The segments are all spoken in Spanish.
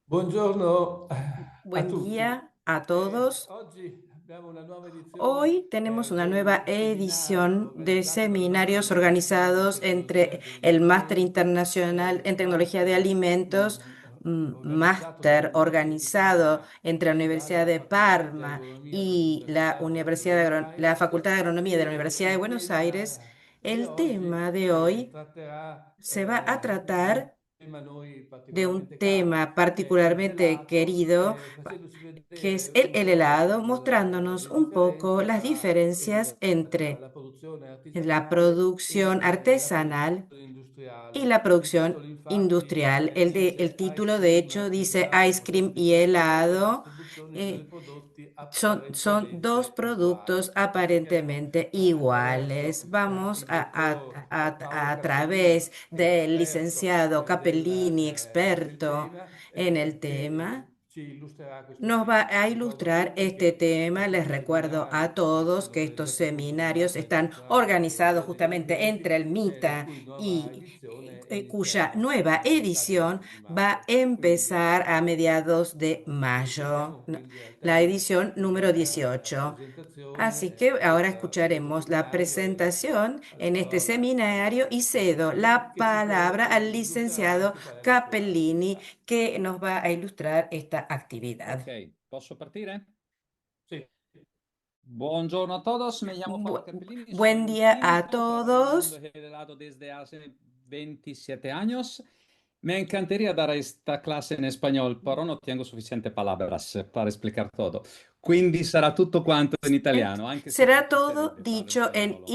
Buongiorno a Buen tutti. día a todos. Oggi abbiamo una nuova edizione Hoy tenemos una nueva del seminario edición de organizzato dalla seminarios Master International organizados entre Technology el Máster Industry, Internacional en Tecnología de Master Alimentos, organizzato máster organizado dall'Università entre la Universidad dalla de Facoltà di Parma Agronomia y la dell'Università di Universidad Buenos la Aires Facultad de Agronomía de la e Universidad de il Buenos Aires. tema di El oggi tema de hoy tratterà se va a di un tratar tema a noi de un particolarmente caro, tema il particularmente gelato, querido, facendoci que es vedere un el po' helado, mostrándonos le un poco differenze las fra diferencias entre la produzione la artigianale producción e la artesanal produzione y industriale. la Il titolo producción infatti industrial. El dice Ice título, de Cream, hecho, dice gelato, ice cream y moltiplicazione e helado. distribuzione di due eh, prodotti son dos apparentemente uguali. productos Cercheremo aparentemente attraverso iguales. Vamos il dottor Paolo a Cappellini, través del esperto licenciado Capellini, del experto tema, en el che tema, ci illustrerà questo nos va tema. a Ricordo a ilustrar tutti este che tema. Les questi recuerdo a seminari todos sono que estos realizzati e seminarios consigliati están tra organizados Bene degli justamente Alimenti, entre el la MITA cui nuova y edizione cuya inizierà nueva a metà del edición mese di va a marzo. Quindi empezar a mediados de procediamo mayo, ¿no? quindi al La tema edición número della 18. presentazione Así que ahora del escucharemos la seminario e presentación la en este parola seminario y al dottor cedo Cappellini la che palabra ci al illustrerà licenciado anche qual è la sua Capellini, attività. que nos va a ilustrar esta actividad. Ok, posso partire? Sì. Buongiorno a todos, me llamo Paolo Bu- Capellini, soy Buen un día a químico, trabajo en el mundo todos. del helado desde hace 27 años. Me encantaría dar esta clase en español, pero no tengo suficientes palabras para explicar todo. Quindi sarà tutto quanto in italiano, anche se Será tengo sede todo di fare in dicho spagnolo.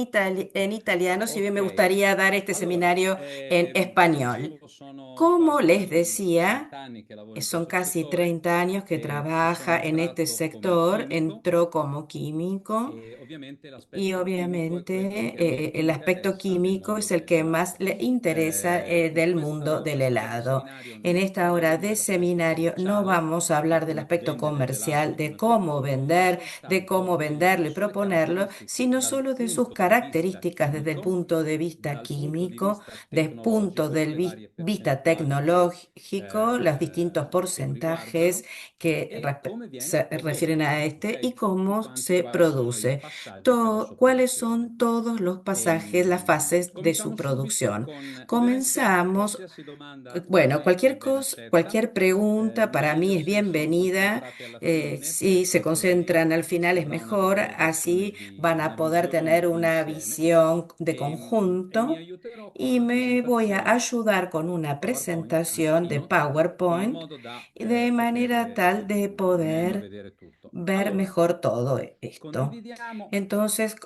en italiano, si bien me Ok, gustaría dar este allora, seminario en come español. dicevo, sono Como les quasi decía, 30 anni che lavoro in son questo casi settore. 30 años que Sono trabaja en este entrato come sector, chimico entró como químico. e ovviamente Y l'aspetto chimico è quello obviamente che a me più el aspecto interessa del químico mondo es el del que más gelato. le interesa In del mundo del questo helado. seminario En non esta hora parleremo de dell'aspetto seminario no commerciale, vamos a di hablar del come aspecto vendere il gelato comercial, come prodotto, ma de soltanto cómo venderlo y sue proponerlo, caratteristiche sino dal solo de sus punto di vista características desde el chimico, punto de vista dal punto di químico, vista desde punto tecnologico, de le varie vista percentuali tecnológico, los distintos che lo porcentajes riguardano que e come viene se refieren prodotto, a este y ok? Tutti cómo se quali sono i produce, passaggi per la sua cuáles produzione. son todos los pasajes, las fases de su Cominciamo subito producción. con, ovviamente, Comenzamos, qualsiasi domanda per bueno, me è cualquier ben cosa, accetta, cualquier pregunta para mí meglio es se sono bienvenida. concentrate alla fine Si se perché così concentran al final si es avrà una mejor, visualizzazione así van a una poder visione tener di una insieme visión de e mi conjunto. aiuterò con Y una me voy a presentazione ayudar con una PowerPoint, una presentación de keynote, in PowerPoint, modo da de manera tal de meglio poder vedere tutto. ver Allora, mejor todo esto. condividiamo. Entonces,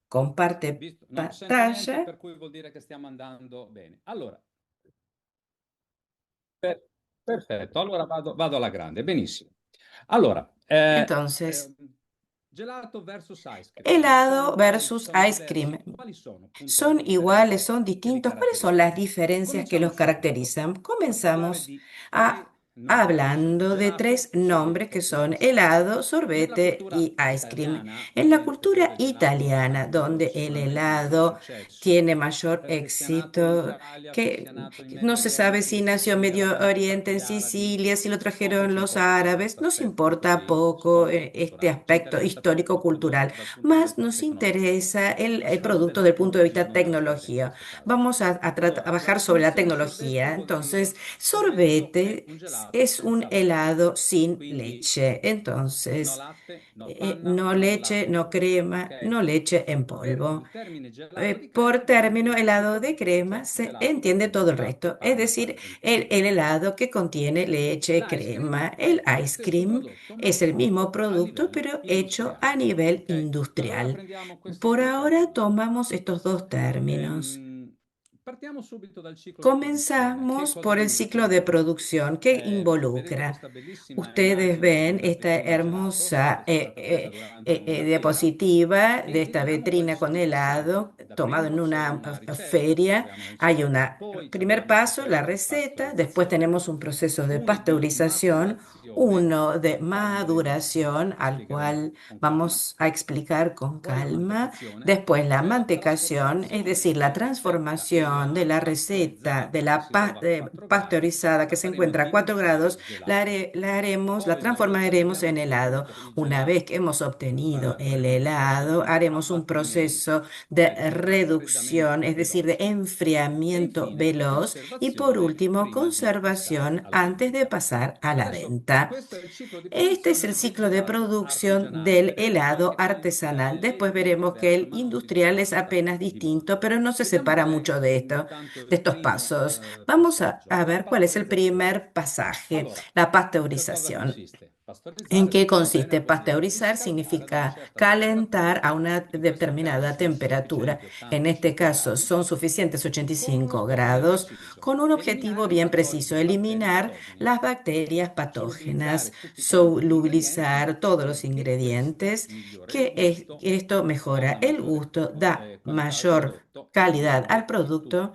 comparte Visto, non sento niente, pantalla. per cui vuol dire che stiamo andando bene. Allora, perfetto, allora vado alla grande, benissimo. Allora, Entonces, gelato versus ice cream, sono helado uguali, versus sono ice diversi? cream. Quali sono appunto le ¿Son iguales, differenze son che li distintos? ¿Cuáles son las caratterizzano? diferencias que Cominciamo los subito caracterizan? a parlare Comenzamos di a, tre nomi che sono hablando de gelato, tres nombres que sorbetto e son passaggio. helado, Nella sorbete cultura y ice cream. italiana, En la ovviamente, cultura dove il gelato ha italiana, avuto donde el sicuramente maggior helado successo, tiene mayor perché sia nato in éxito, Italia, que sia nato in no Medio se sabe Oriente, si nació en si Medio l'avranno portato Oriente, en gli arabi, Sicilia, si lo poco trajeron ci los importa árabes, questo nos aspetto importa così poco este storico-culturale, ci aspecto interessa proprio il histórico-cultural, prodotto dal punto di más vista nos tecnologico. interesa el Parliamo producto della del punto de vista tecnologia in tecnología. questo caso. Vamos a Allora, la trabajar sobre la definizione sorbetto tecnología. vuol Entonces, dire sorbetto è sorbete un gelato es un senza latte, helado sin quindi leche. no Entonces, latte, no panna, no no leche, latte no crema, crema, ok? no leche en Per polvo. il termine gelato di crema Por dobbiamo término, intendere tutto helado il de resto, crema cioè se gelato, entiende todo el latte, resto, es panna, decir, crema. el helado que contiene leche, L'ice cream crema, el è lo ice stesso cream prodotto, ma es el mismo fatto a producto, livello pero hecho a industriale, nivel ok? Allora industrial. prendiamo questi Por due ahora termini. tomamos estos dos términos. Ehm, Partiamo subito dal ciclo di produzione. Che Comenzamos cosa por el viene ciclo de fuori? producción que Vedete involucra. questa bellissima Ustedes immagine di ven una esta vetrina gelato che hermosa è stata presa durante una fiera diapositiva e de esta vediamo quali vetrina sono con i passaggi. helado tomado en Dapprima c'è una una ricetta, feria. troviamo il Hay gelato, una poi primer abbiamo un paso, la processo di receta, después pastorizzazione, tenemos un proceso de uno di pasteurización, maturazione, uno de al quale andremo maduración, a al spiegare cual con calma, vamos a explicar con poi la calma, mantecazione, después la poi la mantecación, es trasformazione decir, la in fetta e versión de la receta de la pasteurizada que se encuentra a 4 grados, la transformaremos en helado. Una vez que hemos obtenido el helado, haremos un proceso de reducción, es decir, de enfriamiento veloz y por último, conservación antes de pasar a la venta. Este es el ciclo de producción del helado artesanal. Después veremos que el industrial es apenas distinto, pero no se separa mucho de esto, de estos pasos. Vamos a ver cuál es el primer pasaje, la pasteurización. ¿En qué consiste? Pasteurizar significa calentar a una determinada temperatura. En este caso son suficientes 85 grados con un objetivo bien preciso: eliminar las bacterias patógenas, solubilizar todos los ingredientes, esto mejora el gusto, da mayor calidad al producto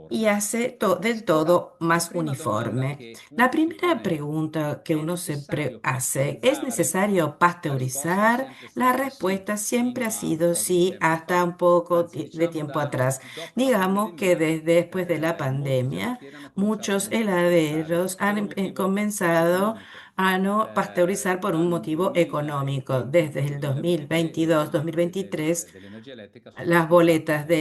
y hace del todo más uniforme. La primera pregunta que uno se hace: ¿es necesario pasteurizar? La respuesta siempre ha sido sí, hasta un poco de tiempo atrás. Digamos que desde después de la pandemia, muchos heladeros han comenzado a no pasteurizar por un motivo económico. Desde el 2022-2023, las boletas de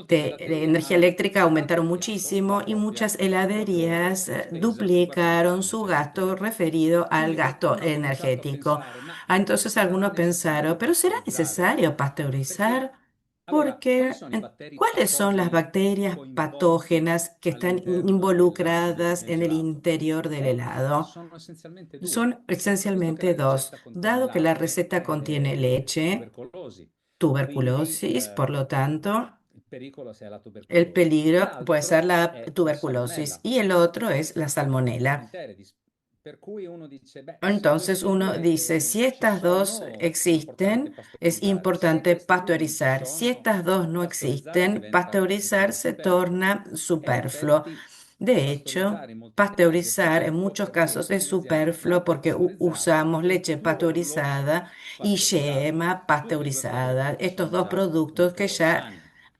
energía eléctrica aumentaron muchísimo y muchas heladerías duplicaron su gasto referido al gasto energético. Entonces algunos pensaron, ¿pero será necesario pasteurizar? Porque, ¿cuáles son las bacterias patógenas que están involucradas en el interior del helado? Son esencialmente dos. Dado que la receta contiene leche, tuberculosis, por lo tanto, el peligro puede ser la tuberculosis y el otro es la salmonela. Entonces uno dice, si estas dos existen, es importante pasteurizar. Si estas dos no existen, pasteurizar se torna superfluo. De hecho, pasteurizar en muchos casos es superfluo porque usamos leche pasteurizada y yema pasteurizada, estos dos productos que ya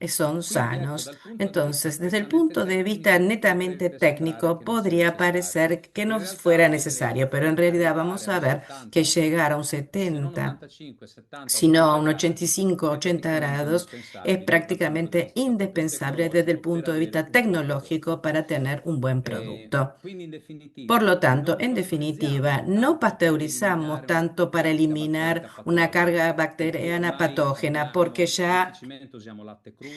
son sanos. Entonces, desde el punto de vista netamente técnico, podría parecer que no fuera necesario, pero en realidad vamos a ver que llegar a un 70, sino a un 85-80 grados, es prácticamente indispensable desde el punto de vista tecnológico para tener un buen producto. Por lo tanto, en definitiva, no pasteurizamos tanto para eliminar una carga bacteriana patógena, porque ya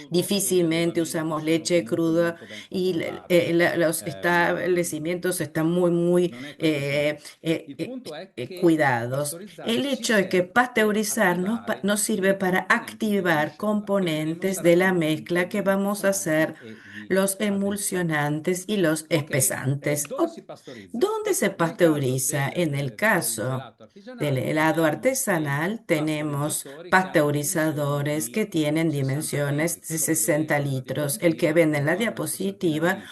difícilmente usamos leche cruda y los establecimientos están muy cuidados. El hecho de que pasteurizar nos sirve para activar componentes de la mezcla que vamos a hacer, los emulsionantes y los espesantes. ¿Dónde se pasteuriza? En el caso del helado artesanal, tenemos pasteurizadores que tienen dimensiones de 60 litros. El que vende en la diapositiva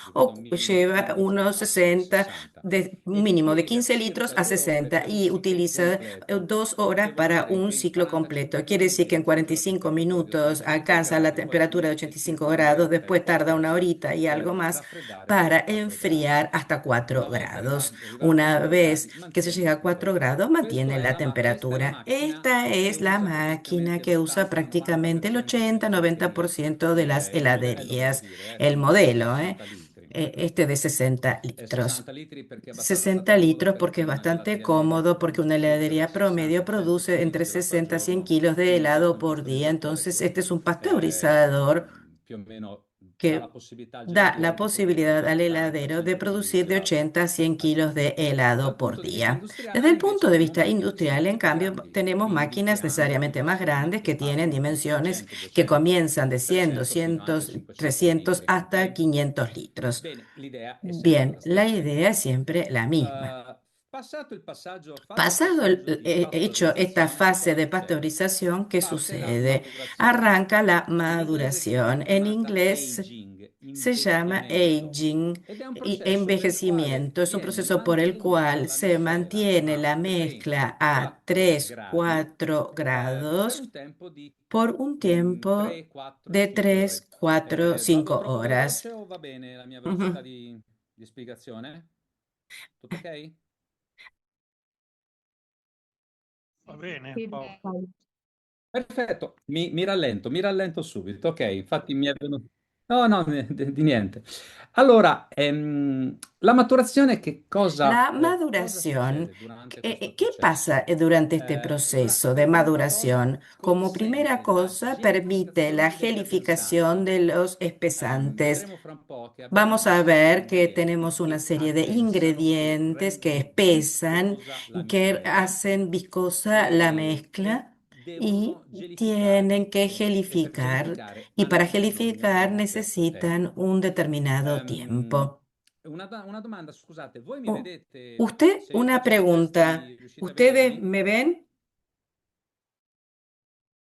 lleva unos 60, de un mínimo de 15 litros a 60 y utiliza 2 horas para un ciclo completo. Quiere decir que en 45 minutos alcanza la temperatura de 85 grados, después tarda una horita y algo más para enfriar hasta 4 grados. Una vez que se llega a 4 grados, mantiene la temperatura. Esta es la máquina que usa prácticamente el 80-90% de las heladerías. El modelo, este de 60 litros. 60 litros porque es bastante cómodo, porque una heladería promedio produce entre 60 a 100 kilos de helado por día. Entonces, este es un pasteurizador que da la posibilidad al heladero de producir de 80 a 100 kilos de helado por día. Desde el punto de vista industrial, en cambio, tenemos máquinas necesariamente más grandes que tienen dimensiones que comienzan de 100, 200, 300 hasta 500 litros. Bien, la idea es siempre la misma. Pasado hecho esta fase de pasteurización, ¿qué sucede? Arranca la maduración. En inglés se llama invecchiamento aging ed è un e processo per il quale envejecimiento. Es un viene proceso por el cual mantenuta la se miscela mantiene a la mezcla a 3-4 3, gradi 4 per grados un tempo di por un tiempo 3, 4, de 5 ore. 3, 4, Vado 5 troppo horas. veloce o va bene la mia Ujú. velocità di spiegazione? Tutto ok? Va bene, Sì, Paolo. vai. Perfetto, mi rallento subito. Ok, infatti mi è venuto... No, no, di niente. Allora, la maturazione, La cosa maduración, succede durante questo ¿qué pasa processo? durante este proceso de La prima cosa maduración? Como primera consente la cosa, permite la gelificazione degli gelificación addensati. de los espesantes. Vedremo fra un po' che abbiamo Vamos una a serie di ver que ingredienti tenemos una che serie de addensano, che ingredientes que rendono espesan, viscosa la que miscela hacen viscosa la e mezcla y devono gelificare tienen que e per gelificar. gelificare Y para hanno bisogno di gelificar un certo necesitan tempo. un determinado Ehm, tiempo. una domanda, scusate, voi mi Oh, vedete? usted, Se io una faccio i pregunta. gesti, riuscite a ¿Ustedes vedermi? me ven?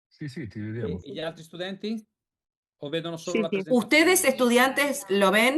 Sì, sì, ti E vediamo. gli altri studenti? O vedono solo Sì, la sì, ¿Ustedes presentazione? estudiantes lo ven?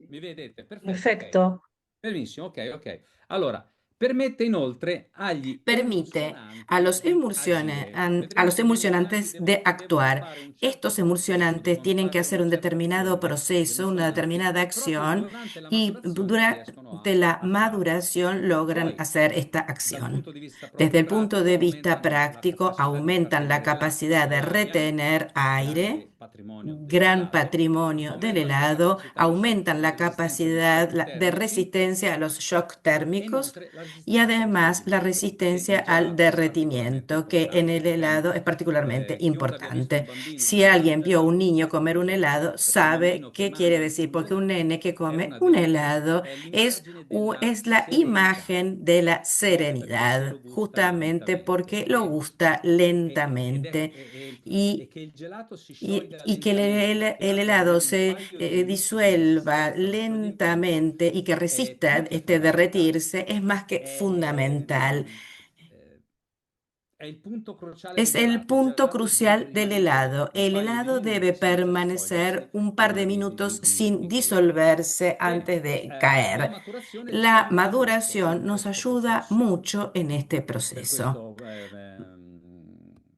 Mi vedete? Perfetto, ok. perfetto. Benissimo, ok, ok. Allora, permette inoltre agli Permite a emulsionanti los di agire. a Vedremo los che gli emulsionanti emulsionantes de devono actuar. fare un certo Estos processo, emulsionantes devono tienen que fare hacer una un certa determinado azione, gli proceso, una emulsionanti, determinada e proprio acción durante la y maturazione riescono durante la a farlo. maduración logran Poi, hacer esta dal acción. punto di vista Desde proprio el punto pratico, de vista aumentano la práctico, capacità di aumentan la trattenere capacidad de l'aria, retener aire, grande patrimonio del gran gelato, patrimonio del aumentano la helado, capacità aumentan di la resistenza agli capacidad shock de termici resistencia a los shock e térmicos inoltre la y resistenza al además la raffreddimento, che resistencia il al gelato è particolarmente derretimiento, que en el importante, ok? helado es particularmente Chiunque abbia visto un importante. bambino Si mangiare un alguien vio a un gelato niño sa che comer un cosa vuol dire, helado, perché un sabe bambino che qué quiere mangia decir, un porque un gelato nene que è come una un delicia, helado è l'immagine della es la serenità, imagen de la proprio perché se serenidad, lo gusta justamente lentamente porque lo gusta lentamente e y che il gelato si y, sciolga y que lentamente, el che abbia helado un se paio di minuti disuelva senza raffreddimento lentamente y que è resista più che este fondamentale. derretirse es más que È, fundamental. eh, è il punto cruciale del Es el gelato. Il punto gelato deve crucial del rimanere helado. un El paio di helado debe minuti senza sciogliersi permanecer un par prima de minutos sin di collocare. disolverse Bene, antes de la caer. maturazione ci La aiuta molto maduración in nos questo ayuda processo, mucho en este per proceso, questo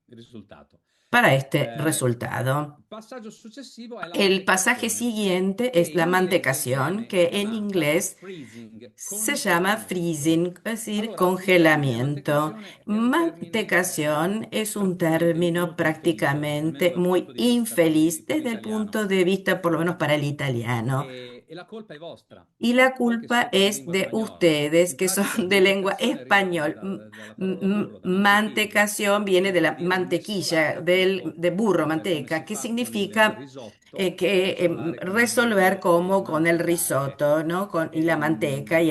risultato. para este Eh, resultado. il passaggio successivo è la El pasaje mantecazione, siguiente che es la in inglese mantecación, viene que en chiamata inglés freezing, se llama congelamento. freezing, es decir, Allora, il termine congelamiento. mantecazione è un termine Mantecación es un praticamente término molto infelice, almeno prácticamente dal punto muy di vista infeliz per desde el l'italiano. punto de vista, por lo menos para el italiano. E la colpa è vostra, Y la voi che culpa siete di es lingua de spagnola. ustedes In que son pratica, de lengua mantecazione deriva español. dalla parola burro, da mantequilla, Mantecación viene che de vuol la dire mantequilla, mescolare, de burro, come si manteca, que fa con il significa risotto, mescolare con il resolver burro e como con el mantecare. risotto, ¿no? Y la manteca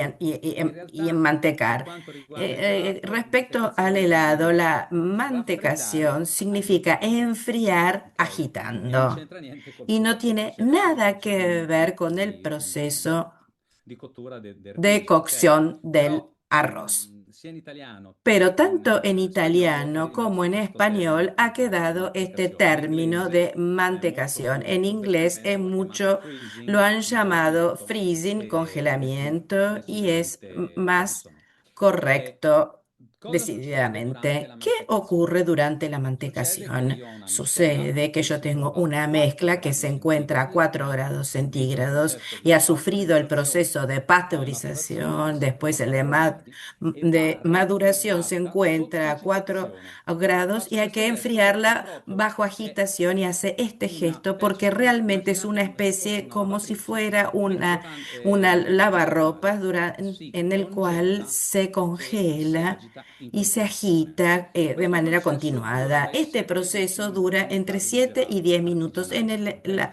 In y realtà, per enmantecar. quanto riguarda il gelato, Respecto al mantecazione vuol helado, dire la mantecación raffreddare significa agitando, enfriar ok? E non agitando c'entra niente col y no fuoco, tiene c'entra nada que semplicemente ver con el proceso di cottura del de riso, ok? cocción del Però arroz. sia in italiano che Pero in tanto en spagnolo è italiano como rimasto en questo termine español ha di quedado este mantecazione. In término de inglese è molto mantecación. più En inglés es divertente, lo chiamate mucho, lo freezing, han llamado congelamento, freezing, ed è più congelamiento, y es decisamente más consono. Eh, correcto cosa succede durante decididamente. la ¿Qué mantecazione? ocurre durante la Succede che mantecación? io ho una miscela Sucede que che yo si tengo trova a una 4 mezcla que gradi se encuentra a centigradi, 4 grados ha subito il centígrados processo y di ha sufrido el pastorizzazione, proceso de poi maturazione, pasteurización, si trova a después el 4 gradi e va de maduración se raffreddata encuentra sotto a 4 agitazione. grados y Faccio hay questo que gesto perché enfriarla proprio bajo è agitación y hace este una, gesto porque penso, realmente es una immaginate come se fosse especie una como si lavatrice fuera una circolare, lavarropas si en el cual congela se e si congela agita in y se continuazione. agita de Questo manera processo dura continuada. dai Este 7 ai 10 proceso minuti dura in entre caso di 7 y gelato 10 minutos artigianale, ok?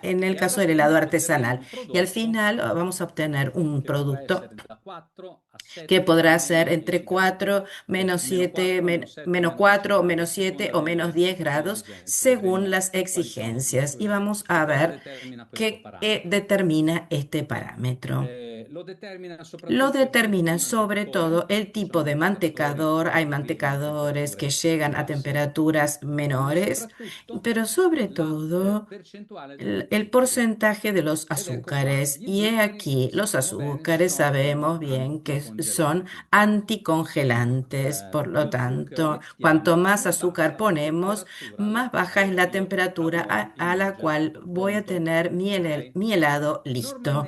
en el E alla caso del helado fine otterremo artesanal. un Y al prodotto final vamos a obtener un che potrà producto essere da 4 a que 7 o podrá ser meno entre 10 gradi, 4 menos meno 7 4, meno 7, menos meno 10 4 o gradi, a menos 7 seconda o menos 10 delle grados, esigenze. según Vedremo las quali sono exigencias. Y vamos che a cosa ver determina questo qué parametro. determina este parámetro. Lo determina sobre todo el tipo de mantecador. Hay mantecadores que llegan a temperaturas menores, pero sobre todo el porcentaje de los azúcares. Y he aquí, los azúcares sabemos bien que son anticongelantes. Por lo tanto, cuanto más azúcar ponemos, más baja es la temperatura a la cual voy a tener mi helado listo.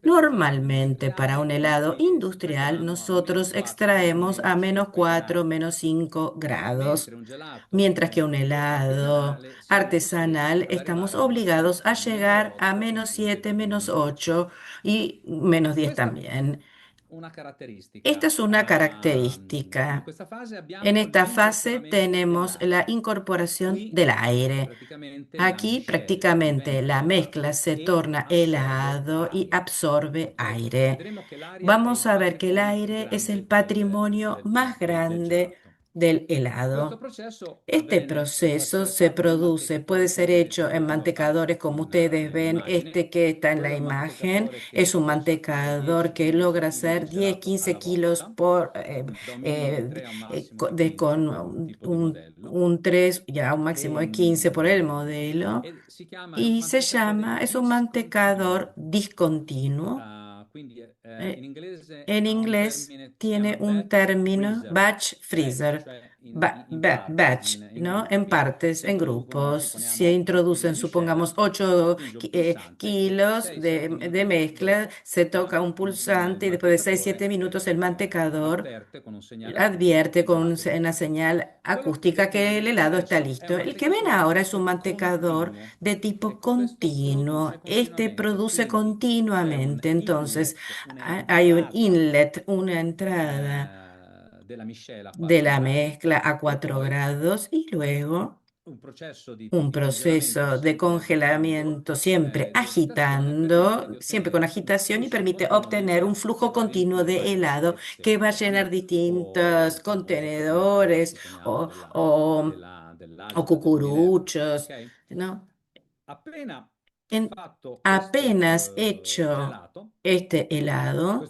Normalmente para un helado industrial nosotros extraemos a -4, -5 grados, mientras que un helado artesanal estamos obligados a llegar a -7, -8 y -10 también. Esta es una característica. En esta fase tenemos la incorporación del aire. Aquí prácticamente la mezcla se torna helado y absorbe aire. Vamos a ver que el aire es el patrimonio más grande del helado. Este proceso se produce, puede ser hecho en mantecadores como ustedes ven. Este que está en la imagen es un mantecador que logra hacer 10-15 kilos con un 3, ya un máximo de 15 por el modelo. Y es un mantecador discontinuo. Eh, en inglés tiene un término batch freezer, batch, ¿no? En partes, en grupos. Se introducen, supongamos, 8 kilos de mezcla, se toca un pulsante y después de 6-7 minutos el mantecador advierte con una señal acústica que el helado está listo. El que ven ahora es un mantecador de tipo continuo. Este produce continuamente. Entonces, hay un inlet, una entrada de la mezcla a 4 grados y luego un proceso de congelamiento siempre agitando, siempre con agitación y permite obtener un flujo continuo de helado que va a llenar distintos contenedores o cucuruchos, ¿no? En- Apenas hecho este helado,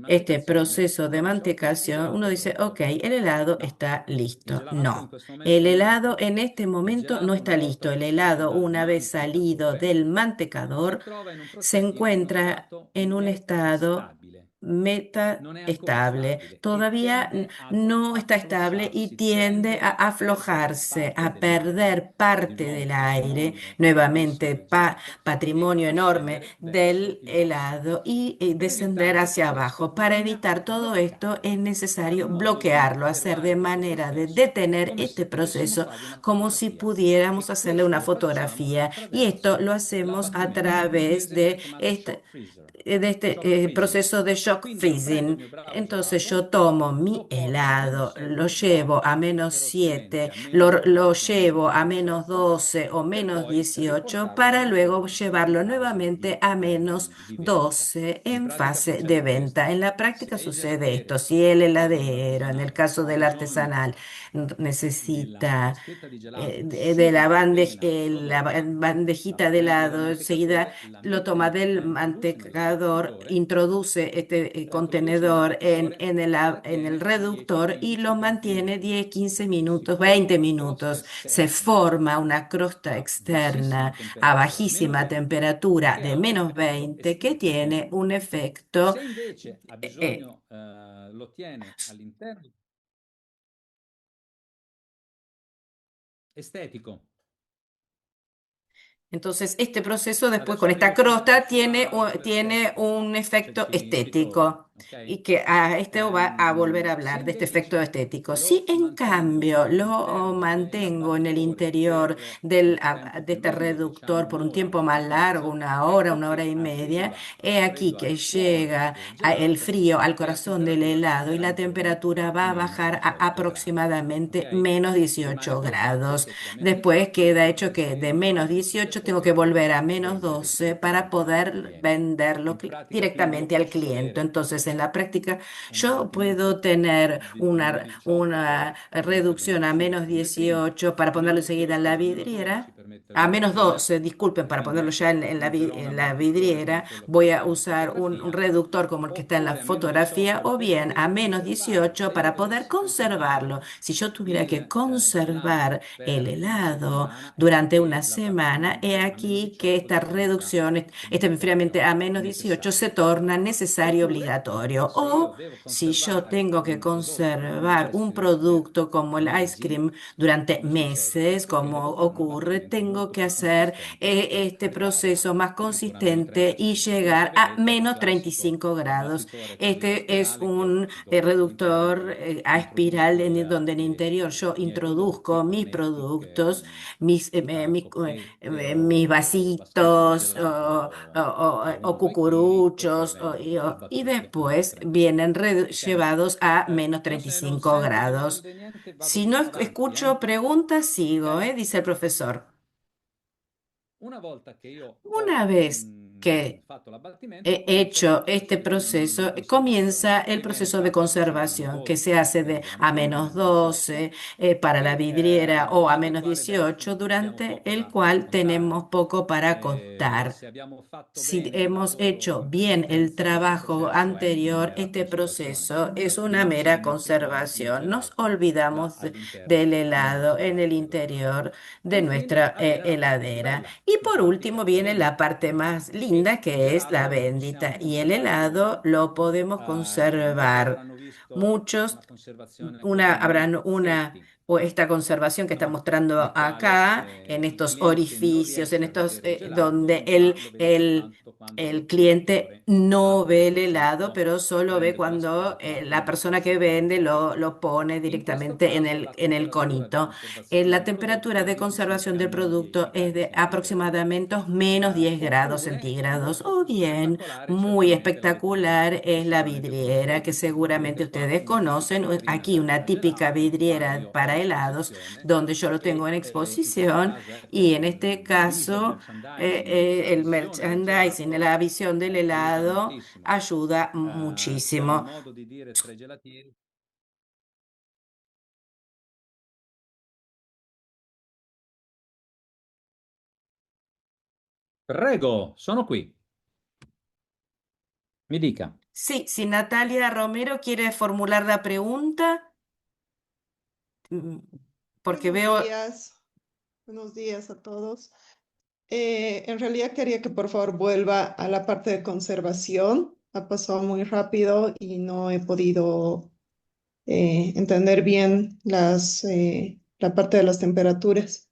este proceso de mantecación, uno dice, ok, el helado está listo. No, el helado en este momento no está listo. El helado, una vez salido del mantecador, se encuentra en un estado meta estable. Todavía no está estable y tiende a aflojarse, a perder parte del aire, nuevamente patrimonio enorme del helado y descender hacia abajo. Para evitar todo esto es necesario bloquearlo, hacer de manera de detener este proceso como si pudiéramos hacerle una fotografía. Y esto lo hacemos a través de este proceso de shock freezing. Entonces yo tomo mi helado, lo llevo a -7, lo llevo a -12 o -18 para luego llevarlo nuevamente a -12 en fase de venta. En la práctica sucede esto. Si el heladero, en el caso del artesanal, necesita la bandejita de helado, enseguida lo toma del mantecador, introduce este contenedor en el reductor y lo mantiene 10, 15 minutos, 20 minutos. Se forma una crosta externa a bajísima temperatura de -20 que tiene un efecto eh, entonces, este proceso después con esta crosta tiene un efecto estético y que a esto va a volver a hablar de este efecto estético. Si en cambio lo mantengo en el interior de este reductor por un tiempo más largo, una hora y media, he aquí que llega el frío al corazón del helado y la temperatura va a bajar a aproximadamente -18 grados. Después queda hecho que de -18 tengo que volver a -12 para poder venderlo directamente al cliente. Entonces en la práctica, yo puedo tener una reducción a menos 18 para ponerlo enseguida en la vidriera. A menos 12, disculpen, para ponerlo ya en la vidriera, voy a usar un reductor como el que está en la fotografía, o bien a menos 18 para poder conservarlo. Si yo tuviera que conservar el helado durante una semana, he aquí que esta reducción, este enfriamiento a menos 18 se torna necesario y obligatorio. O si yo tengo que conservar un producto como el ice cream durante meses, como ocurre, tengo que hacer este proceso más consistente y llegar a menos 35 grados. Este es un reductor a espiral donde en el interior yo introduzco mis productos, mis vasitos o cucuruchos y después vienen llevados a menos 35 grados. Si no escucho preguntas, sigo, dice el profesor. Una vez que he hecho este proceso, comienza el proceso de conservación que se hace de a menos 12 para la vidriera o a menos 18, durante el cual tenemos poco para contar. Si hemos hecho bien el trabajo anterior, este proceso es una mera conservación. Nos olvidamos del helado en el interior de nuestra heladera. Y por último viene la parte más linda, que es la bendita. Y el helado lo podemos conservar. Muchos habrán una o esta conservación que está mostrando acá, en estos orificios, en estos donde el cliente no ve el helado, pero solo ve cuando la persona que vende lo pone directamente en el conito. La temperatura de conservación del producto es de aproximadamente menos 10 grados centígrados. O bien, muy espectacular es la vidriera, que seguramente ustedes conocen. Aquí una típica vidriera para helados, donde yo lo tengo en exposición, y en este caso el merchandising, la visión del helado ayuda muchísimo. Prego, sono qui. Mi dica. Sí, si Natalia Romero quiere formular la pregunta, mm, porque veo, Buenos días a todos. En realidad quería que por favor vuelva a la parte de conservación. Ha pasado muy rápido y no he podido entender bien la parte de las temperaturas.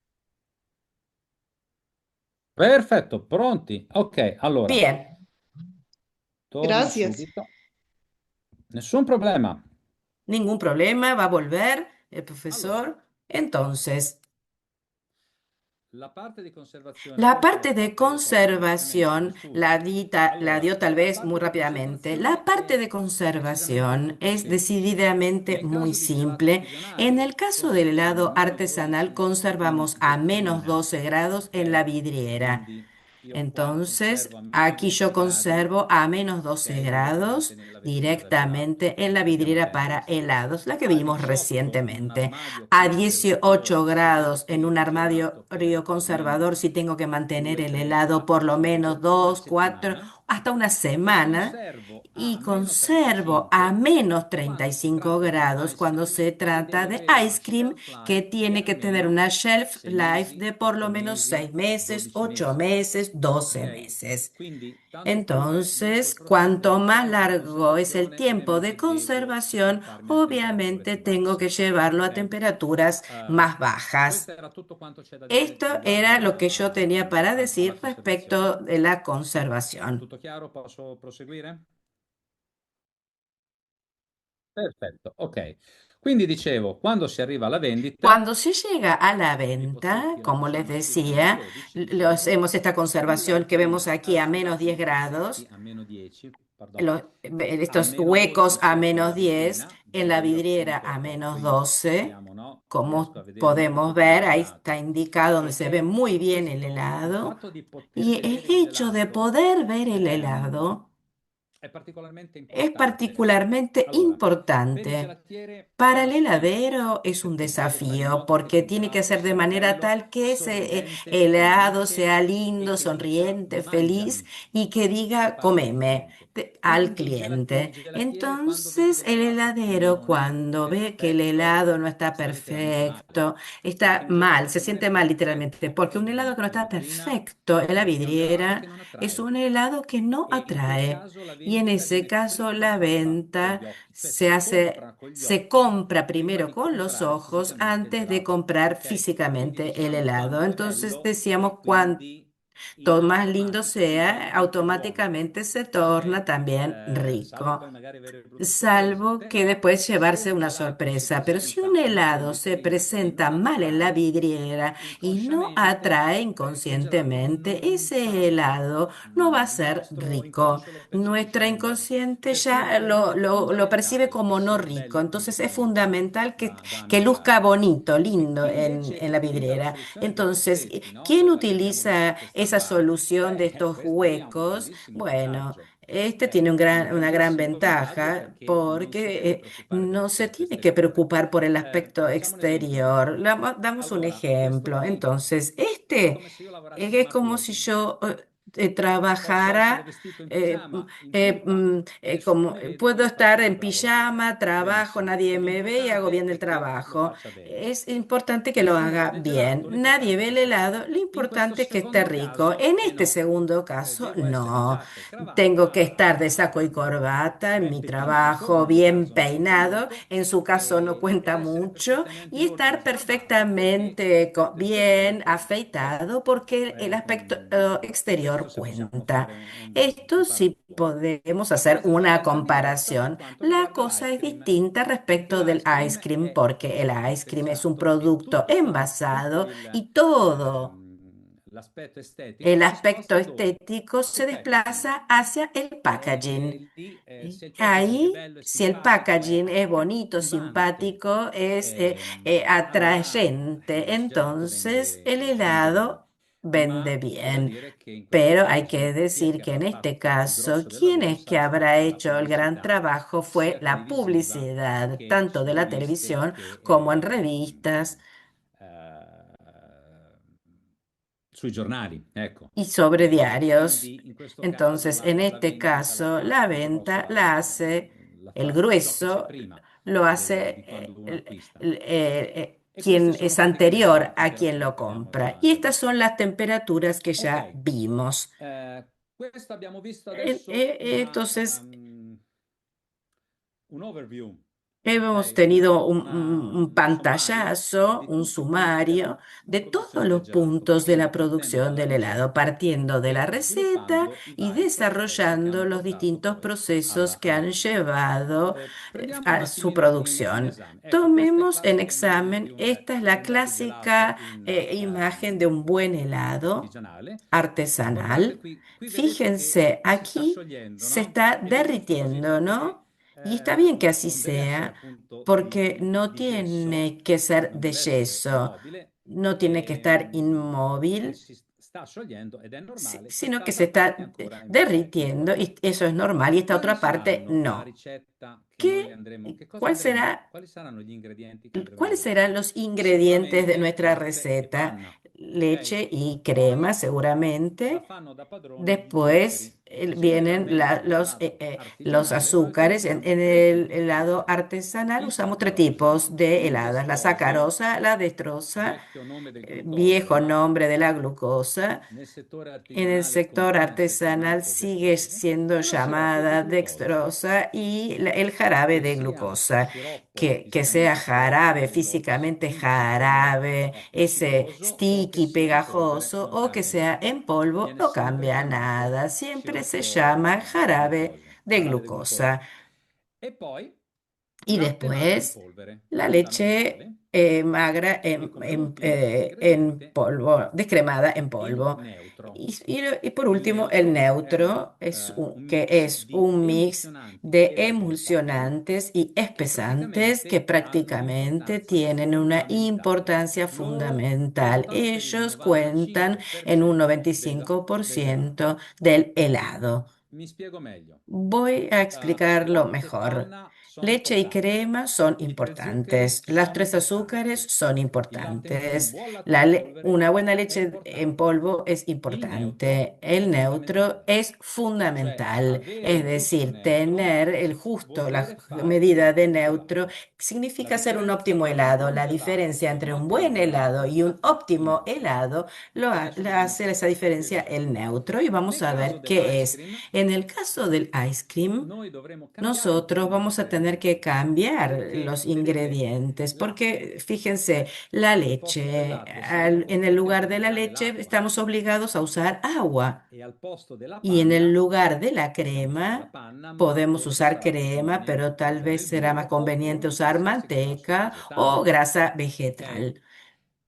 Perfetto, pronti? Ok, allora, bien, torno Gracias. subito. Nessun problema. ningún problema, va a volver el Allora, profesor. Entonces, la parte di conservazione, la questa è la parte de parte che io faccio velocemente, conservación giusto? la Allora, dio tal la vez muy parte di rápidamente. La conservazione parte è de decisamente conservación molto es semplice. decididamente Nel muy caso di gelato simple. En artigianale, el caso del conserviamo a helado meno 12 artesanal, conservamos in a menos bottiglia, 12 grados en la ok? vidriera. Quindi io qua Entonces, conservo a meno aquí 12 yo gradi, conservo a menos ok? 12 Direttamente grados nella vidriera da gelato. directamente en la Andiamo vidriera bene. para helados, la que A vimos 18 in un recientemente. armadio A 18 conservatore grados en un segreto armadio gelato per conservador, almeno si tengo que mantener 2, el 3, helado por 4, lo 5, menos una 2, 4, settimana hasta una e semana. conservo Y a meno conservo a 35 menos quando si 35 tratta di grados ice cuando cream se che trata deve de avere una ice cream, shelf que life di tiene que tener almeno una shelf 6 life mesi, de por lo 8 menos mesi, 6 meses, 12 8 mesi. meses, 12 Ok? meses. Quindi tanto più è lungo il Entonces, processo cuanto más di largo es el conservazione, tiempo de ovviamente devo conservación, adattarmi a temperature obviamente più tengo basse. que llevarlo a Ok? temperaturas más bajas. Questo era tutto quanto c'è da dire Esto riguardo era lo que yo tenía para alla decir conservazione. respecto de la conservación. Tutto chiaro? Posso proseguire? Perfetto, ok. Quindi dicevo, quando si arriva alla vendita, Cuando se llega a la i venta, pozzetti lo como les possiamo chiudere a meno decía, 12, hacemos esta in conservación que vemos lattina, aquí a menos anzi 10 i pozzetti grados, a meno 10, pardon, a estos meno huecos 12 a sotto la menos 10, vetrina, en la dove io vidriera appunto a ho menos qui, 12, vediamo, no? Riesco como a vedere un podemos pochino il ver, ahí está gelato, indicado donde se ve perché muy bien el il helado. fatto di poter Y el vedere il hecho de gelato poder ver el ehm, helado è particolarmente es importante. particularmente Allora, per il importante. gelatiere è Para una el sfida, heladero es un perché vuole fare in desafío modo che porque quel tiene que gelato ser de sia manera bello, tal que ese sorridente, helado sea felice e lindo, che dica sonriente, feliz mangiami y que da diga parte del comeme cliente. al Quindi il cliente. gelatiere quando vede Entonces che il el gelato heladero non è cuando ve que el perfetto helado no está sta letteralmente male, perfecto, perché está un mal, gelato se che non è siente mal literalmente, perfetto porque un helado que no in está vetrina perfecto en la è un gelato che vidriera non es attrae. un helado que no E in quel atrae. caso la Y en vendita ese viene caso prima la fatta con gli venta occhi, cioè se si hace, compra con gli se occhi compra prima primero di con los comprare ojos fisicamente il antes de gelato, comprar ok? Quindi físicamente el diciamo helado. quanto è Entonces bello, decíamos cuanto quindi in más lindo automatico sea, diventa anche buono, automáticamente se torna ok? también Salvo rico. poi magari avere brutte sorprese. Salvo que Però después se llevarse un una gelato si sorpresa. Pero si un presenta male in helado se vetrina e presenta non mal en la attrae, vidriera y no inconsciamente atrae quel gelato inconscientemente, non ese sarà buono. helado no va a Il ser nostro rico. inconscio lo percepisce Nuestra non bene. inconsciente Per cui ya per noi è lo percibe fondamentale como no sia rico. bello appunto Entonces es da, fundamental da que luzca mangiare. bonito, E lindo chi en la invece usa la vidriera. soluzione dei Entonces, boccetti, no? ¿quién Quella che abbiamo visto utiliza questa esa qua, solución de estos questo lì ha un huecos? grandissimo Bueno. vantaggio. Este tiene Un una gran grandissimo vantaggio ventaja perché non si porque deve preoccupare no se dell'aspetto tiene que esteriore. preocupar por el aspecto Facciamo un esempio. exterior. Damos un Allora, questo ejemplo. qui Entonces, è este come se io lavorassi es smart como si working. yo Posso essere trabajara, vestito in pigiama, in tuta, como, nessuno mi vede, puedo io estar faccio un en bravo lavoro. pijama, trabajo, Benissimo. E nadie me ve y hago l'importante bien el è che lo trabajo. faccia bene. Es importante que lo Nessuno haga vede il bien. gelato, Nadie l'importante è ve che el sia buono. helado, lo In questo importante es que esté secondo rico. caso, En este no. segundo caso, Devo essere no. giacca e Tengo que estar de cravatta, saco y corbata en mi ben trabajo, nel mio bien caso non conta peinado, molto, en su caso no ed cuenta essere mucho, perfettamente y in ordine estar sbarbato, perché perfectamente l'aspetto esteriore bien conta. Ecco, afeitado porque el aspecto questo exterior se possiamo cuenta. fare Esto un sí paragone. podemos La hacer stessa una cosa diversa per comparación. quanto La riguarda cosa l'ice es cream, distinta perché respecto del l'ice ice cream cream è porque el ice cream es un potenziato e producto envasado y todo l'aspetto estetico el si aspecto sposta dove? estético se Sul packaging. desplaza hacia el packaging. Lì, Y se il packaging è ahí, bello, è si el simpatico, è packaging es bonito, accattivante, simpático, es allora atrayente, il gelato entonces el vende bene. helado Ma vende c'è da bien. dire che in questo Pero hay caso que chi è decir che que en avrà este fatto il caso, grosso del ¿quién lavoro es que sarà habrá stata la hecho el gran pubblicità, trabajo? Fue sia la televisiva publicidad, che tanto su de la riviste televisión como en revistas eh, sui giornali, ecco. y sobre diarios. Quindi in questo caso Entonces, en la este vendita la caso, fa la il grosso, venta la hace el ciò che c'è grueso, prima lo hace di quando uno acquista. E queste quien sono es praticamente le anterior a quien temperature lo che abbiamo compra. Y già estas son visto. las temperaturas que ya Ok, vimos. questo abbiamo visto adesso Entonces, un overview, hemos ok? tenido un Un sommario pantallazo, di un tutto quanto che è sumario la de todos produzione del los gelato, puntos de la quindi partendo producción dalla del helado, ricetta partiendo de la e receta sviluppando i y vari processi che desarrollando hanno los portato distintos poi procesos que alla han vendita. llevado Prendiamo un a su attimino in producción. esame. Ecco, questa è Tomemos en classica immagine di examen, esta es la un bel gelato clásica imagen de un buen helado artigianale. Guardate artesanal. qui vedete che Fíjense, si sta aquí sciogliendo, se no? está Ed è giusto così derritiendo, perché ¿no? Y está bien que así non deve essere sea, appunto porque no di gesso, tiene que ser non de deve essere yeso, mobile, no tiene que estar perché inmóvil, si sta sciogliendo ed è normale, sino que se quest'altra está parte ancora invece derritiendo no. y eso es normal y esta Quali otra parte saranno la no. ricetta che noi ¿Qué, andremo, che cosa cuál andremo, será? quali saranno gli ingredienti che andremo a ¿Cuáles usare? serán los ingredientes de Sicuramente nuestra latte e receta? panna, ok? Leche y crema, Poi la seguramente. fanno da padroni gli zuccheri, Después vienen generalmente nel gelato los artigianale noi azúcares. utilizziamo En tre el tipi di helado zucchero. artesanal Il usamos tres saccarosa, tipos de il heladas: la destrosio, sacarosa, la destroza, vecchio nome del glucosio, viejo ma nombre de la glucosa. nel settore En el artigianale sector continua a essere artesanal chiamato sigue destrosio, siendo e lo sciroppo di llamada glucosio, dextrosa y el jarabe che de sia glucosa. sciroppo Que sea fisicamente sciroppo, jarabe, quello fisicamente sticky, quello jarabe, ese appiccicoso, o che sticky, sia in polvere, pegajoso, non o que cambia sea niente. en polvo, Viene no sempre cambia chiamato nada. Siempre se llama sciroppo di jarabe glucosio, de jarabe di glucosa. glucosio. E poi Y latte magra in después polvere, la fondamentale. leche magra E come ultimo en ingrediente polvo, descremada en il polvo. neutro. Y por Il último, el neutro è neutro, un que mix es di un mix emulsionanti de ed emulsanti emulsionantes y che espesantes que praticamente hanno prácticamente un'importanza tienen una fondamentale. importancia Loro fundamental. contano per il Ellos cuentan en un 95% 95% del helado. Mi spiego meglio. Voy a explicarlo Latte e mejor. panna sono Leche y importanti. crema son I tre zuccheri importantes. Las sono tres azúcares importanti. son Il latte, un importantes. buon latte in polvere Una buena è leche en importante. polvo es Il neutro importante. è El neutro fondamentale. es Cioè, fundamental. avere Es il giusto decir, neutro tener el vuol justo, la dire fare un medida de ottimo neutro gelato. La significa hacer un differenza óptimo tra un helado. buon La gelato diferencia e un entre un ottimo buen helado gelato y un sta il óptimo neutro. helado Adesso le vediamo hace esa diferencia l'esempio. el neutro y vamos Nel a caso ver qué dell'ice es. cream, En el caso del ice cream, noi dovremo cambiare un nosotros pochino i vamos a tener que riferimenti cambiar perché, los vedete, ingredientes, latte, porque fíjense, la al posto del leche, latte saremo en el costretti a lugar de la utilizzare leche l'acqua estamos obligados a usar agua e al posto della y en el panna lugar de la possiamo usare la crema panna, ma podemos forse usar sarà più crema, conveniente pero tal utilizzare vez il será más burro conveniente o usar qualsiasi grasso manteca o vegetale. grasa Ok? vegetal.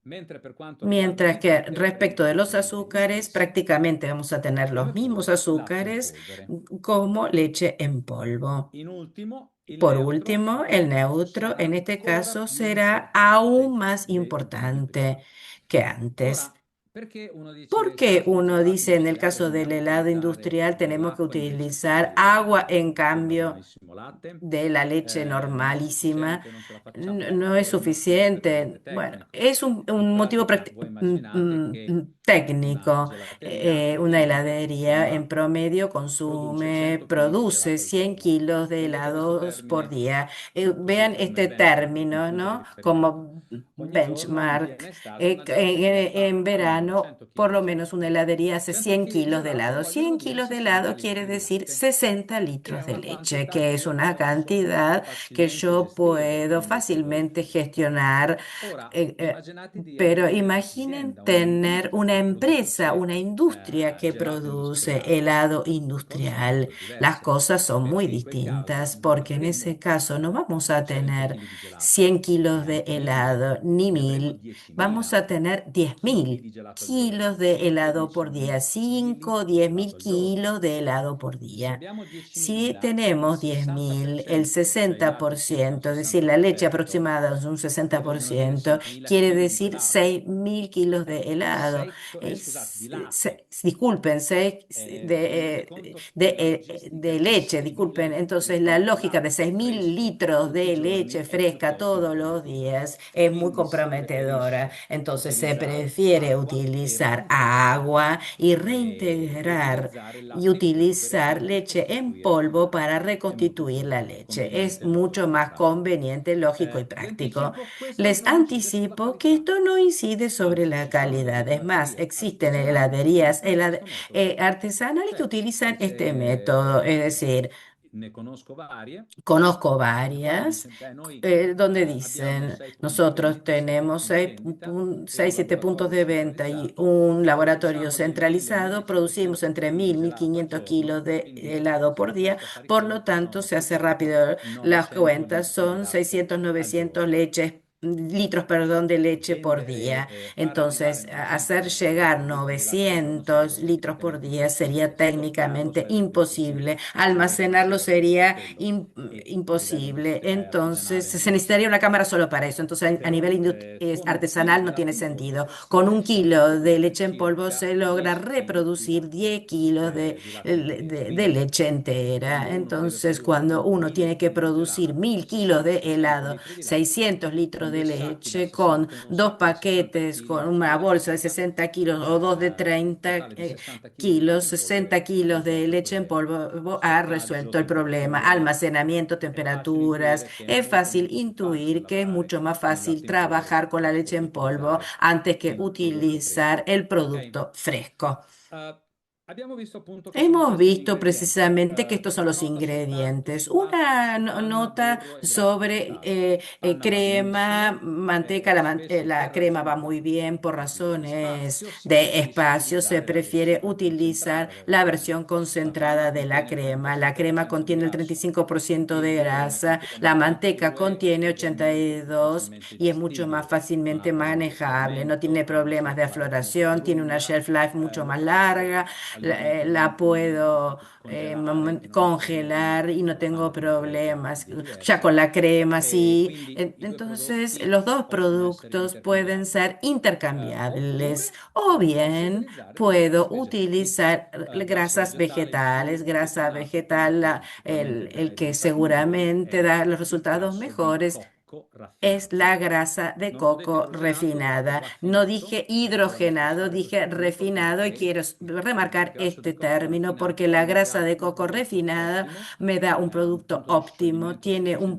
Mentre per quanto riguarda Mientras gli que zuccheri, respecto de los praticamente gli azúcares, stessi. prácticamente vamos a tener los Come mismos pure latte in azúcares polvere. como leche en polvo. In ultimo, il Por neutro último, el però neutro sarà en este ancora caso più será importante aún más di prima. importante que antes. Ora, perché uno dice nel Porque caso del uno gelato dice en el industriale caso del dobbiamo helado utilizzare industrial tenemos que l'acqua invece che utilizar il agua latte? en Perché non va cambio benissimo latte? de la leche Non è normalísima? sufficiente, non ce la facciamo. No es Probabilmente per suficiente. motivo Bueno, tecnico. es In un motivo pratica, voi immaginate che una técnico. gelateria Una heladería en consuma promedio produce 100 kg di produce gelato al 100 giorno. kilos de Prendete questo helados por termine día. così Vean come este término, punto di ¿no? riferimento. Como Ogni giorno in piena benchmark. estate una gelateria fa En più o meno verano, 100 kg por di lo menos una gelato. heladería hace 100 100 kg di kilos de gelato helado. vogliono 100 dire kilos de 60 helado litri quiere di decir latte, 60 che è litros de una leche, quantità que che es io una posso cantidad que facilmente yo gestire, puedo quindi se voi... fácilmente gestionar. Ora, eh, eh, immaginate di pero avere imaginen un'azienda, tener un'industria una che empresa, produce una industria que gelato produce industriale. helado Le cose sono molto industrial. Las diverse, cosas son muy perché in quel caso distintas non porque en ese avremo caso no vamos a 100 tener kg di gelato, 100 kilos de neanche 1000, helado ni ne avremo 1000, vamos 10.000 a tener diez chili mil di gelato al kilos giorno, de helado por día, 5-10.000 5 chili o di 10 mil gelato al giorno. kilos de helado por Se día. abbiamo Si 10.000, il tenemos 10.000, el 60%, cioè il latte circa un 60%, es decir, la leche 60%, aproximada es un ne vogliono dire 60%, 6.000 quiere kg di decir gelato. 6.000 kilos de helado. Scusate, di latte. Disculpen, Vi rendete conto la logistica de di leche, 6.000 disculpen. litri Entonces, la di lógica de latte 6.000 fresco litros tutti i de giorni leche è fresca piuttosto todos los impegnativa. días es muy Quindi si comprometedora. preferisce Entonces, se utilizzare prefiere acqua e utilizar manteca agua y e reintegrar utilizzare il y latte in polvere utilizar per leche en ricostituire il polvo para latte. È molto reconstituir più la leche. Es conveniente e molto mucho più más pratico. conveniente, lógico y Vi práctico. anticipo, questo Les non incide sulla anticipo que qualità. esto no incide sobre Anzi, la ci sono delle calidad. Es más, gelaterie existen artigianali che heladerías utilizzano questo metodo. artesanales que Cioè, utilizan este método. Es se decir, ne conosco varie, conozco nelle quali varias dice, beh, noi donde abbiamo dicen, 6 punti nosotros vendita, 7 tenemos punti vendita e un 7 puntos laboratorio de venta y centralizzato, un laboratorio produciamo dai 1000 a centralizado, 1500 producimos entre kg di 1000 y gelato al 1500 kilos giorno, de quindi helado si por fa día, presto a fare i por lo conti, tanto sono se hace circa rápido las 900 cuentas, litri di son latte 600, al 900 giorno. litros, perdón, de leche por día. Far arrivare Entonces, 900 hacer llegar litri di latte al giorno sarebbe 900 litros por evidentemente día sería impossibile. Stoccarlo técnicamente sarebbe più imposible. impossibile, ci vorrebbe una Almacenarlo sedia apposta a sería quello e a livello imposible. Entonces, artigianale se non ha necesitaría una senso. cámara solo para eso. Entonces, a Però nivel con un chilo artesanal di no tiene latte in sentido. polvere si Con un riesce a kilo de riprodurre leche en polvo circa se logra 10 kg di reproducir latte, 10 kilos di latte intero. de Quindi leche entera. quando uno deve Entonces, produrre cuando uno 1000 tiene que kg di producir gelato, 1000 kilos de 600 helado, litri di latte, 600 litros con de due sacchi da leche, con 60 e uno dos sacco da 60 paquetes, kg con di una bolsa de latte, 60 kilos o dos de un 30 totale di 60 kg di kilos, latte in 60 polvere kilos de risolve il leche en problema. polvo ha Stoccaggio, resuelto el problema. temperature, Almacenamiento, è facile temperaturas. intuire che è Es molto fácil molto più facile intuir que es lavorare mucho más con il fácil latte in polvere trabajar con la leche piuttosto che en polvo utilizzare antes que il prodotto utilizar fresco. el Ok? producto fresco. Uh, abbiamo visto appunto che sono Hemos questi gli visto ingredienti. precisamente que estos son Una los nota soltanto ingredientes. sulla Una panna, nota burro e grasso sobre vegetale. Panna va crema, benissimo, manteca. spesso La per crema va ragioni muy bien por di razones spazio si de preferisce espacio. Se utilizzare la prefiere versione utilizar concentrata della la crema. versión La panna concentrada de la contiene il crema. La crema 35% di contiene el grasso, 35% il de burro ne grasa, contiene la manteca 82 contiene ed è molto più 82 facilmente y es mucho más gestibile, non ha fácilmente problemi di manejable, no sfriamento, tiene ha una problemas de shelf life molto più afloración, tiene una lunga. shelf life mucho Lo más stesso larga. la puedo congelar y no tengo problemas. Ya con la crema, sí. Entonces, los dos productos pueden ser intercambiables o bien puedo utilizar grasas vegetales, grasa vegetal, el que seguramente da los resultados mejores es la grasa de coco refinada. No dije hidrogenado, dije refinado y quiero remarcar este término porque la grasa de coco refinada me da un producto óptimo, tiene un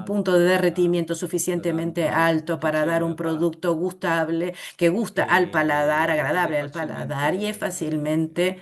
punto de derretimiento suficientemente alto para dar un producto gustable que gusta al paladar, agradable al paladar y es fácilmente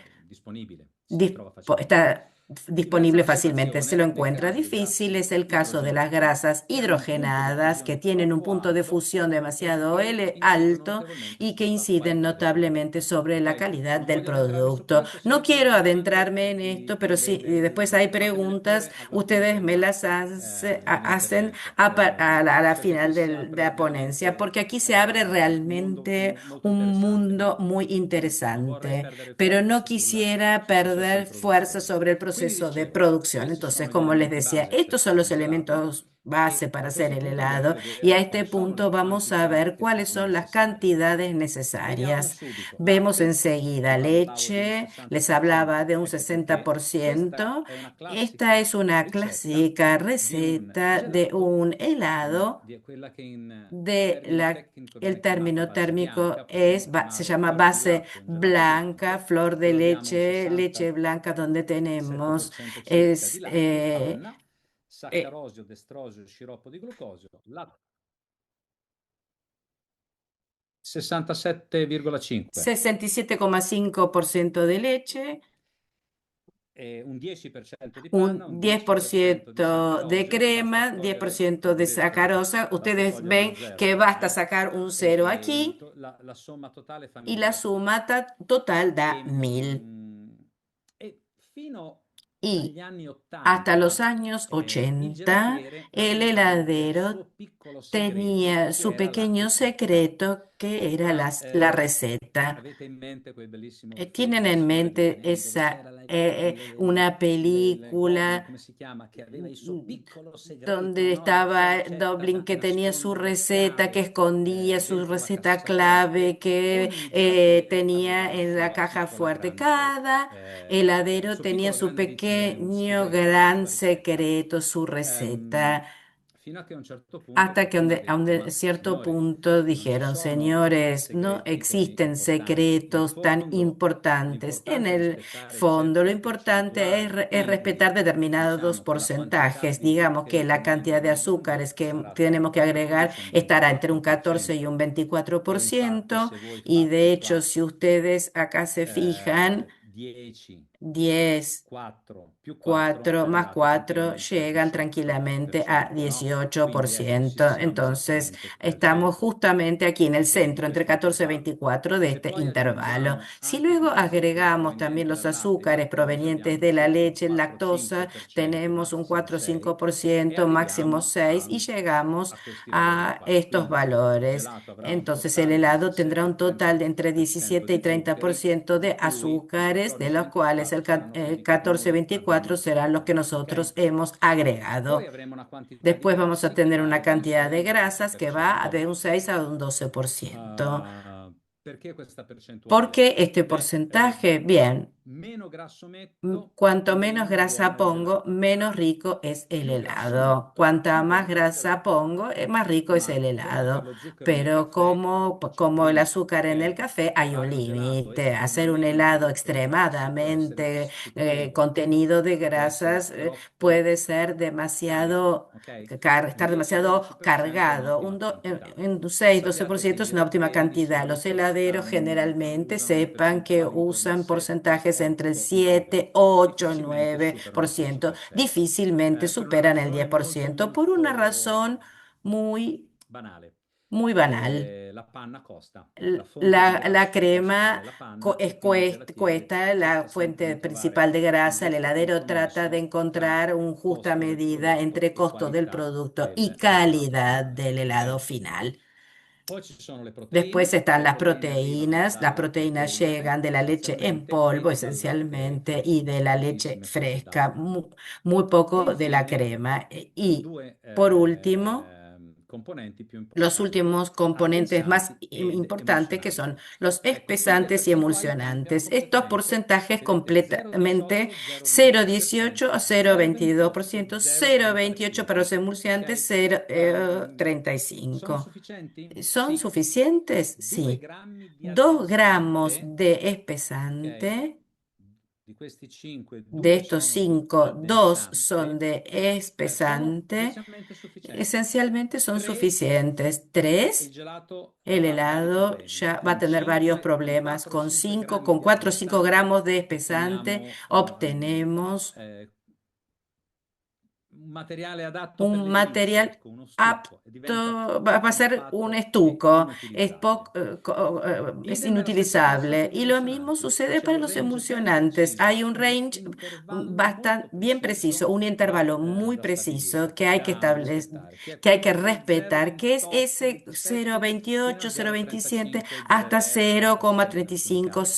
está disponible fácilmente, se lo encuentra difícil. Es el caso de las grasas hidrogenadas que tienen un punto de fusión demasiado alto y que inciden notablemente sobre la calidad del producto. No quiero adentrarme en esto, pero si después hay preguntas, ustedes me las hacen a la final de la ponencia, porque aquí se abre realmente un mundo muy interesante, pero no quisiera perder fuerza sobre el proceso de producción. Entonces, como les decía, estos son los elementos base para hacer el helado y a este punto vamos a ver cuáles son las cantidades necesarias. Vemos enseguida leche, les hablaba de un 60%. Esta es una clásica receta de un helado el término térmico se llama base blanca, flor de leche, leche blanca, donde tenemos es, eh, saccarosio, destrosio, sciroppo di glucosio, 67,5, 67,5% de leche, un 10% di un panna, un 10% di 10% de saccarosio, crema, basta 10% de vedete sacarosa. basta Ustedes togliere lo ven zero, que basta sacar un cero aquí la somma totale fa y la 1000. suma total da E, 1000. e fino Y agli anni hasta los 80 años il 80, gelatiere el aveva un heladero suo piccolo segreto tenía che su era la pequeño ricetta. secreto que era Ora, la receta. avete in mente quel bellissimo ¿Tienen film, en Signore mente Dilanian, dove c'era una Goblin, película come si chiama, che aveva il suo piccolo segreto, donde no? La sua estaba ricetta Dublin da que tenía su nascondere a receta, que chiave escondía su dentro la receta cassaforte? clave, que Ogni gelatiere tenía aveva la en la sua caja piccola fuerte? grande, Cada il heladero suo tenía piccolo su grande pequeño segreto, la gran sua ricetta. secreto, su Ehm, receta. fino a che a un certo punto Hasta que qualcuno ha a detto, un ma cierto signori, punto non ci dijeron, sono señores, no segreti così existen importanti. In secretos tan fondo, importantes. En l'importante è el rispettare fondo, lo certe importante percentuali, es quindi respetar determinados diciamo che la quantità porcentajes. di Digamos que zuccheri la cantidad disponibili de nel mondo azúcares que sarà tra un tenemos que agregar 14 e un estará entre un 14 y 24%. un E infatti 24%. se voi Y de fate hecho, qua si ustedes acá se fijan, 10, 10 4 più 4 4 más arrivate 4 tranquillamente al llegan tranquilamente a 18%, no? Quindi ecco, 18%. siamo Entonces, esattamente al estamos centro justamente aquí en el di centro, entre questo 14 y intervallo. 24 de Se este poi intervalo. aggiungiamo Si anche luego tutti i zuccheri agregamos también provenienti los dal latte e azúcares lattosio, provenientes abbiamo de la circa un leche, lactosa, 4-5% tenemos un massimo 6 e 4-5%, máximo arriviamo 6 y llegamos a questi valori a qua. estos Quindi il valores. gelato avrà un Entonces el totale helado tendrá un total de entre 17-30% 17 y di zuccheri, 30% di de cui i azúcares, de los cuales 14-24 saranno quelli che 14-24 noi serán los que abbiamo, nosotros ok? hemos Poi agregado. avremo una quantità di Después vamos a grassi che tener va una dal cantidad 6 de al grasas que va 12%. de un 6 a un 12%. Perché questa ¿Por percentuale? qué este Beh, porcentaje? Bien. meno grasso metto, Cuanto menos meno grasa buono il pongo, gelato. menos rico es el Più grasso helado. metto, Cuanta più más buono il grasa gelato. pongo, más rico es Ma el come per helado. lo zucchero nel Pero caffè, c'è un como el limite, azúcar en el ok? café, hay un Fare un gelato límite. Hacer un estremamente helado ricco in grassi può essere extremadamente stupendo, contenido de può essere grasas troppo puede ser carico, demasiado, ok? Un estar demasiado 10-12% è cargado. un'ottima quantità. Un 6-12% Sappiate che es gli una óptima helaterieri di cantidad. Los solito heladeros generalmente usano le sepan que percentuali intorno al usan 7, porcentajes entre el 8, 9, 7, 8, difficilmente superano questo 9%. concetto, Difícilmente per una superan el ragione molto 10% por una razón molto muy, banale. muy banal. La panna costa, la fonte di La grasso principale crema è la panna e quindi il gelatiere cuesta, la cerca sempre fuente di principal trovare de un grasa, el giusto heladero trata de compromesso tra encontrar una justa costo del medida prodotto entre e costo del qualità producto y del gelato calidad finale, del helado ok? final. Poi ci sono le Después proteine. están Le las proteine arrivano proteínas. Las dalle proteínas polvere llegan de la leche en essenzialmente polvo, e dal latte esencialmente, con y de la leche pochissime quantità fresca, d'acqua. muy E poco de la infine, crema. Y due por último, componenti più los importanti, últimos componentes más addensanti ed importantes, que emulsionanti. son los Ecco, in che espesantes y percentuali cambiano emulsionantes. Estos completamente? porcentajes Vedete completamente 0,18, 0,20%, 0,18 a 0,22%, 0,28, 0,28 para 0,35. los emulsionantes, Ok? Guarda, sono 0,35. sufficienti? ¿Son Sì. suficientes? 2 Sí. grammi di 2 gramos addensante, de ok? espesante. Di questi 5, De 2 estos sono di 5, 2 son addensante, de sono espesante. decisamente sufficienti. Esencialmente son 3, suficientes. il 3, gelato el avrà vari helado problemi. ya va a Con tener varios 5, con problemas. 4 o Con 5 5, grammi con di 4 o 5 addensante gramos de espesante otteniamo obtenemos un materiale adatto per un l'edilizia, material ecco, uno stucco, e diventa apto, va a poco ser un compatto e estuco, inutilizzabile. es Idem è la stessa cosa inutilizable. per gli Y lo mismo emulsionanti. sucede C'è para un los range ben emulsionantes. preciso, Hay un un range intervallo bastante molto bien preciso, preciso un intervalo muy da preciso stabilire, que hay que da establecer, rispettare, che è que hay que quello dello respetar, que es 0,28, ese 27 fino a 0,28, 0,27 0,35, hasta 0,36 in alcuni 0,35, casi.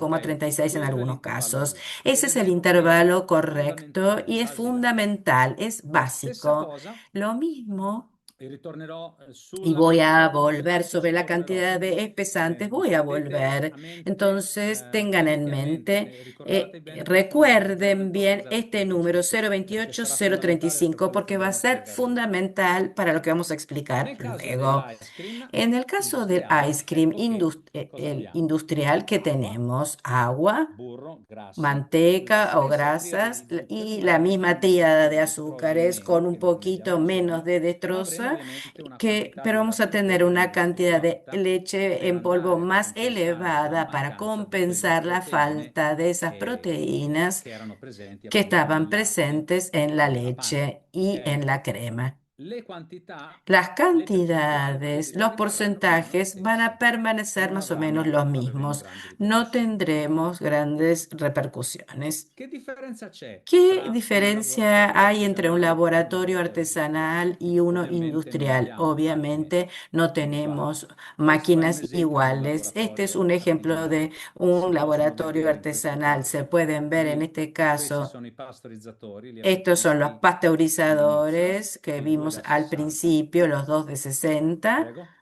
Ok? 0,36 en Quello è algunos l'intervallo casos. giusto Ese ed es è el devo dire intervalo correcto fondamentale, y es basilare. fundamental, es Stessa básico. cosa, Lo mismo. e ritornerò Y sulla voy a quantità di volver emulsionante, sobre ci la tornerò. cantidad de Quindi espesantes, voy a mettete volver. a mente, Entonces tengan en tenete a mente, mente, ricordate bene questo numero, recuerden 0,28, bien este número 0,35, perché 0,28, sarà fondamentale per 0,35, quello che porque va a andremo a ser spiegare dopo. fundamental para lo que vamos a explicar Nel caso luego. dell'ice cream En el caso del industriale, ice cream ecco che cosa el abbiamo? industrial, que Acqua, tenemos agua, burro, grassi, la manteca o stessa triade grasas di y zuccheri, ma la un misma pochino tríada più de destrose azúcares meno, con un che ne poquito abbiamo menos bisogno, de però avremo destroza, ovviamente una que, quantità pero di vamos a latte in tener polvere una molto più cantidad de alta leche per en polvo andare a más compensare la elevada para mancanza di quelle compensar la proteine falta de esas proteínas che erano presenti que appunto estaban nel latte presentes en e la nella panna, leche y ok? en la crema. Le quantità, Las le percentuali cantidades, los rimarranno più o meno le porcentajes van a stesse, permanecer non más o menos los avremo mismos. grandi No ripercussioni. tendremos grandes repercusiones. Che differenza c'è ¿Qué tra un diferencia laboratorio hay entre un artigianale e un laboratorio laboratorio industriale? artesanal y uno Ovviamente non industrial? abbiamo macchine Obviamente no uguali. tenemos Questo è un máquinas esempio di un iguales. Este es laboratorio un ejemplo de artigianale. Si un possono laboratorio vedere in questo artesanal. Se caso. pueden ver en Lì este questi caso. sono i pastorizzatori, li avete Estos son los visti all'inizio, pasteurizadores que i due vimos da al 60, principio, los dos de 60. prego.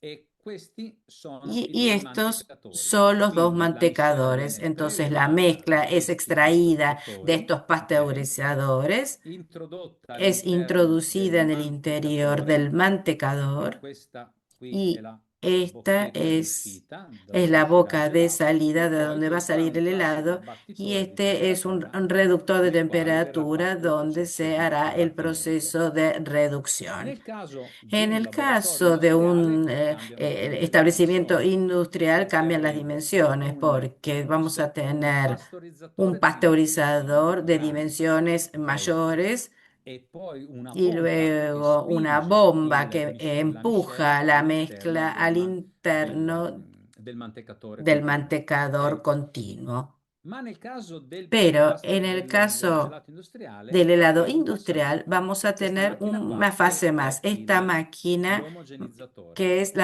E questi sono i Y due estos mantecatori. son los dos Quindi la miscela mantecadores. viene Entonces la prelevata mezcla da es questi extraída de pasteurizzatori, estos ok? pasteurizadores, Introdotta es all'interno introducida del en el interior mantecatore del e mantecador questa qui è y la esta bocchetta di uscita da es dove la uscirà il boca de gelato e salida de poi donde va a per fare salir un el classico helado y abbattitore di este es temperatura un reductor de nel quale verrà temperatura fatto il donde processo se di hará el abbattimento. proceso de reducción. Nel caso di En un el laboratorio caso de un industriale cambiano ovviamente le establecimiento dimensioni, industrial perché cambian las avremo dimensiones porque vamos a un tener un pasteurizzatore di dimensioni pasteurizador de grandi, dimensiones ok? mayores E poi una y pompa che luego una spinge bomba que la miscela empuja la all'interno mezcla al interno del mantecatore del continuo, mantecador ok? continuo. Ma nel caso Pero en el del caso gelato industriale del helado abbiamo un industrial passaggio. vamos a Questa tener macchina una qua che fase más. è Esta máquina l'omogenizzatore. que es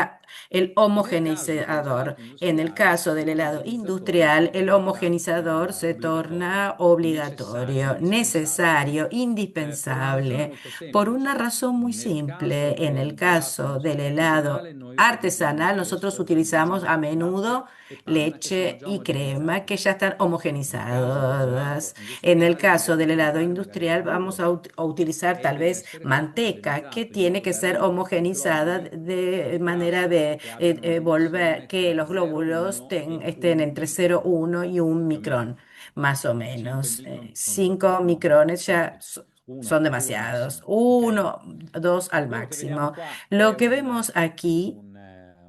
el Nel caso del homogeneizador. gelato En el industriale, caso del helado l'omogenizzatore industrial, el diventa homogeneizador se obbligatorio, torna necessario, obligatorio, indispensabile, necesario, per una ragione indispensable, molto por una semplice. razón muy Nel caso simple. En el del gelato caso del helado artigianale noi utilizziamo artesanal, nosotros spesso utilizamos a semplicemente menudo latte e panna che sono leche già y crema que omogenizzati. ya están Nel caso del gelato homogenizadas. En el industriale caso dobbiamo del helado utilizzare magari il industrial vamos burro a utilizar e tal deve vez essere fatto manteca que omogenizzato in modo tiene que da ser rendere i homogenizada globuli de più manera grassi de e abbiano una volver dimensione que tra los glóbulos 0,1 e estén 1 entre cero micron, coma uno y un più o meno. micrón, más o 5 menos. micron sono troppi, 5 no, micrones ya pochi, son uno demasiados. massimo, ok? Uno, dos al Quello che vediamo máximo. qua Lo è que vemos aquí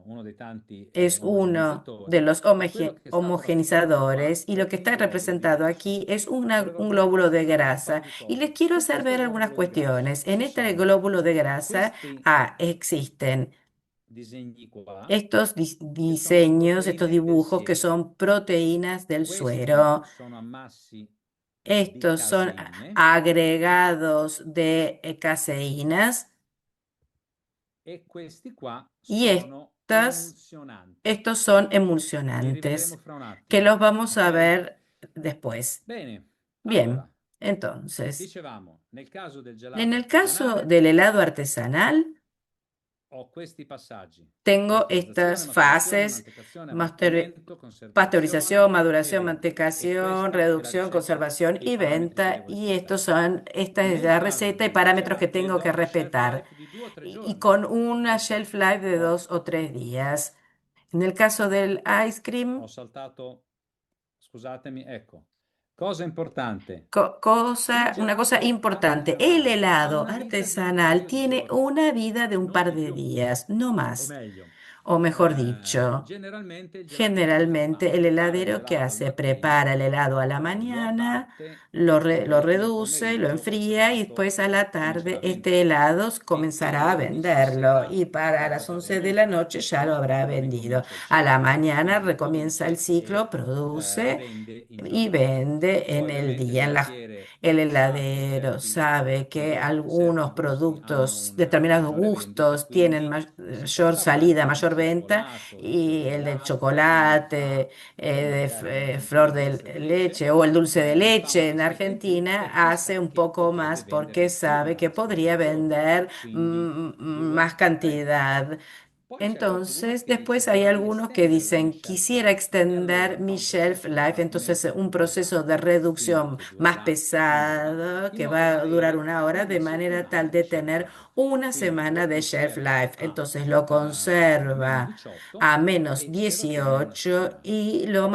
uno dei tanti es uno de omogenizzatori los e quello che è stato rappresentato qua homogenizadores y è lo que il está globulo di representado grasso. aquí es un glóbulo de Probabilmente un paio grasa. di Y les cose. quiero Su hacer questo ver algunas globulo di grasso cuestiones. En ci este sono glóbulo de grasa questi existen disegni qua estos che sono diseños, estos proteine del dibujos que siero. son proteínas del Questi suero. sono ammassi di Estos son caseine agregados de caseínas E questi qua Y sono emulsionanti. estos son Li emulsionantes, rivedremo fra un que attimo. los vamos a Ok? ver después. Bene. Bien, Allora, entonces, dicevamo, nel caso del en gelato el caso artigianale del helado artesanal, ho questi passaggi: tengo pastorizzazione, estas maturazione, fases: mantecazione, master- ammortamento, conservazione pasteurización, e maduración, venta. E mantecación, questa è la reducción, ricetta conservación e i y parametri che venta. devo Y rispettare. esta es Nel la caso receta y del parámetros que matcha le tengo que do una shelf respetar. life di 2 o 3 Y giorni. con una Ecco, shelf life de ho, 2 o 3 días. En el caso del ice ho cream, saltato, scusatemi, ecco. Cosa importante, il una cosa gelato importante, el artigianale ha helado una vita di un artesanal paio di tiene giorni, una vida de un non par di de più, días, no o más. meglio. O mejor dicho, Generalmente il gelatino cosa fa? generalmente el Prepara il heladero que gelato al hace mattino, prepara el helado a la poi lo mañana, abbatte lo e nel reduce, lo pomeriggio questo enfría y gelato después a la comincerà tarde a este vendere. helado E comenzará a alle 11 venderlo sera y para las cosa 11 de la avvenuto? noche ya lo habrá vendido. Ricomincia il A la ciclo, mañana quindi recomienza el produce ciclo, e produce vende in y giornata. vende en Poi el ovviamente día. le aziere El sanno heladero sabe che certi algunos gusti hanno productos, una determinados maggiore vendita e gustos, tienen quindi si mayor porta salida, avanti il mayor venta, cioccolato, il y el de semigelato, quindi fa chocolate, magari ad esempio flor il de dulce de leche, leche o el dulce de fa una leche en riserva in più Argentina perché hace sa un che poco potrebbe más venderne porque di più sabe nella que podría stessa giorno, vender quindi más 2, 3. cantidad. Poi c'è qualcuno Entonces, che dice después hay vorrei algunos que estendere la mia dicen, shelf quisiera life e extender allora fa mi un shelf processo di life, entonces abbattimento un più proceso de pesante, quindi reducción che más durerà un'ora, pesado in que modo va da a durar avere 1 hora de una manera tal settimana de di shelf tener life. una Quindi semana lo de shelf conservo life. a Entonces lo meno conserva 18 a menos e ce lo tiene una 18 settimana. y lo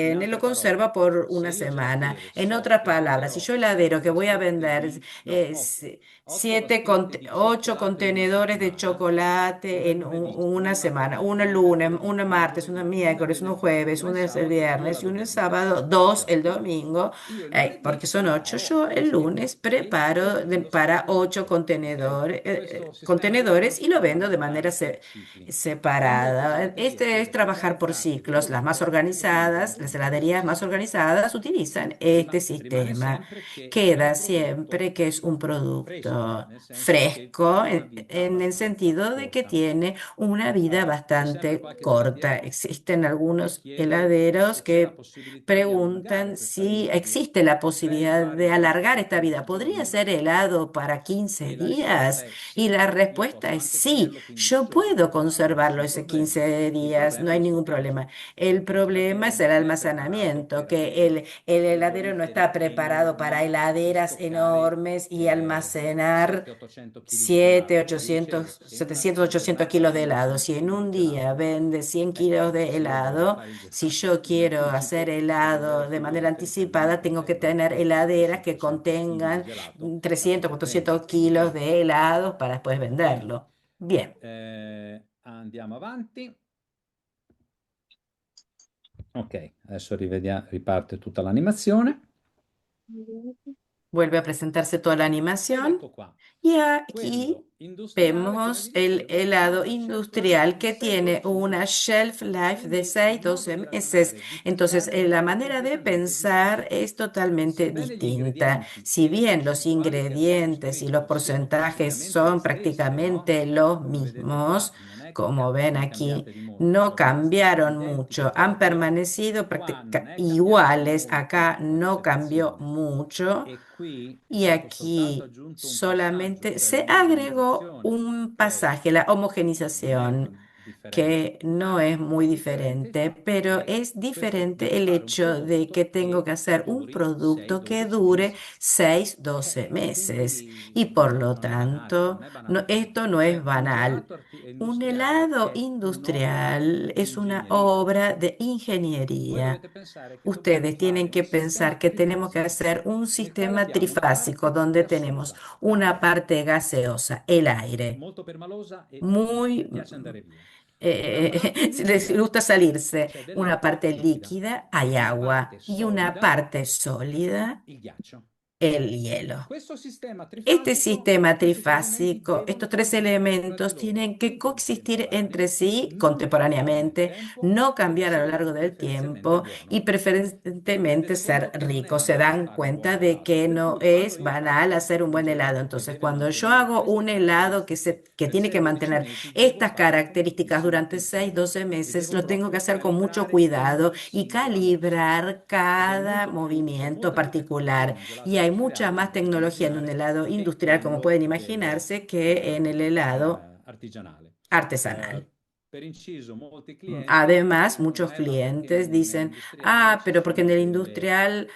In mantiene, lo altre parole, conserva por se una io semana. gelatiere En so otras che palabras, si yo venderò heladero que 8 voy a vaschette vender di, no, 8, 8 vaschette di 8 cioccolato in una contenedores de settimana, chocolate una en lunedì, una una semana, martedì, uno el una lunes, mercoledì, uno una martes, uno giovedì, una miércoles, uno venerdì, jueves, una uno il es el sabato, 2 la viernes y uno el domenica, sábado, 2 8. el domingo, Io il lunedì porque son 8. preparo Yo el 8 lunes preparo vendo para 8 separatamente. Ok? contenedores, Questo sistema qui lo contenedores y lo vendo chiamiamo de manera line per cicli. E molte separada. gelaterie Este es più trabajar por specializzate, più ciclos. Las más ricche, organizadas, utilizzano las sempre questo heladerías más sistema. organizadas utilizan Ma este rimane sistema. sempre che è un Queda prodotto siempre que es un fresco, producto nel senso che fresco ha una vita en el abbastanza sentido de que corta. tiene una vida C'è sempre bastante qualche corta. gelatiero Existen che algunos chiede heladeros se c'è la que possibilità di allungare preguntan questa si vita existe la per posibilidad vari de giorni, alargar per esta vida. 15 ¿Podría giorni. ser helado para 15 E la risposta días? è Y sì, la io respuesta posso es anche sí, tenerlo 15 yo giorni, puedo conservarlo nessun ese problema. 15 Il días, no problema è hay il ningún problema. stoccaggio, El perché il problema gelatino es el non è preparato almacenamiento, per que avere el heladero no está frigoriferi preparado para enormi e heladeras stoccare enormes y almacenar 700-800 kg di 7, gelato. Vi 800, dicevo, se in una 700, 800 giornata kilos de vendo helado. 100 Si en kg di un día gelato, vende 100 kilos de se io voglio helado, fare il si gelato yo in quiero hacer anticipo, devo avere helado de manera frigoriferi per non anticipada, tengo que perdere tener heladeras que 300-400 kg di contengan gelato da 300, poter 400 vendere, kilos ok? de helado para después Bene, venderlo. Bien. andiamo avanti. Ok, adesso riparte tutta l'animazione. Vuelve a presentarse toda la Ed animación. ecco qua, Y aquí quello industriale, come vemos vi el dicevo, ha helado una shelf life industrial di que tiene 6-12 una mesi. shelf life de Quindi il modo 6-12 di meses. ragionare, di Entonces, pensare la è manera de completamente pensar diverso. es totalmente Sebbene gli distinta. ingredienti Si e le bien los percentuali che abbiamo ingredientes y los scritto siano porcentajes praticamente le son stesse, no? prácticamente los Come vedete mismos, qua, non è che como ven sono aquí, cambiate di molto, no sono rimaste cambiaron identiche mucho, han proprio. permanecido Qua non è cambiato iguales. molto Acá la no cambió presentazione. mucho. E qui è Y stato soltanto aquí aggiunto un passaggio, solamente cioè se agregó l'omogenizzazione, un ok? pasaje, la Non è homogenización, differente, que no ma es muy è differente il diferente, fatto pero che es questo diferente devo el fare un hecho de que prodotto tengo que che hacer un duri producto que 6-12 dure mesi. 6-12 Ok, meses. quindi Y por lo non è banale, tanto, non è banale esto tutto. no es Cioè, un banal. gelato Un industriale helado è un'opera industrial di es una ingegneria. obra de Voi ingeniería. dovete pensare che dobbiamo Ustedes tienen fare que un pensar sistema que tenemos que trifasico, hacer un nel quale sistema abbiamo una trifásico parte donde tenemos gassosa, una l'acqua, parte gaseosa, el aire, molto permalosa e muy, piace andare via. Una parte si les liquida, gusta salirse, cioè una dell'acqua parte liquida, líquida, e hay una agua, parte y una solida, parte sólida, il ghiaccio. el hielo. Questo sistema Este trifasico, sistema questi tre elementi trifásico, devono estos tres coesistere tra di elementos loro tienen que in coexistir contemporanea, entre sí non cambiare nel contemporáneamente, tempo no ed cambiar a lo essere largo del preferenzialmente tiempo y buono. Vi preferentemente rendete ser conto che non è ricos. Se banale dan fare un buon cuenta de gelato, que per no cui quando es io banal faccio hacer un un buen helado. gelato che Entonces, deve cuando yo mantenere hago queste un helado caratteristiche que per tiene que 6-12 mantener mesi, devo estas farlo di características solito durante in 6, fretta 12 e meses, devo lo tengo que proprio hacer con mucho calibrare cuidado ogni y singola mossa. calibrar Ed è cada molto più, c'è movimiento molta più tecnologia particular. in un gelato Y hay mucha industriale, más potete tecnología en un immaginare, helado che industrial, como quello pueden del imaginarse, que en el helado artigianale. artesanal. Per inciso, molti clienti Además, dicono, muchos ma perché clientes dicen, nell'industriale ah, ci pero porque en sono el delle industrial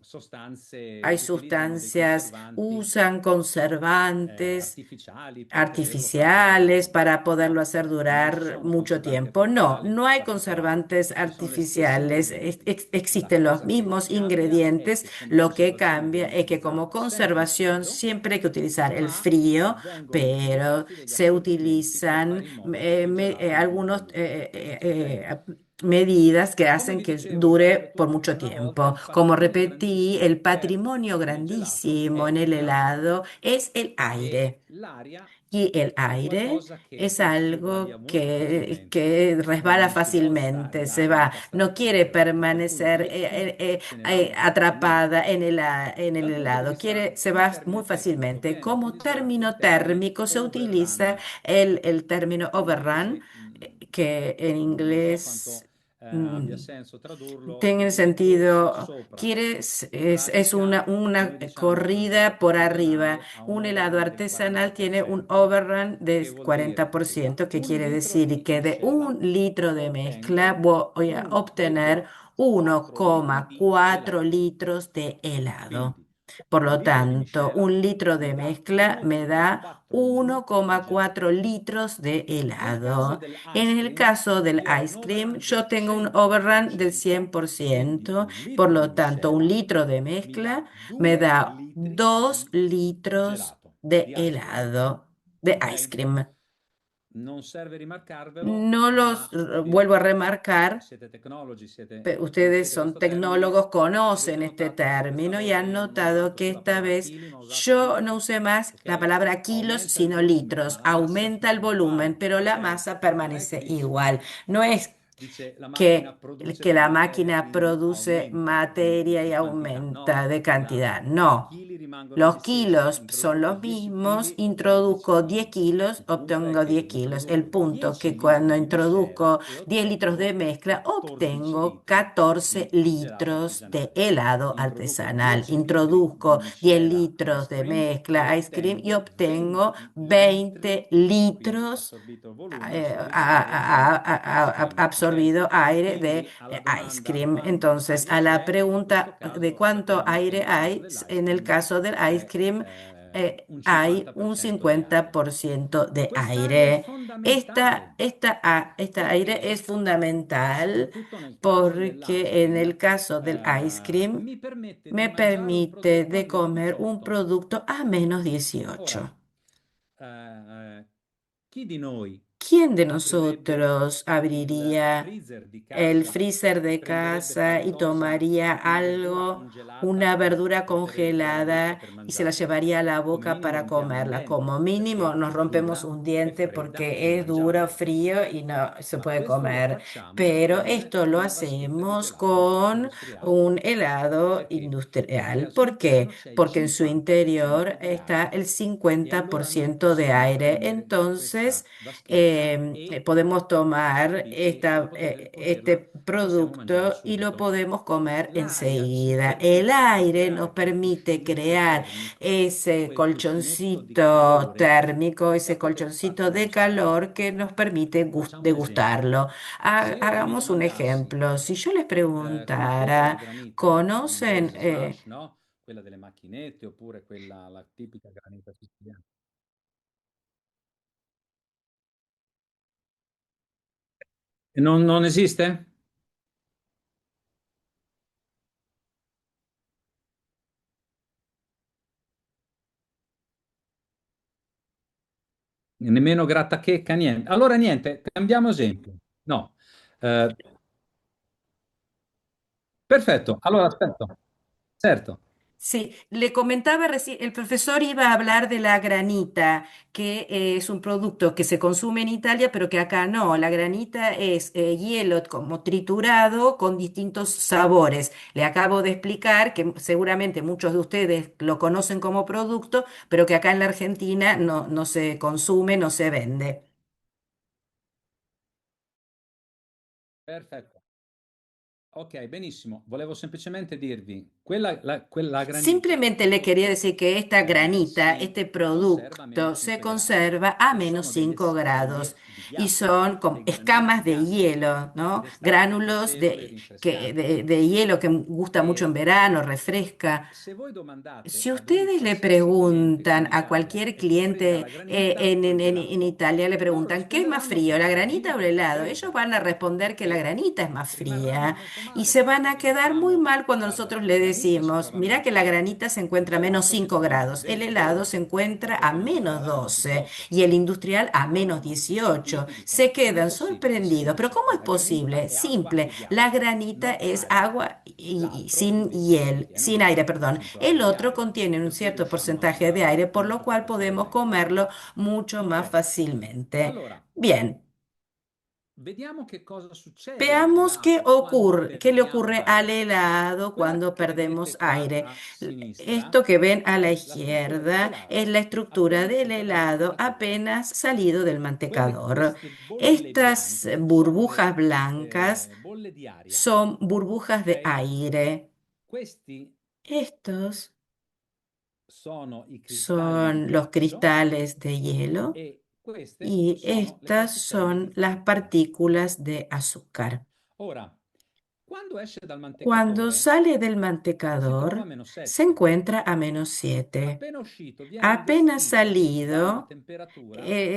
sostanze, hay utilizzano dei sustancias, conservanti usan conservantes artificiali per poterlo far durare a artificiales lungo. para poderlo No, hacer non ci durar sono mucho conservanti tiempo. No, artificiali no hay particolari, conservantes ci sono gli stessi artificiales, ingredienti. La existen los cosa che mismos cambia è ingredientes. che come Lo que conservazione cambia viene es que como utilizzato sempre il conservación freddo, siempre hay que utilizar el ma frío, vengono pero utilizzati degli se accorgimenti per fare utilizan in modo che quel gelato duri più a algunos lungo. Questo è. medidas que Come hacen vi que dicevo, già vi ho dure por detto mucho una volta, tiempo. il Como patrimonio repetí, grandissimo el per patrimonio il gelato grandísimo en è el l'aria. helado es el E aire. l'aria Y el è aire qualcosa che es circola via algo molto facilmente. que Quindi resbala non si vuole stare fácilmente, in se aria va, incastrati no come quiere gelato, per cui permanecer via tutto se ne va molto atrapada facilmente. en el Dal punto di helado, vista se in va muy termine tecnico, fácilmente. viene Como utilizzato il término termine térmico se utiliza overrun. el término overrun, Anche se que en non so inglés... quanto abbia senso tradurlo, Tiene è corsa sentido, sopra. quieres, In es pratica, una noi diciamo che un corrida gelato por arriba. artigianale ha un Un helado overrun del artesanal tiene un 40%, overrun che del vuol dire che da 40%, que un quiere litro decir di que de miscela 1 litro de mezcla ottengo voy a obtener 1,4 litri di 1,4 gelato. litros de helado. Quindi Por un lo litro di tanto, miscela 1 litro de mi dà mezcla me da 1,4 litri di gelato. 1,4 litros de Nel caso helado. dell'ice En el cream, caso del io ho un ice cream, overrun yo del tengo un overrun del 100%, quindi 100%, un por litro di lo tanto, un miscela litro de mi dà mezcla me 2 da litri 2 di litros gelato, de di ice cream. helado, de ice Ok? cream. Non serve rimarcarvelo, No los ma voglio vuelvo a remarcar. siete tecnologi, Ustedes conoscete son questo termine, tecnólogos, avete conocen este notato che questa término y volta han io non ho notado usato que più la esta parola vez chili, ma ho usato yo no litri, usé más la ok? palabra kilos, Aumenta il sino volume, ma litros. la massa Aumenta el rimane volumen, uguale, pero la ok? masa Non è che permanece dice, igual. No es dice la macchina que, produce que più la materia, máquina quindi produce aumenta materia y di quantità. aumenta No, de cantidad. i No. chili rimangono gli Los stessi. kilos son Introduco los 10 mismos, kg, ottengo 10 introduzco 10 kg. kilos, Il punto è obtengo che 10 kilos. El introdurgo punto 10 que litri cuando di miscela introduzco e 10 litros de ottengo mezcla, 14 obtengo litri 14 di gelato litros de artigianale. helado Introduco artesanal. 10 litri di Introduzco 10 miscela litros ice de cream e mezcla ice cream y ottengo obtengo 20 litri, 20 quindi litros assorbito il volume, assorbito aria di ice cream, ok? absorbido aire de Quindi alla ice domanda cream. quanta Entonces, aria a la c'è, in questo pregunta de caso cuánto sappiamo che aire nel caso hay, dell'ice en el cream caso del ice c'è cream un hay un 50% di aria. 50% de Quest'aria è aire. fondamentale Esta aire es perché, fundamental soprattutto nel caso dell'ice porque en cream, el caso del ice cream mi permette di me mangiare un permite prodotto a de meno comer un 18. producto a menos Ora, 18. eh, chi di noi ¿Quién de aprirebbe nosotros il abriría freezer di el casa freezer e de prenderebbe casa y qualcosa, tomaría una verdura algo, congelata una da verdura metterebbe alla bocca congelada per y se la mangiarla? llevaría a la Come boca minimo para rompiamo un comerla? Como dente mínimo perché nos è rompemos dura, un è diente fredda, è porque es duro, inmangiabile. frío y no se Ma puede questo lo comer. facciamo Pero con esto lo una vaschetta di hacemos gelato con industriale. un helado Perché? Perché industrial. al suo ¿Por qué? interno c'è il Porque en su 50% interior di está aria. el E allora noi 50% de possiamo aire. prendere Entonces, questa vaschetta e podemos tomar este poterla possiamo mangiare producto y lo subito. podemos comer L'aria ci enseguida. El permette di aire nos creare quel permite cuscinetto crear termico, ese quel cuscinetto di colchoncito calore térmico, ese proprio per colchoncito farcelo de stare. calor que nos permite Facciamo un esempio. degustarlo. Se io vi Hagamos un domandassi, ejemplo. Si yo les conoscete la preguntara, granita ¿conocen? inglese slash, no? Quella delle macchinette oppure quella, la tipica granita siciliana? Non esiste? Nemmeno grattachecca, niente. Allora niente, cambiamo esempio. No. Perfetto, allora aspetta. Certo. Sí, le comentaba recién, el profesor iba a hablar de la granita, que es un producto que se consume en Italia, pero que acá no. La granita es hielo como triturado con distintos sabores. Le acabo de explicar que seguramente muchos de ustedes lo conocen como producto, pero que acá en la Argentina no se consume, no se vende. Perfetto. Ok, benissimo. Volevo semplicemente dirvi, quella granita Simplemente le quería prodotto decir que esta granita, si este conserva a meno producto, se 5 gradi conserva a e menos sono delle 5 grados scaglie di y ghiaccio, son como dei granuli di escamas de ghiaccio. hielo, ¿no? D'estate è Gránulos piacevole e rinfrescante. de hielo que gusta mucho en E verano, refresca. se voi domandate Si a dei ustedes le qualsiasi cliente qui in preguntan a Italia cualquier e fredda cliente la granita o il en gelato, Italia, le loro preguntan, ¿qué es más risponderanno frío, la granita o el probabilmente helado? Ellos fredda van a responder que la e granita es más rimarranno fría molto y male se quando van a gli quedar muy diciamo, mal cuando guarda, nosotros la le granita si decimos, trova a mira meno que la 5, granita se il encuentra a menos gelato si 5 trova a meno grados, el 20 o helado se 12 encuentra e a quindi menos rimarranno più 12 poco. y el industrial a Loro menos non 18. stupiti dicono, Se com'è quedan possibile? È sorprendidos. Pero ¿cómo semplice, es la granita posible? è acqua Simple, e la ghiaccio, granita no es aria. agua y L'altro sin invece hiel, contiene un sin aire, basso perdón. percentuale El di otro aria, contiene un per cui cierto riusciamo a porcentaje de mangiarlo aire, por lo molto più cual podemos piacevolmente. comerlo mucho más Ok, fácilmente. allora, Bien, vediamo che cosa succede al veamos qué gelato quando ocurre, qué le perdiamo ocurre al aria. helado Quella cuando che perdemos vedete qua aire. a sinistra Esto que ven a la è la struttura del izquierda es gelato la estructura appena del uscita dal helado mantentatore. apenas salido del mantecador. Queste bolle Estas bianche sono burbujas le blancas bolle di aria, son burbujas de ok? aire. Questi Estos sono i cristalli di son los ghiaccio cristales de hielo e queste y sono le estas particelle son di las zucchero. partículas de azúcar. Ora, quando esce dal Cuando mantecatore sale del si trova a mantecador, meno se 7. encuentra a menos 7. Appena uscito viene Apenas investito da una salido, temperatura che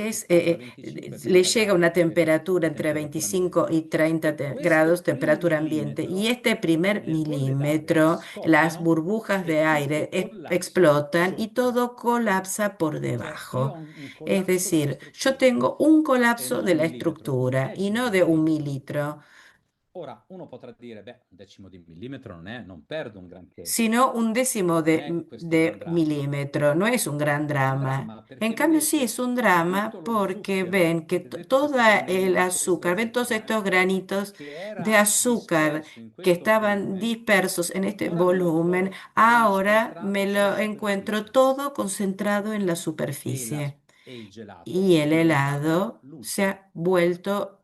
fa da le 25-30 llega una gradi, questa temperatura è entre temperatura 25 ambiente, y 30 e questo grados, primo temperatura ambiente. Y millimetro este primer le bolle d'aria milímetro, las scoppiano burbujas de e aire tutto collassa explotan y sotto. todo colapsa por Cioè io debajo. ho un Es collasso della decir, yo struttura tengo un e colapso non de un la millimetro, un estructura y decimo no di de un millimetro. mililitro, Ora uno potrà dire, beh, un decimo di millimetro non perdo un granché, sino un décimo non è questo un gran de dramma. milímetro. No es un gran È un drama. dramma En perché cambio, sí es vedete un tutto drama lo porque zucchero, ven que vedete todo questi el granellini, questa azúcar, ven todos zucchero, estos granitos che de era azúcar disperso in que questo estaban volume, dispersos en este ora me lo volumen, trovo ahora me concentrato sulla lo encuentro superficie todo concentrado en la e, superficie. il gelato Y è el diventato helado se lucido, ha vuelto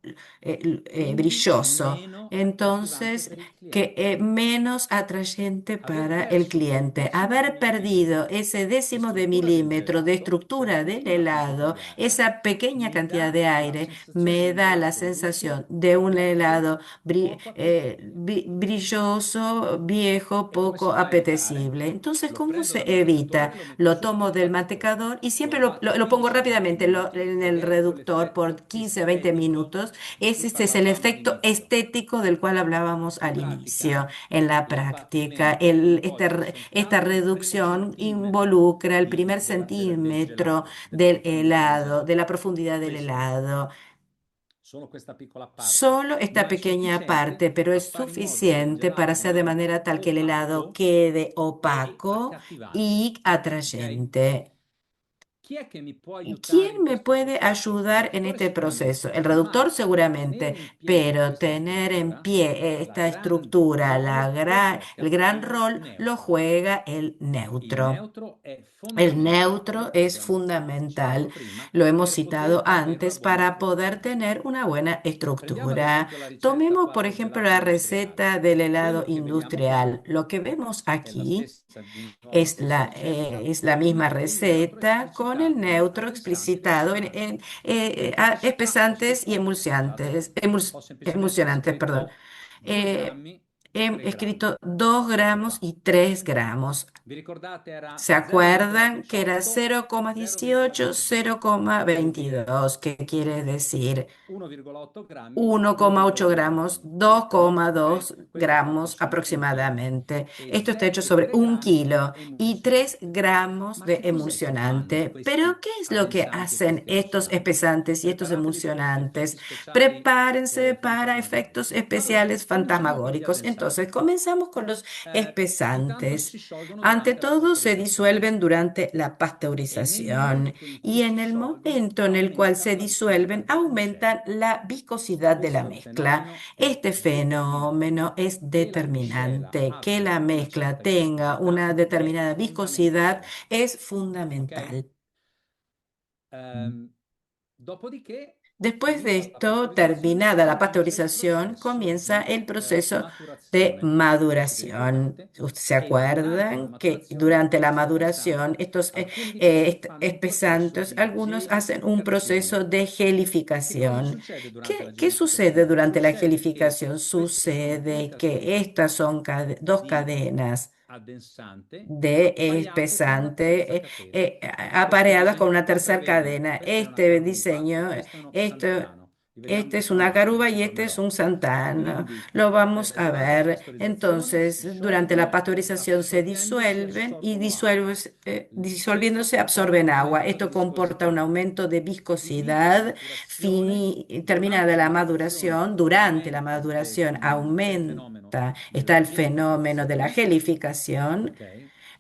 quindi brilloso, meno accattivante entonces per il que cliente. menos atrayente Aver para el perso quel cliente. decimo di Haber perdido millimetro ese di décimo de struttura del milímetro de gelato per estructura del piccola quantità helado, di aria esa pequeña mi cantidad dà de la aire, sensazione di me un da la gelato lucido, sensación de un vecchio, helado poco appetibile. brilloso, viejo, E come poco si fa a evitare? apetecible. Entonces, Lo ¿cómo prendo se dal evita? manteccatore, lo metto Lo sotto tomo il del battitore, mantecador y lo siempre batto lo pongo 15-20 rápidamente minuti en el ed ecco reductor por l'effetto 15-20 estetico minutos. di cui Este es el parlavamo efecto all'inizio. estético del cual hablábamos In al pratica, inicio. En la il práctica, battimento coinvolge esta soltanto il primo reducción centimetro involucra el primer del centímetro gelato, della del profondità del helado, de la gelato. profundidad del Questo, helado. solo questa piccola parte, Solo esta ma è pequeña sufficiente parte, pero a es fare in modo che il suficiente para gelato hacer de rimanga manera tal que el helado opaco quede e opaco accattivante. y Ok? atrayente. Chi è che mi può ¿Y aiutare in quién me questo puede processo? Il ayudar en reduttore este sicuramente, proceso? El ma reductor tenere seguramente, in piedi pero questa tener en struttura, pie la esta grande estructura, ruolo lo el gioca gran il rol lo neutro. juega el Il neutro. neutro è El fondamentale, neutro questo es l'abbiamo citato fundamental, prima, lo hemos per poter citado avere una antes, buona para poder estruzione. tener una buena Prendiamo ad estructura. esempio la ricetta Tomemos, qua por del ejemplo, gelato la industriale. receta del helado Quello che vediamo qua industrial. Lo que vemos è la aquí stessa, di nuovo la stessa es ricetta, la misma ma con il neutro receta con el esplicitato in neutro addensante e explicitado emulsionante. Nell'elettricità ho espesantes y scritto emulsiantes, ho semplicemente emulsionantes, perdón. scritto 2 Eh, grammi e He 3 grammi. escrito 2 Ecco gramos qua. y 3 gramos. Vi ricordate era ¿Se acuerdan que era 0,18, 0,18, 0,22. Vuol dire 0,22? ¿Qué quiere decir? 1,8 grammi, 1,8 2,2 gramos, grammi circa, ok? 2,2 Questo è fatto gramos su 1 chilo aproximadamente. e Esto está hecho 0,3 sobre un grammi kilo y 3 emulsionante. gramos Ma de che cos'è che fanno emulsionante. Pero, questi ¿qué es lo que addensanti e hacen questi estos emulsionanti? espesantes y estos Preparatevi per effetti emulsionantes? speciali Prepárense para efectos fantasmagorici. Allora, especiales usiamo questi fantasmagóricos. addensanti. Entonces, comenzamos con los Intanto espesantes. si sciolgono Ante durante la todo, se pasteurizzazione disuelven durante la e nel pasteurización momento in y cui en si el sciolgono momento en el cual se aumentano la viscosità disuelven, aumentan dell'omicella. la viscosidad de la Questo mezcla. fenomeno è Este fenómeno determinante. es Che la miscela determinante. Que la abbia una mezcla certa tenga viscosità una è determinada viscosidad fondamentale, es ok? fundamental. Dopodiché, Después de finita la esto, pastorizzazione, terminada la comincia il pasteurización, processo comienza di el proceso de maturazione. Questo è maduración. importante. Ustedes se E durante la acuerdan que maturazione durante la cosa sta maduración, pensando? estos Alcuni di questi fanno un processo espesantes, di algunos hacen un proceso gelificazione. de Che cosa gelificación. succede durante la ¿Qué sucede gelificazione? durante la Succede che gelificación? queste sono due Sucede que catene estas son dos di cadenas addensante de appaiate con una terza espesante catena. Questo è apareadas con l'esempio una che state tercera vedendo. cadena. Questa è una Este caruba e diseño, questo è uno esto, xantano. Li vediamo este un es po' una meglio, garuba ci y este es tornerò. un santano. Quindi, Lo vamos a durante la ver. pastorizzazione si Entonces, durante la sciolgono e pasteurización se assorbendo si disuelven y assorbono acqua. Questo disolviéndose comporta absorben un agua. aumento di Esto comporta un viscosità. aumento de Finita la viscosidad. maturazione, Terminada durante la la maturazione maduración, durante la aumenta, maduración c'è il fenomeno está della el fenómeno de la gelificazione, gelificación. ok?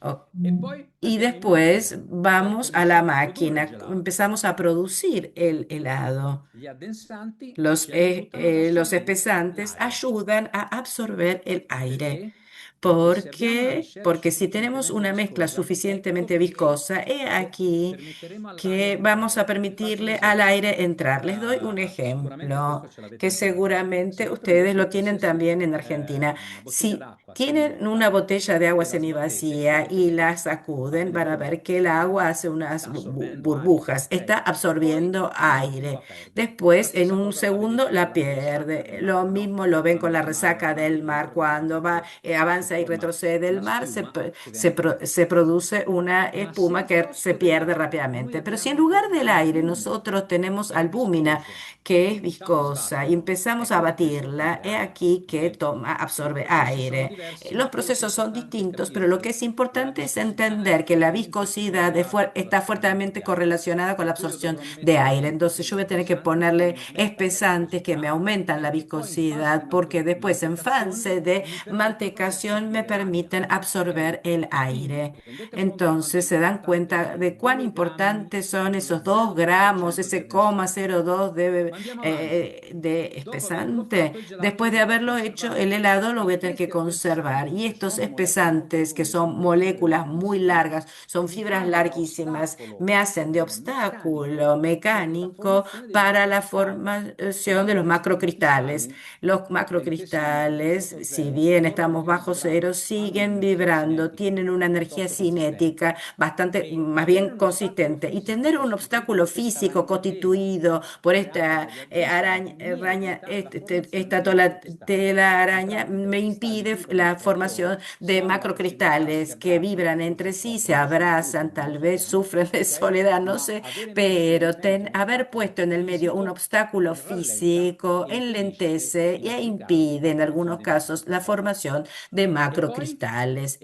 O- E poi Y andiamo in después macchina per vamos a la cominciare a produrre il máquina, gelato. empezamos a producir el helado. Gli addensanti ci aiutano ad Los assorbire espesantes l'aria. ayudan a absorber el aire. Perché? Perché se ¿Por abbiamo una qué? miscela Porque si tenemos sufficientemente una mezcla viscosa, ecco suficientemente che viscosa, he aquí permetteremo all'aria que di vamos a entrare. Vi faccio un permitirle al esempio. aire entrar. Les doy un Sicuramente questo ejemplo ce l'avete que anche in Argentina. Se seguramente voi ustedes prendete lo tienen qualsiasi también en Argentina. una bottiglia Si d'acqua tienen semivuota una botella de agua e la sbattete, semivacía vedete y che la fa sacuden, delle van a ver bolle, que el agua hace sta unas assorbendo aria, burbujas, está ok? Poi absorbiendo un attimo aire. la perde. La Después, en stessa un cosa vale segundo, la la resaca pierde. del Lo mare, no? mismo lo ven con Quando la il mare va resaca avanti del e mar. indietro, vedete Cuando anche va, che si avanza y forma retrocede el una mar, schiuma che viene a perdere. se produce una Ma se espuma al que se posto pierde dell'aria noi rápidamente. Pero si en abbiamo lugar del aire albumina, nosotros tenemos che è albúmina, viscoso, que e es cominciamo a viscosa, y sbatterlo, empezamos a ecco che questo batirla, prende he aria, aquí que ok? toma, I absorbe processi sono aire. diversi, Los ma quello che è procesos son importante è distintos, pero capire lo que che es la importante es viscosità entender que è la ovviamente viscosidad correlata con está l'assorbimento fuertemente di aria. correlacionada con la Per cui io absorción dovrò de mettere aire. Entonces yo degli voy a tener que addensanti che ponerle mi aumentano la espesantes que me viscosità aumentan la e che poi in fase viscosidad, porque di después en fase mantecazione de mi permettono di mantecación me assorbire aria, permiten absorber ok? el Quindi aire. rendete conto di quanto è Entonces se dan importante cuenta avere de cuán 2 grammi importantes son sullo esos 2 gramos, 0,2% di ese addensante. 0,02 Ma andiamo avanti. de Dopo averlo fatto, espesante. il gelato Después de dovrò haberlo hecho, el conservarlo. helado lo voy a E tener que questi conservar. addensanti, Y che estos sono molecole molto espesantes, que lunghe, son come fibre moléculas muy larghissime, largas, son mi fibras fanno da larguísimas, ostacolo me hacen de meccanico obstáculo per la mecánico formazione dei para la macrocristali. formación de los Quando i macrocristales. cristalli, Los benché siano macrocristales, sotto si zero, bien loro estamos continuano a bajo cero, vibrare, hanno siguen un'energia vibrando, cinetica tienen una energía piuttosto consistente. cinética bastante, E más avere bien un ostacolo consistente. Y fisico tener un costituito obstáculo da questa físico ragnatela constituido por creata esta dagli addensanti mi araña, evita la formazione dei macrocristali. tela In araña, pratica me i cristalli impide vibrano la tra di formación loro, de se hanno la possibilità si macrocristales que abbracciano, vibran entre forse sí, se soffrono di solitudine, abrazan, non lo tal vez sappiamo, sufren de ok? soledad, no Ma sé, avere nel pero mezzo un haber ostacolo puesto en el medio un fisico obstáculo rallenta físico e impedisce, enlentece in e alcuni casi, impide la en formazione algunos dei casos la macrocristali. formación de E poi, macrocristales.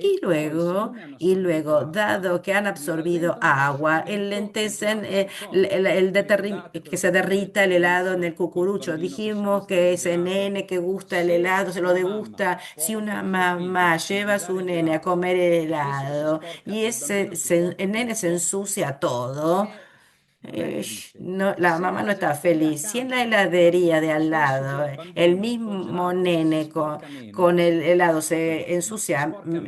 siccome hanno assorbito l'acqua, Dado que han mi absorbido rallentano lo agua, scioglimento del enlentecen gelato sul cono. que Ricordate quello se che vi ho derrita detto el helado en el all'inizio col cucurucho. bambino che si Dijimos gustava que il ese gelato? nene que gusta el Se helado se lo una mamma degusta si porta una il suo figlio mamá a lleva a mangiare su il nene a gelato comer el e questo si helado sporca y e il bambino si sporca el nene se tutto, ensucia todo. non è felice. No, la Se mamá no nella está gelateria feliz. Si en la accanto heladería de lo al stesso lado, el bambino col mismo gelato si nene sporca con meno, el helado oddio, ma si sporca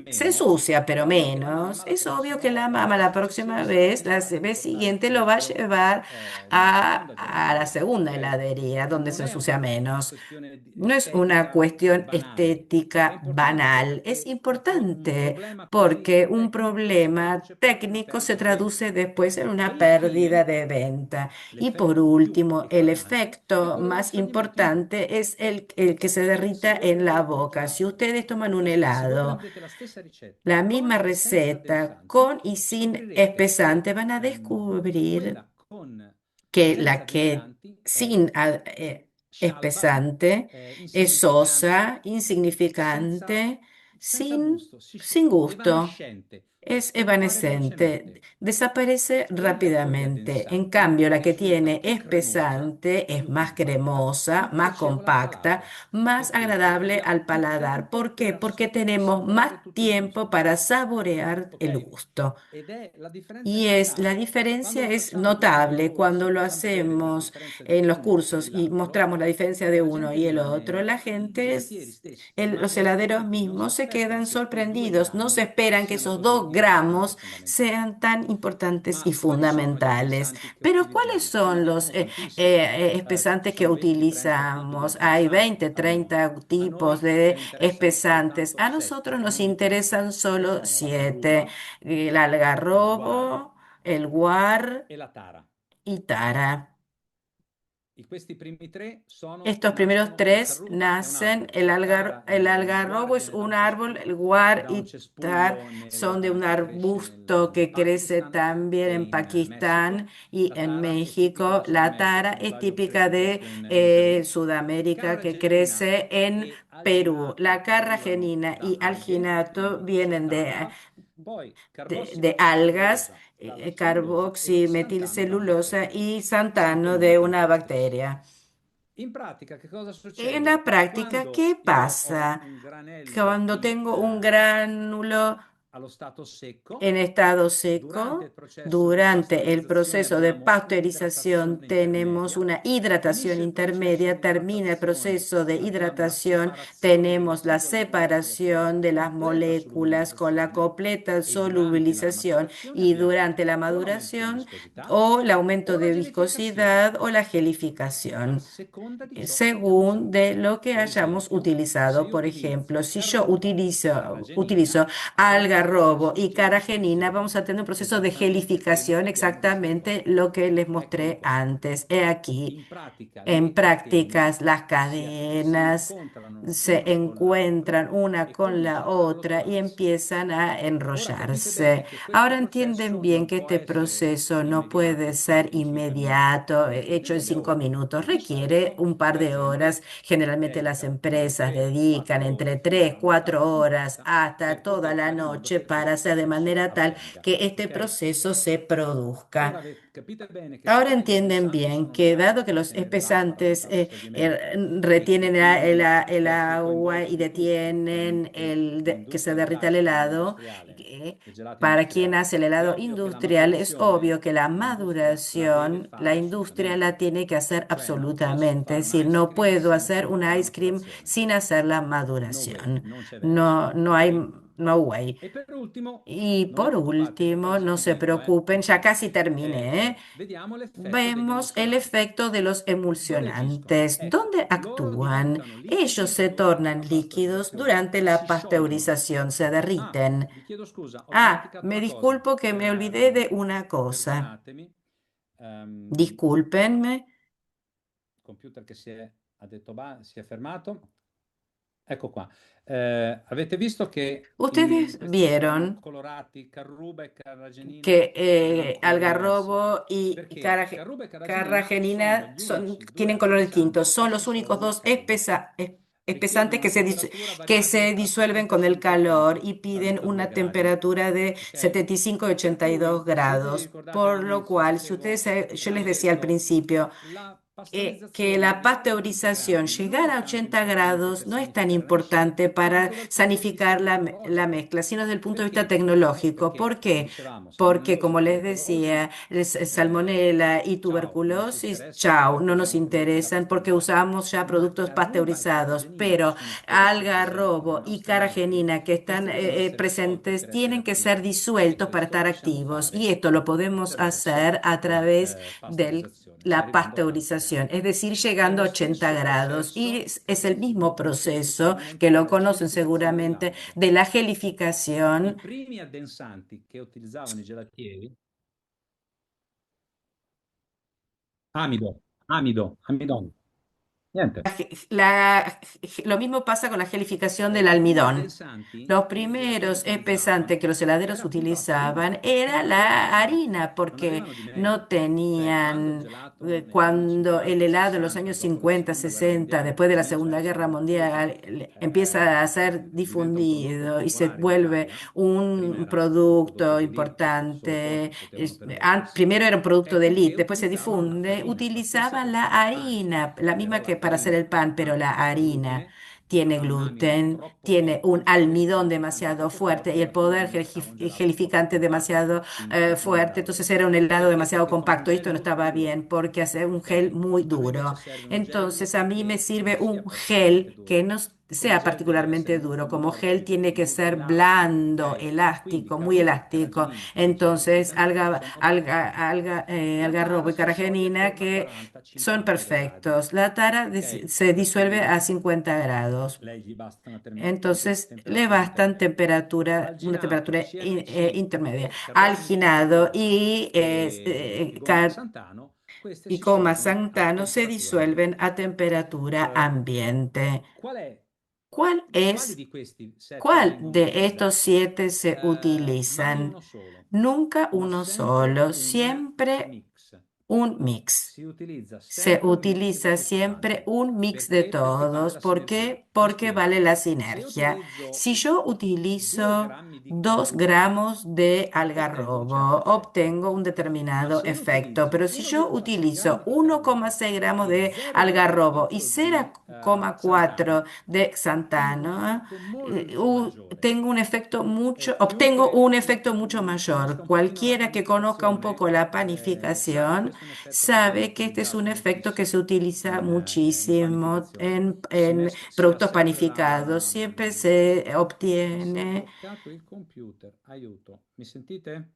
se meno, ensucia, è pero ovvio che la mamma menos, la es obvio prossima que la volta, mamá la la successione próxima sarà vez, la pensare di vez portare siguiente, lo va a figlio llevar in una seconda a la gelateria, segunda ok? heladería, donde se Non è ensucia una menos. questione No es una estetica cuestión banale, è estética importante banal, es perché un importante problema così porque un tecnico si problema traduce poi in una técnico se perdita di traduce vendita. después en E una pérdida infine, de venta. Y por l'effetto più último, el eclatante è efecto quello dello más scioglimento in importante bocca. es el que se Se derrita voi en la prendete il boca. Si gelato, ustedes toman un se voi helado, prendete la stessa ricetta la misma con e senza receta, addensanti, con y sin scoprirete che espesante, van a descubrir quella con que senza la que addensanti è sin scialba, espesante es insignificante, sosa, senza, insignificante, senza gusto, sin gusto. evanescente. es scompare evanescente, velocemente. desaparece Quella con gli rápidamente. En addensanti cambio, la que risulta tiene più cremosa, espesante es più más timpana, cremosa, più más piacevole al compacta, palato. más Perché? Perché agradable abbiamo al più paladar. ¿Por tempo qué? per Porque tenemos más assaporare tutto il tiempo gusto. para saborear el Ok? gusto. Ed è la differenza Y la importante. Quando diferencia lo es facciamo durante i notable corsi, cuando lo facciamo vedere la hacemos differenza di en los uno e cursos y l'altro mostramos la diferencia e de la uno gente y el otro. rimane, La i gente, gelatieri stessi los rimangono heladeros stupiti, non si mismos se aspettano quedan che quei due sorprendidos, no se grammi esperan que siano esos così 2 gramos importanti e fondamentali. sean tan importantes y Ma quali sono gli fundamentales. espesanti che Pero ¿cuáles utilizziamo? Ce ne son los abbiamo tantissimi, ci espesantes que sono 20-30 tipi di utilizamos? Hay espesanti 20, al mondo. 30 A tipos noi ce de ne interessano espesantes. soltanto A 7 nosotros e nos non di più, interesan che solo sono la 7: carruba, el il guar algarrobo, el guar e la tara. y tara. E questi primi tre Estos primeros nascono, la tres carruba è un nacen, albero, la tara el il guar algarrobo es viene un árbol, el da guar un y tar cespuglo son de un che cresce arbusto nel que crece Pakistan también e en in Pakistán Messico. y La en tara è tipica México. del Sud La America, tara se non es sbaglio típica credo de cresca in Perù. Sudamérica, que Carragena crece en e Perú. La alginato arrivano carragenina da y alghe, alginato quindi vienen sott'acqua, poi de algas, carbossimetilcellulosa dalla cellulosa e xantano da una carboximetilcelulosa bacteria. y Sempre xantano de noti in una quella stessa. bacteria. In pratica, che cosa En succede? la práctica, Quando ¿qué io ho pasa un granello cuando tengo un gránulo allo stato secco, en estado durante il seco? processo di Durante el pastorizzazione proceso de abbiamo pasteurización un'idratazione tenemos intermedia, una finisce hidratación il processo intermedia, di termina el idratazione, proceso de abbiamo la hidratación, separazione delle tenemos la singole molecole con la separación de las completa moléculas con la solubilizzazione completa e durante la solubilización, maturazione y abbiamo durante la o l'aumento di maduración viscosità o el aumento o la de gelificazione, viscosidad o la a gelificación, seconda di ciò che abbiamo según usato. de lo que Per hayamos esempio, se utilizado. io Por ejemplo, utilizzo si yo carruba e utilizo carragenina, abbiamo un algarrobo processo di y carragenina, vamos a gelificazione tener un proceso de esattamente quello gelificación, che abbiamo visto exactamente fuori. lo que les Eccolo mostré qua. antes. He aquí, In pratica en le catene prácticas, las si cadenas incontrano se una con l'altra encuentran una e con la cominciano ad otra y arrottolarsi. empiezan a Ora capite enrollarse. bene che questo Ahora entienden processo bien non que può este essere proceso no puede immediato, non ser è in 5 minuti, inmediato, hecho richiede en delle cinco ore minutos. e di Requiere solito un par le de horas. aziende Generalmente las dedicano dalle empresas 3-4 dedican ore entre fino 3, alla metà 4 della horas giornata hasta per toda poter la fare in modo noche che para questo hacer de processo manera tal avvenga, que este ok? proceso se Ora produzca. capite bene che Ahora siccome gli entienden addensanti bien sono que legati a dado que questa los tenerità espesantes paradotta allo scioglimento retienen e quindi el perché agua y coinvolgono il gusto detienen que se l'industria derrita el dell'ice cream helado, industriale, del gelato para quien industriale, hace el è helado ovvio che la industrial, es maturazione obvio que la l'industria la deve maduración, la fare industria la assolutamente. tiene que hacer Cioè non posso absolutamente. fare Es un decir, ice no cream puedo senza hacer un la ice cream maturazione. sin hacer la No way, maduración. non c'è verso, No, no hay, ok? no way. E per ultimo, Y non vi por preoccupate, último, quasi no se finito, preocupen, ya casi terminé, vediamo l'effetto degli Vemos el emulsionanti. efecto de los Dove agiscono? emulsionantes. Ecco, ¿Dónde loro actúan? diventano Ellos liquidi se durante tornan la líquidos pasteurizzazione, durante la si sciolgono. pasteurización, se Ah, derriten. vi chiedo scusa, ho Ah, dimenticato me una cosa. disculpo que me olvidé de una cosa. Perdonatemi. Discúlpenme. Computer che ha detto si è fermato. Ecco qua. Avete visto che Ustedes questi sono vieron colorati Carruba e Carragenina que in un colore diverso. algarrobo y Perché Carruba e Carragenina sono carragenina gli unici due tienen color distinto. addensanti che Son si los únicos sciolgono a dos caldo. espesantes Richiedono que una temperatura que variabile se tra disuelven 75 e con el calor 180 y a piden una 82 gradi. temperatura de Ok? 75 y Per 82 cui, se vi grados. ricordate Por lo all'inizio, cual, si ustedes, dicevo, yo les abbiamo decía al detto principio, la que pastorizzazione la arrivare a 80 pasteurización, gradi non llegar è a tanto 80 importante grados, per no es tan sanificare la miscela importante para quanto dal punto di vista sanificar la tecnologico. mezcla, sino desde el punto de vista Perché? tecnológico. Perché, ¿Por come qué? dicevamo, Porque, salmonellosi, como les decía, tubercolosi, salmonela y ciao, non ci tuberculosis, interessano chao, perché no nos usiamo prodotti da interesan porque pastorizzare. usamos ya Ma productos carruba e pasteurizados, carragenina, che pero sono spesso presenti nei algarrobo y nostri alimenti, carragenina que están questi devono essere sciolti presentes per essere tienen que ser attivi. disueltos E para questo lo estar possiamo activos y fare esto lo podemos attraverso hacer a la través de pastorizzazione, la arrivando a 80 pasteurización, gradi. es decir, È llegando lo a 80 stesso grados. Y processo es el mismo che proceso, que sperimentiamo lo nella conocen gelificazione seguramente, dell'amido. de la I gelificación. primi addensanti che utilizzavano i gelatieri, amido, amidon. Niente. Lo mismo pasa con la gelificación del I primi almidón. espesanti Los che i gelatori primeros espesantes utilizzavano que los heladeros era appunto la farina, utilizaban era non la avevano, harina, non porque avevano di meglio. no Cioè, quando il tenían, gelato negli anni cuando el 50, helado en los 60, años dopo la 50, seconda guerra 60, mondiale, después de la comincia a Segunda essere Guerra diffuso, Mundial, empieza a ser diventa un prodotto difundido y se popolare in vuelve Italia. Prima un era un prodotto producto d'élite, solo importante. pochi potevano Primero permetterselo, era un producto de e élite, después se utilizzavano la difunde, farina, la stessa utilizaban per la fare il pane, harina, la però misma la que para hacer farina el pan, ha pero la troppo harina glutine, tiene ha un amido gluten, troppo tiene un forte e almidón gelificante demasiado troppo fuerte forte, y el alla fine poder diventava un gelato troppo gelificante compatto, demasiado quindi non fuerte. andava Entonces bene. era un helado Perché? demasiado Perché fa un compacto y esto gel no molto estaba duro. bien porque hace un Ok? gel muy A me invece duro. serve un Entonces gel a mí me che sirve non sia un particolarmente gel que duro. no Come sea gel deve essere particularmente molto duro. Como gel morbido, tiene que molto ser elastico, blando, ok? Quindi elástico, muy carote e elástico. carrageenina, che sono Entonces gelificanti, sono ottimi. La algarrobo tara y si scioglie carrageenina attorno a que son 40-50 gradi, perfectos. La tara ok? se Per disuelve cui a 50 grados. lei gli basta una Entonces le temperatura bastan intermedia. una Alginato, temperatura CMC intermedia. o Alginado carrageenina e gomma Xantano, queste y si coma sciolgono a xantano se temperatura disuelven ambiente. a temperatura Eh, ambiente. qual è, ¿Cuál quali es, di questi 7 cuál vengono de estos utilizzati? 7 se Mai utilizan? uno solo, Nunca ma uno sempre solo, un siempre mix. un mix. Si utilizza Se sempre un mix di utiliza tutti siempre quanti. un mix de Perché? Perché vale todos. la ¿Por sinergia. qué? Mi Porque spiego. vale la Se io sinergia. utilizzo Si yo 2 utilizo grammi di 2 coco, gramos de ottengo un algarrobo, certo effetto. obtengo un Ma determinado se io efecto. Pero utilizzo si yo 1,6 grammi utilizo di carbonara 1,6 gramos e de 0,4 algarrobo y di 0,4 Xantano, de ottengo un xantano, effetto molto maggiore. tengo un efecto obtengo Chiunque un efecto mucho conosca mayor. un pochino la Cualquiera que conozca un panificazione poco la sa che panificación questo è un effetto che viene sabe que este es un utilizzato efecto que se moltissimo utiliza in muchísimo panificazione. Si ha productos sempre panificados. Siempre se si è obtiene, bloccato il computer. Aiuto. Mi sentite?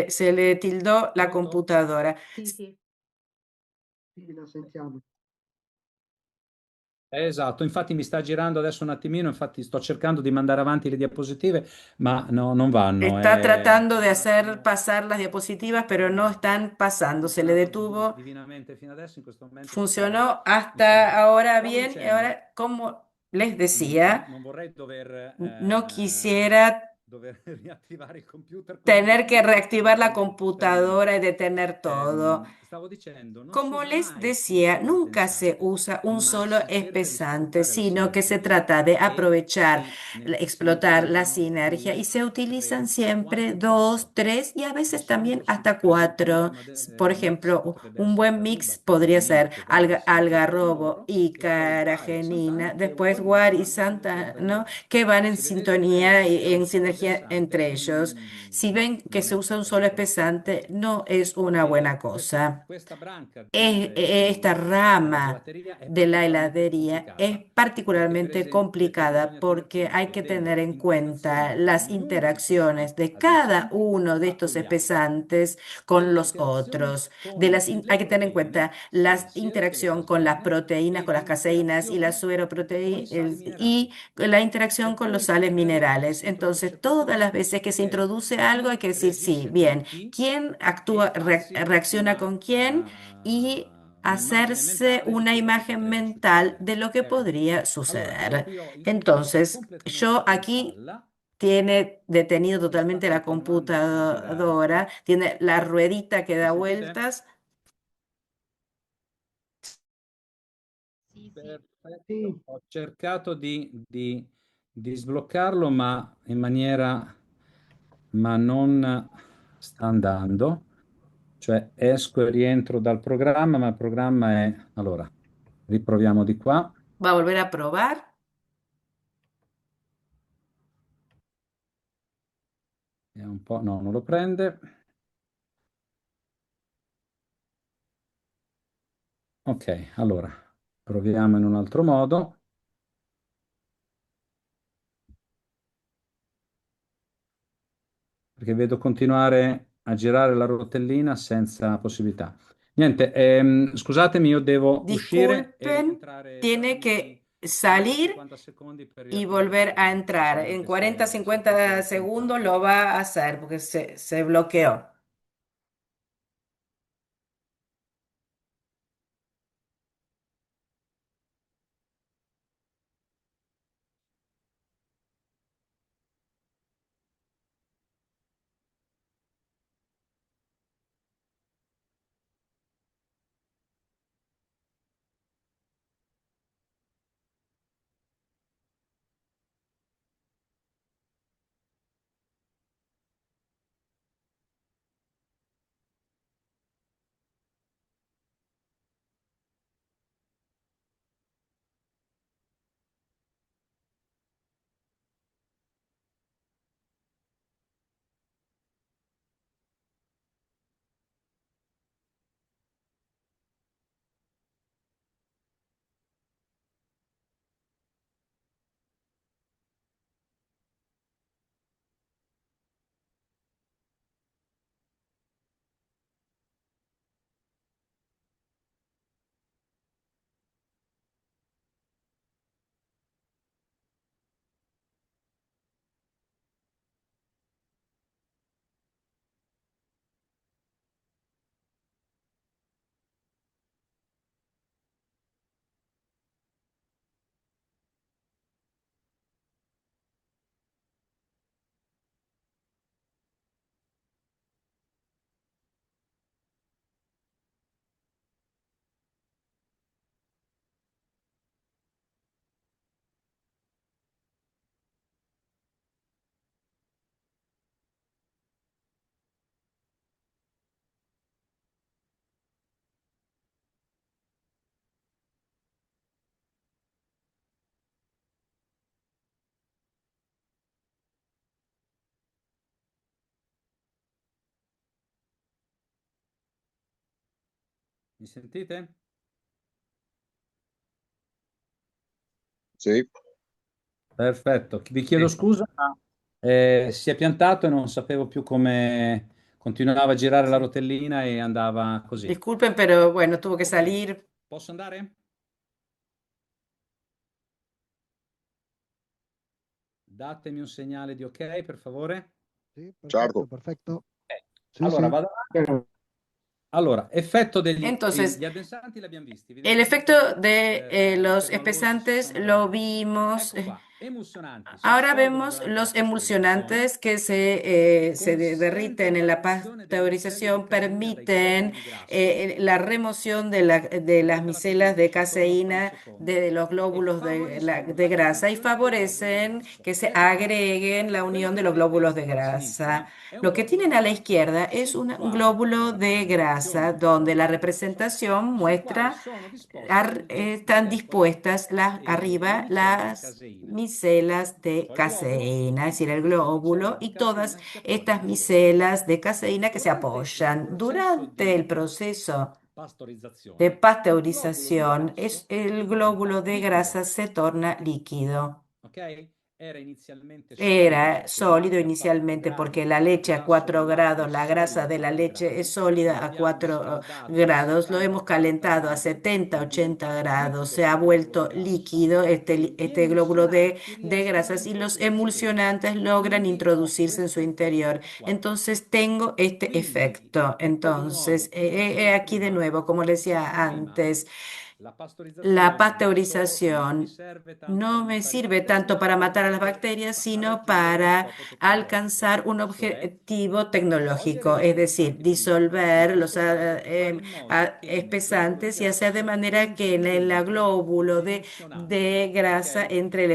se le tildó la Pronto? computadora. Sì, la sentiamo. Esatto, infatti mi sta girando adesso un attimino, infatti sto cercando di mandare avanti le diapositive, ma no, non vanno. Está tratando Un de hacer attimo, pasar las diapositivas, pero no están ha pasando. Se le funzionato detuvo. divinamente fino adesso, in questo momento Funcionó mi sta hasta girando. ahora Stavo bien y dicendo, ahora, como les decía, non vorrei no quisiera dover riattivare il computer così tener que perché reactivar la per niente. computadora y detener todo. Stavo dicendo, non si Como usa les mai un decía, solo nunca se espensante, usa un ma solo si cerca di espesante, sfruttare la sino que se sinergia trata de e aprovechar, si explotar la utilizzano sinergia y 2, se utilizan 3, siempre 4, dos, 4. tres y a Di veces también solito si hasta usa un cuatro. Por mix, ejemplo, potrebbe un essere buen mix Taruba, podría ser Tetragonit, Guar, Santano con algarrobo loro, y e poi Guar e caragenina, Santano che después ugualmente guar y vanno a santa, sinergizzare ¿no? bene. Que van en Se vedete bene sintonía che y è un en solo sinergia espessante, entre ellos. Si no, ven que non se è usa un solo particolarmente espesante, perfetto. no es una buena E cosa. questa branca di, Esta della rama gelateria è de la particolarmente heladería es complicata perché, per particularmente esempio, complicada bisogna tener porque hay conto que tener delle en cuenta interazioni tra las ognuno di interacciones questi de cada addensanti uno de estos con gli altri, espesantes con delle los interazioni otros. con Hay le que tener en cuenta proteine, sia la il siero che le interacción con las caseine, proteínas, e con las caseínas y las l'interazione con i sali sueroproteínas y minerali. la interacción Per con los cui sales minerales. si Entonces, introduce questo todas las veces mix que se che introduce algo hay que decir, sí, reagisce bien, tutti ¿quién e actúa, farsi reacciona con quién? Y un'immagine hacerse mentale di una quello che imagen potrebbe mental succedere. de lo que Ok? podría Allora, io suceder. qui ho il computer Entonces, yo completamente in aquí stalla tiene detenido e sta totalmente la continuando a girare. computadora, tiene la ruedita que Mi da sentite? vueltas. Perfetto. Sì, Ho cercato di sbloccarlo, ma in maniera, ma non sta andando. Cioè esco e rientro dal programma, ma il programma è... Allora, riproviamo di qua. Va a volver a probar. È un po'... No, non lo prende. Ok, allora, proviamo in un altro modo. Perché vedo continuare a girare la rotellina senza possibilità. Niente, scusatemi, io devo uscire e Disculpen, rientrare. tiene Datemi que 40-50 salir secondi per y riaprire volver tutto a quanto, perché entrar. vedo En che 40-50 si è segundos bloccato. lo va a hacer porque se bloqueó. Mi sentite? Sì, Perfetto. Vi chiedo scusa, ma si è piantato e non sapevo più come continuava a girare la rotellina e andava così. Disculpen, pero bueno, tuvo que Ok, salir. posso andare? Datemi un segnale di ok, per favore. Sì, certo. perfetto, perfetto. Ok. Sì, Allora, sì. vado avanti. Allora, effetto Entonces, gli addensanti li abbiamo visti, el efecto evidentemente de los permalosi espesantes sono lo ragionevoli. vimos. Ecco qua, emulsionanti si Ahora sciolgono vemos durante la los pastorizzazione, emulsionantes que se derriten consentono en la la rimozione delle micelle di pasteurización, caseina dai permiten globuli di grasso la remoción de las durante la micelas de pastorizzazione attorno a un caseína secondo de los e glóbulos favoriscono de grasa y l'agregazione dei globuli di favorecen grasso. que se Ecco qua, agreguen la quello unión de che los vedete glóbulos de a grasa. sinistra è un Lo que globulo tienen di a la grassa izquierda es sul un quale, glóbulo nella de rappresentazione grasa che sto donde la vedendo, representación sul quale muestra sono disposte están dispuestas le arriba micelle di las caseina, micelas de cioè il globulo, caseína, es decir, el queste glóbulo micelle di y todas caseina che si estas appoggiano su queste. micelas de caseína que se Durante il apoyan. processo Durante el di proceso de pastorizzazione, il globulo di pasteurización, grasso el glóbulo diventa de grasa liquido, se torna líquido. ok? Era inizialmente solido Era perché il sólido latte a 4 inicialmente porque gradi, la il leche a grasso del 4 latte è grados, la grasa solido a de la 4 leche es gradi, lo sólida a abbiamo 4 scaldato a grados, lo hemos 70-80 calentado a gradi, 70, diventa 80 grados, liquido se ha sto globulo vuelto di grasso líquido e gli este glóbulo emulsionanti de riescono a grasas y los introdursi dentro. emulsionantes logran Quindi ho introducirse en su questo interior. effetto qua. Entonces tengo este Quindi, efecto. ecco di Entonces, nuovo, cosa he aquí de succedeva? nuevo, como le decía Prima antes. la La pastorizzazione adesso non mi pasteurización serve tanto per no me matare i sirve batteri, tanto ma para matar a las per bacterias, sino raggiungere lo para scopo tecnologico, alcanzar un cioè objetivo sciogliere tecnológico, gli es decir, espesanti finiti. In disolver los questo caso, fare in modo che nel globulo di espesantes y hacer de grasso manera que en el entri glóbulo l'emulsionante, de grasa ok? entre el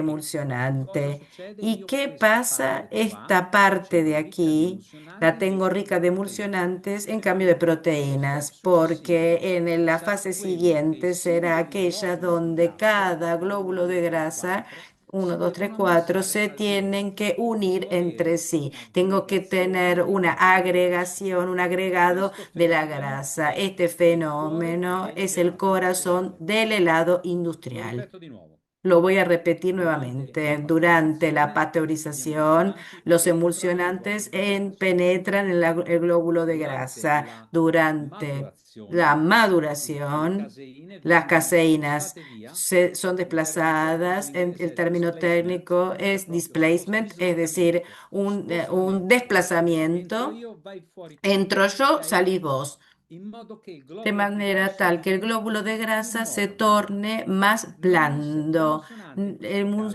E cosa emulsionante. succede? ¿Y Io qué questa pasa? parte qua Esta ce parte de l'ho ricca di aquí. La emulsionanti tengo invece che rica di de proteine. emulsionantes en E cambio de quindi lo step proteínas, porque successivo la sarà fase quello che i siguiente será singoli aquella globuli di donde grasso, cada uno, glóbulo 2, de 3, grasa, 4, uno, si 2, 3, devono 4, annusare se fra di tienen loro. que unir Devo entre avere sí. Tengo que tener un'aggregazione una dei globuli di grasso. agregación, un agregado Questo de la fenomeno grasa. è Este il cuore fenómeno del es el gelato corazón industriale. del helado Lo industrial. ripeto di nuovo. Lo voy a repetir Durante nuevamente. la Durante la pastorizzazione, gli pasteurización, emulsionanti los entrano nei globuli emulsionantes di grasso. penetran en el glóbulo de Durante grasa. la Durante la madurazione, le maduración, caseine las vengono caseínas spostate via. son Il termine tecnico in desplazadas. El inglese è término displacement, técnico è es proprio displacement, es decir, slocamento. un Spostamento. Entro desplazamiento. io, vai fuori tu, Entro yo, ok? salís vos. In modo che il De globulo di manera grasso tal que el diventi glóbulo de più grasa se morbido. torne más blando. L'emulsionante in questo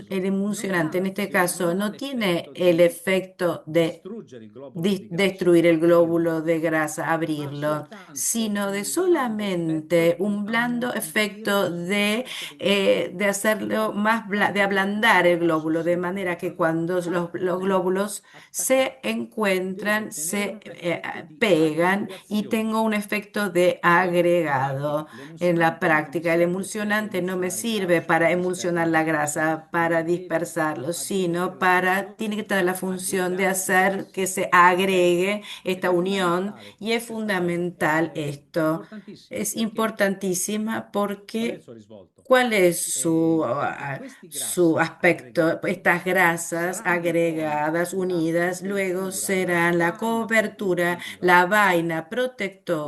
El caso non ha emulsionante en este l'azione, caso non ha no tiene l'effetto el di efecto de distruggere il globulo di grasso, destruir el glóbulo aprirlo, de grasa, ma abrirlo, soltanto sino de un blando effetto solamente di un blando ammutolire efecto questo tessuto di grasso, de in hacerlo modo che más, de quando il globulo ablandar di el grasso glóbulo, si de manera que incontrano, cuando los attraccano, glóbulos se attaccati. Devo encuentran, ottenere se un effetto di pegan y tengo aggregazione. un efecto de Cioè, infatti, agregado. En la l'emulsionante non mi práctica, el serve per emulsionante no me emulsionare il sirve grasso, para per emulsionar disperdere la il grasso, grasa, para ma deve dispersarlo, avere sino la tiene que funzione tener di la función de aggregare i hacer que grassi, se ok? agregue Ed esta è unión fondamentale y es questa cosa, fundamental è esto. importantissima Es perché importantísima qual è il porque suo risvolto? ¿cuál es Perché questi su grassi aspecto? aggregati Estas grasas saranno poi agregadas, la unidas, luego copertura, la serán la vaina cobertura, protettiva, la vaina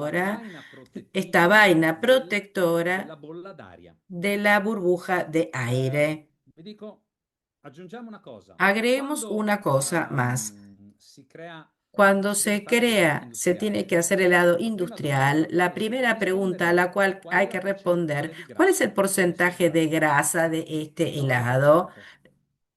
la protectora, vaina esta protettiva vaina della protectora bolla d'aria. de la burbuja de aire. Vi dico, aggiungiamo una cosa. Agreguemos Quando una cosa más. si crea, Cuando si deve se fare il gelato crea, se tiene que industriale, hacer helado la prima domanda industrial, che la devo primera pregunta a rispondere è la cual qual è hay la que responder, percentuale di ¿cuál es el grasso in questo porcentaje de gelato? grasa de este helado? 9%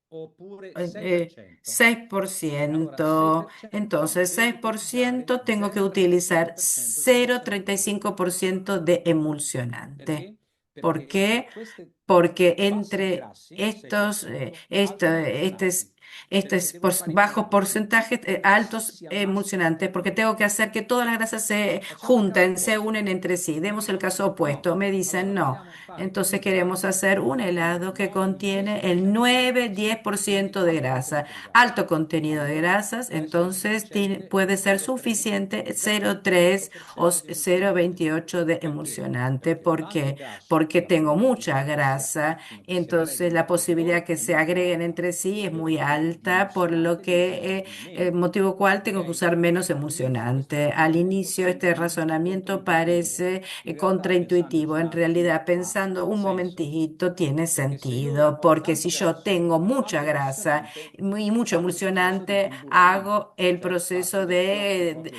oppure 6%. Allora 6%. 6% Entonces, devo utilizzare 6% tengo que utilizar 0,35% di emulsionante. 0,35% de emulsionante. Perché? ¿Por Perché qué? queste Porque bassi entre grassi, estos, 6%, alti grassanti, Esto es por bajos porcentajes, altos emulsionantes, porque tengo que hacer que todas las grasas se junten, se unen entre sí. Demos el caso opuesto. Me dicen no. Entonces queremos hacer un helado que contiene el 9-10% de grasa, alto contenido de grasas, entonces puede ser suficiente 0,3 o 0,28 de emulsionante. ¿Por qué? Porque tengo mucha grasa, entonces la posibilidad que se agreguen entre sí es muy alta, por lo que motivo cual tengo que usar menos emulsionante. Al inicio este razonamiento parece contraintuitivo. En realidad, pensando un momentito, tiene sentido, porque si yo tengo mucha grasa y mucho emulsionante, hago el proceso del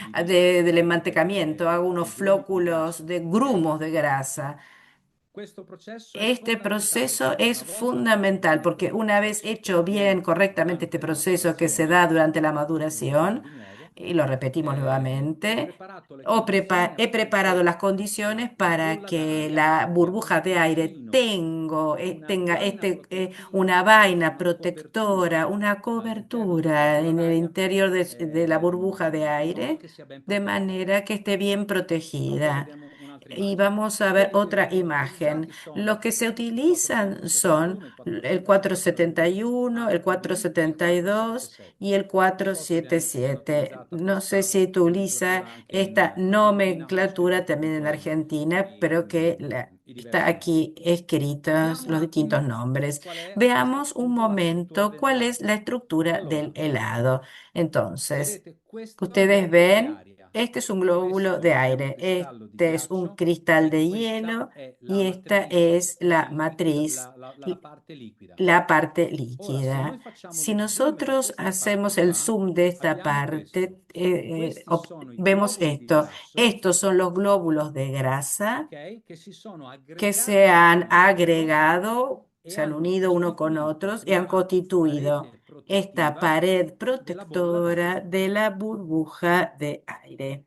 enmantecamiento, hago unos flóculos de grumos de grasa. Este proceso es fundamental porque una vez hecho bien, correctamente este proceso que se da durante la maduración, y lo repetimos nuevamente, he preparado las condiciones para que la burbuja de aire tenga una vaina protectora, una cobertura en el interior de la burbuja de aire, de manera que esté bien protegida. Y vamos a ver otra imagen. Los que se utilizan son el 471, el 472 y el 477. No sé si utiliza esta nomenclatura también en Argentina, pero que está aquí escritos los distintos nombres. Veamos un momento cuál es la estructura del helado. Entonces, ustedes ven, este es un glóbulo de aire, este es un cristal de hielo y esta es la matriz, la parte líquida. Si nosotros hacemos el zoom de esta parte, vemos esto. Estos son los glóbulos de grasa que se han agregado, se han unido uno con otros y han constituido esta pared protectora de la burbuja de aire.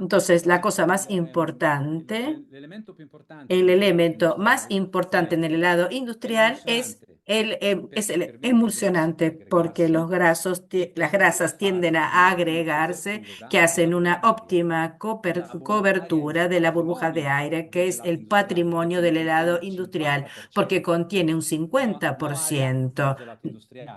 Entonces, la cosa más importante, el elemento más importante en el helado industrial es el emulsionante, porque las grasas tienden a agregarse, que hacen una óptima cobertura de la burbuja de aire, que es el patrimonio del helado industrial, porque contiene un 50%.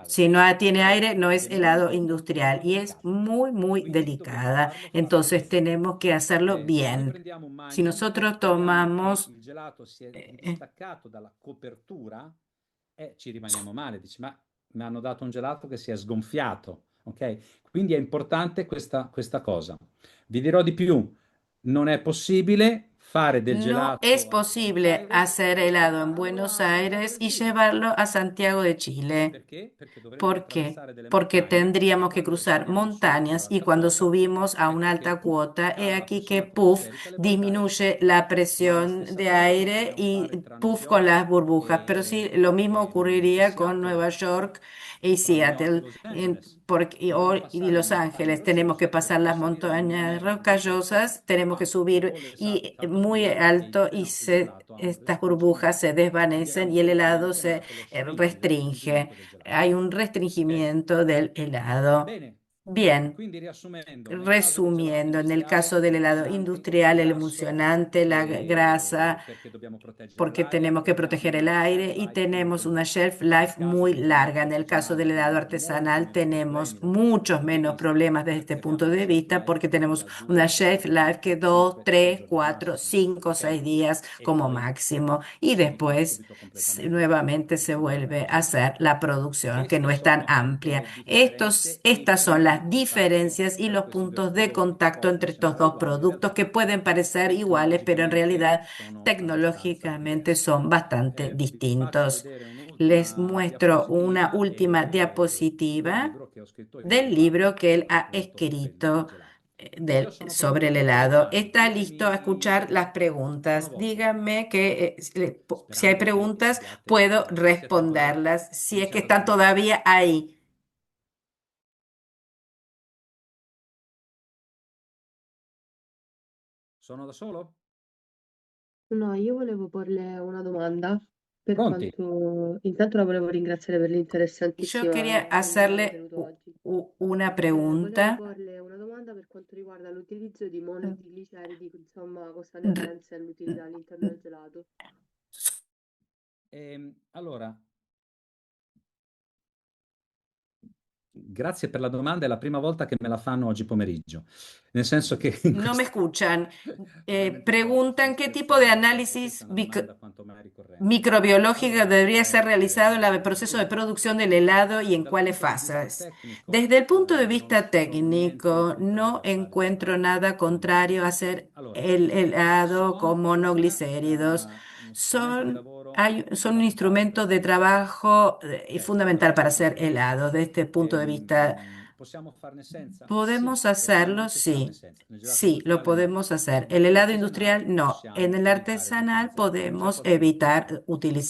Si no tiene aire, no es helado industrial y es muy, muy delicada. Entonces tenemos que hacerlo bien. Si nosotros tomamos, eh, ci rimaniamo male, dici, ma mi hanno dato un gelato che si è sgonfiato, ok? Quindi è importante questa cosa. Vi dirò di più, non è possibile fare del no es gelato a Buenos posible Aires hacer e helado en portarlo Buenos a Aires y Berlino. llevarlo a Santiago de Chile. Perché? Perché dovremmo ¿Por qué? attraversare delle Porque montagne e tendríamos que quando cruzar saliamo su montañas y sull'alta cuando quota, subimos a una ecco che alta puff, cuota, he cala la aquí que pressione puff atmosferica, le porta aria. disminuye la Ma la presión stessa de cosa aire dobbiamo y fare tra New puff con las York burbujas. Pero sí, lo mismo e ocurriría con Seattle, Nueva York y tra New York e Seattle Los Angeles. y Dobbiamo Los passare le Ángeles. montagne Tenemos que rocciose per pasar poi las salire in un montañas anello di costa, rocallosas, tenemos que ma subir dopo le y salto muy via e alto y appena sul gelato hanno delle estas burbujas se spongioline, desvanecen abbiamo y el quello che helado viene se chiamato lo restringe. scioglimento del gelato. Hay un Ok? restringimiento del helado. Bene, Bien, quindi riassumendo, nel caso del gelato resumiendo, en el industriale caso del helado emulsionanti, industrial, el grasso, emulsionante, la grasa, perché dobbiamo proteggere porque l'aria, tenemos que e hanno proteger el una aire shelf y life molto tenemos una lunga. shelf Nel life caso muy del gelato larga. En el caso artigianale del helado abbiamo molti artesanal meno problemi tenemos da questo muchos punto di menos vista problemas desde este perché punto abbiamo una de shelf vista, life porque tenemos da una 2, shelf 3, life que 4, 2, 5, 6 3, giorni 4, massimo, 5, ok? 6 días E como poi máximo. Y después subito completamente nuevamente se vuelve a hacer la producción, que no es tan amplia. Estas son las diferencias y los puntos de contacto entre estos dos productos que pueden parecer iguales, pero en realidad tecnológicamente son bastante Vi faccio distintos. vedere Les un'ultima muestro una diapositiva última del diapositiva libro che ho scritto io del sulla libro que él ha appunto del escrito gelato. Io sono sobre pronto el per le helado. domande. Está listo a escuchar las Sono preguntas. vostro, Díganme que si hay sperando che preguntas, puedo siate ancora responderlas, si es que diciamo están degli sì. todavía ahí. Sono da solo? No, io volevo porle una domanda. per Pronti? quanto intanto la volevo ringraziare per Yo quería l'interessantissima vendita che ha hacerle tenuto oggi. una Volevo pregunta. porle una domanda per quanto riguarda l'utilizzo di Mm, monotrigliceridi, insomma, questa ne r- pensa e l'utilità all'interno del gelato. Allora, grazie per la domanda, è la prima volta che me la fanno oggi pomeriggio, nel senso che in No me questo... escuchan. Ovviamente Preguntan sto qué tipo de scherzando, questa è análisis una domanda quanto mai ricorrente. microbiológico Allora, debería ser realizado en el proceso de dunque, producción del helado y en dal cuáles punto di vista fases. tecnico, Desde el punto de non vista trovo niente di técnico, no contrario a fare encuentro l'elato nada con contrario a monogliceriди. hacer Allora, el helado con sono monoglicéridos. uno strumento di Son, lavoro son un fondamentale per instrumento de fare l'elato. trabajo Ok, fundamental però para hacer helado. Desde este punto de vista, possiamo farne senza? Sì, ¿podemos hacerlo? teoricamente si farne Sí. senza. Nel gelato Sí, lo industriale no. podemos hacer. El helado Nell'artigianale industrial no. En possiamo el evitare di artesanal utilizzarlo. C'è podemos qualcuno che lo fa, evitar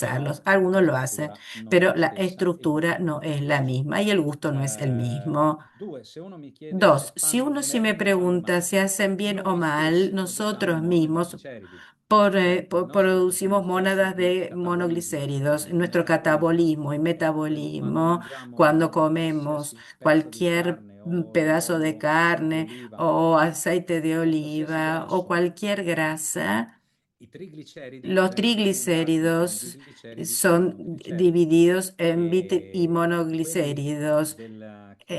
però utilizarlos. la Algunos lo hacen, struttura non è pero la la stessa e il estructura gusto non no è lo es la stesso. misma y el gusto no es el mismo. Due, se uno mi chiede se Dos, si fanno uno sí me bene o fanno pregunta si male, hacen bien o noi mal, stessi produciamo nosotros mismos monotrigliceridi, producimos nel mónadas nostro de catabolismo, monoglicéridos en nel nuestro metabolismo. catabolismo y Quando metabolismo cuando mangiamo comemos qualsiasi pezzo di cualquier carne o pedazo de olio di carne oliva o aceite de o qualsiasi oliva o grasso, cualquier grasa. i trigliceridi Los vengono mutati in triglicéridos bigliceridi e son monotrigliceridi. divididos en y E quelli monoglicéridos.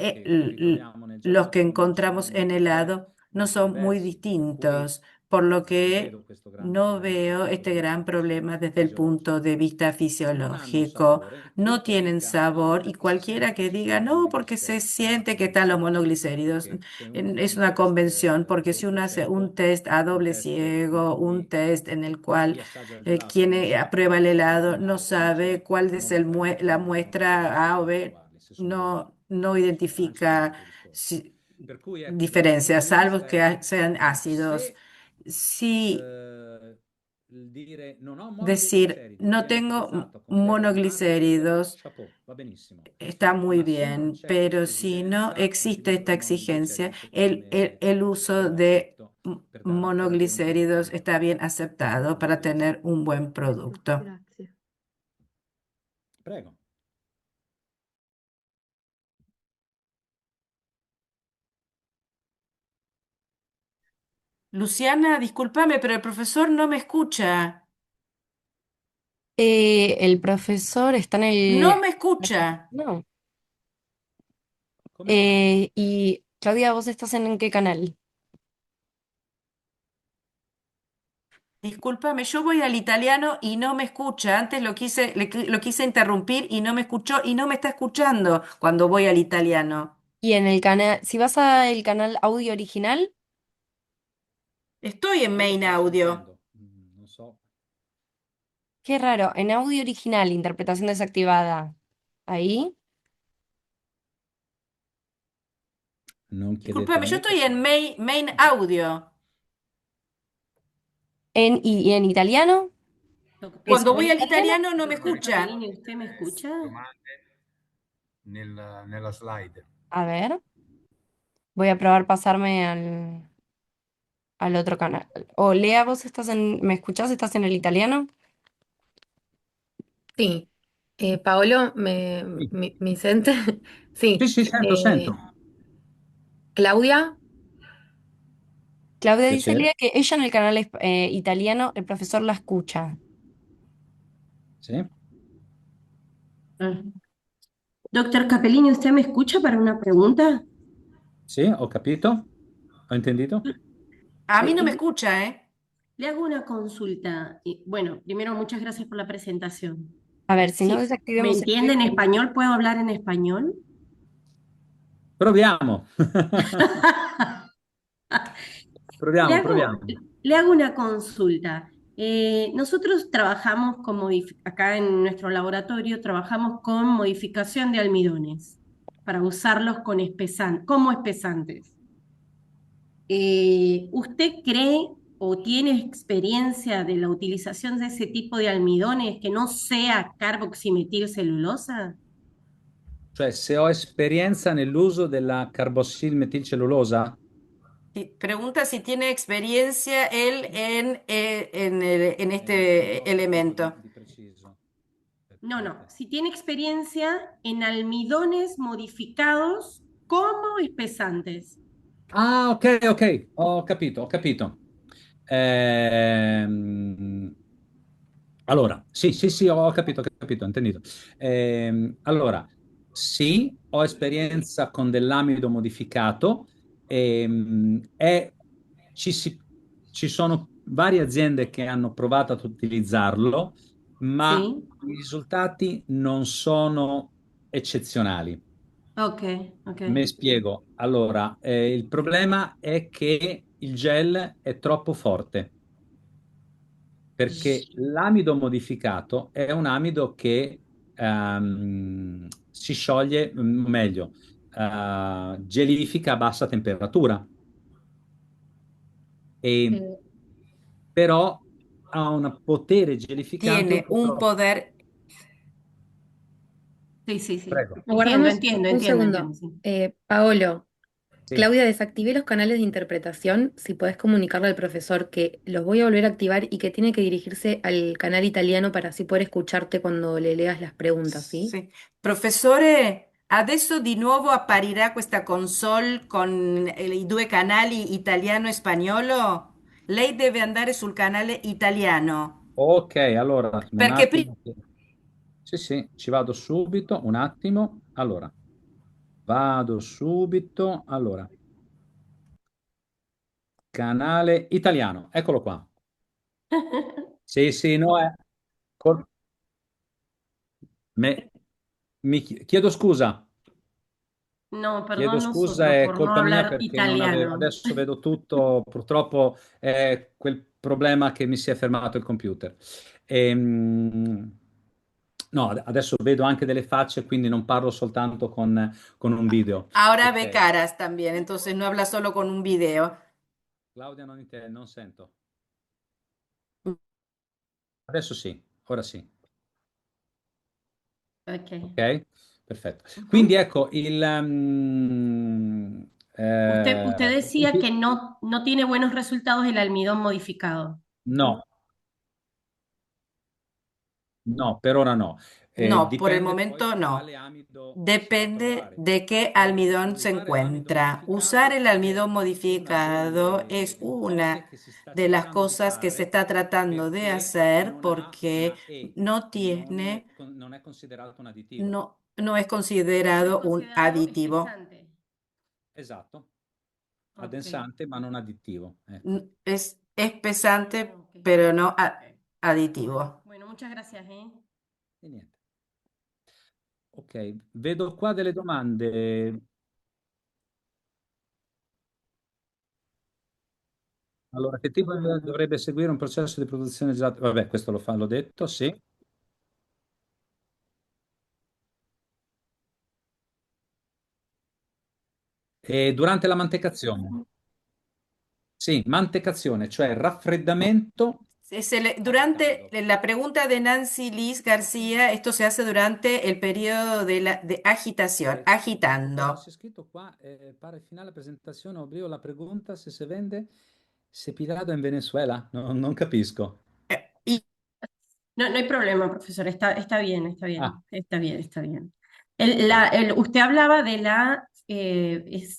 che ritroviamo nel Los que gelato non encontramos sono en helado no molto son muy diversi, per cui distintos, por lo non que vedo questo no veo questo este grande gran problema problema desde el punto fisiologico. de vista Non hanno fisiológico. sapore, No chiunque tienen dica no sabor y perché si cualquiera sente che que ci diga sono i no porque se monogliceri, è una siente que están los convinzione, monoglicéridos, perché se uno fa es un una test convención, porque si uno doppio hace un cieco, test a un doble test in ciego, un cui test en el cual chi assaggia il quien gelato non sa aprueba el se è helado meglio no uno o non sabe c'è, cuál es non potrebbe la dire no perché gli muestra A o assaggi sono B, uguali, se sono uguali. no Anzi, un identifica altro discorso. si- Per cui ecco, dal mio punto diferencias, di salvo vista que è sean ácidos. se Si il dire non ho decir monotrigliceridi no viene tengo utilizzato come idea da marketing, monoglicéridos chapeau, va benissimo. está muy Ma se non bien, c'è pero questa si no esigenza, existe utilizzo esta i exigencia, monogliceridi come el uso de accetto per dare ancora più monoglicéridos informazioni. está bien aceptado para tener un buen Perfetto, producto. grazie. Prego. Luciana, discúlpame, pero el profesor no me escucha. El profesor está en No el... me escucha. No. Come no? Y Claudia, ¿vos estás en qué canal? Discúlpame, yo voy al italiano y no me escucha. Antes lo quise interrumpir y no me escuchó y no me está escuchando cuando voy al italiano. Y en el canal, si vas al canal audio original, Estoy en Io lo Main sto Audio. sentendo, non so, qué raro, en audio original, interpretación desactivada. Ahí. non chiedete Discúlpame, a yo me che estoy en fare. Main Audio. Y en italiano, Cuando ¿está en voy al italiano? italiano no me Doctor escucha. Capellini, ¿usted me escucha? Domande nella slide. A ver, voy a probar pasarme al otro canal. O Lea, ¿vos estás ¿me escuchás? ¿Estás en el italiano? Sì. Paolo, Sì, mi sente? sì, Sì. sì, sento, sento. Claudia? Claudia dice Piacere. Lea que ella en el canal italiano, el profesor la escucha. Sì, Ah. Doctor Capellini, ¿usted me escucha para una pregunta? sì, ho capito, ho intendito. A mí no me Le, escucha, ¿eh? le hago una consulta. Bueno, primero, muchas gracias por la presentación. A ver, si no Sí, ¿me desactivemos entiende en español? ¿Puedo hablar en español? Proviamo. Le Proviamo, hago, proviamo. le hago una consulta. Nosotros trabajamos acá en nuestro laboratorio, trabajamos con modificación de almidones para usarlos como espesantes. ¿Usted cree o tiene experiencia de la utilización de ese tipo de almidones que no sea carboximetilcelulosa? Cioè, se ho esperienza nell'uso della carbosilmetilcellulosa, Pregunta si tiene experiencia él en non este ho capito elemento. di preciso. No, si tiene experiencia en almidones modificados como espesantes. Ah, ok, ho capito, ho capito. Ehm, allora, sì, ho capito, ho intendito. Allora, sì, ho esperienza con dell'amido modificato. E ci, si- ci sono varie aziende che hanno provato ad utilizzarlo, ma Sí, i risultati non sono eccezionali. ok, ok. Me spiego. Allora, il problema è che il gel è troppo forte, perché l'amido modificato è un amido che si scioglie, meglio, gelifica a bassa temperatura, e, Eh, però ha un potere gelificante un Tiene po' un troppo. poder. Sí, sí, sí. Prego. Entiendo, Guardamos entiendo, un entiendo, entiendo, segundo. sí. Paolo, Sì. Claudia, desactivé los canales de interpretación. Si podés comunicarle al profesor que los voy a volver a activar y que tiene que dirigirse al canal italiano para así poder escucharte cuando le leas las preguntas, ¿sí? Sì. Professore, adesso di nuovo apparirà questa console con i due canali italiano e spagnolo? Lei deve andare sul canale italiano, Ok, allora, un perché prima. attimo. Sì, sì, ci vado subito, un attimo. Allora, vado subito. Allora, canale italiano, eccolo qua. Sì, sì, no, col- me- chiedo scusa, No, chiedo perdón scusa, nosotros è por no colpa mia hablar perché non avevo, italiano. adesso vedo tutto, purtroppo è quel problema che mi si è fermato il computer. Ehm, no, adesso vedo anche delle facce, quindi non parlo soltanto con un video. Ahora ve Ok, caras también, entonces no habla solo con un video. Claudia, non sento. Adesso sì, ora sì. Ok. Ok, perfetto. Quindi Ujú. ecco, Usted decía que no tiene buenos resultados el almidón modificado. no, no, per ora no. No, por el Dipende poi momento no. quale amido si va a Depende provare. de qué Per almidón se usare l'amido encuentra. Usar modificato el è almidón una modificado es delle cose una che si sta de las cercando di cosas que se fare está tratando de perché hacer non ha porque una E, no tiene, non è considerato un additivo. no es No es considerado un considerado aditivo. espesante. Esatto, Ok. addensante ma non additivo. Ecco. Es pesante, Ok. pero no Ok. aditivo. Bueno, muchas gracias, ¿eh? E niente. Ok, vedo qua delle domande. Allora, che tipo dovrebbe seguire un processo di produzione gelato? Vabbè, questo l'ho detto, sì. E durante la mantecazione? Sì, mantecazione, cioè raffreddamento Durante agitando. la pregunta de Nancy Liz García, esto se hace durante el periodo de agitación, Ecco, cosa agitando. c'è scritto qua? Para il finale presentazione, obbligò la pregunta se vende cepillado in Venezuela. No, non capisco. Y No, no hay problema, profesor. Está bien, está Ah, bien, está bien, está bien. ok. Usted hablaba de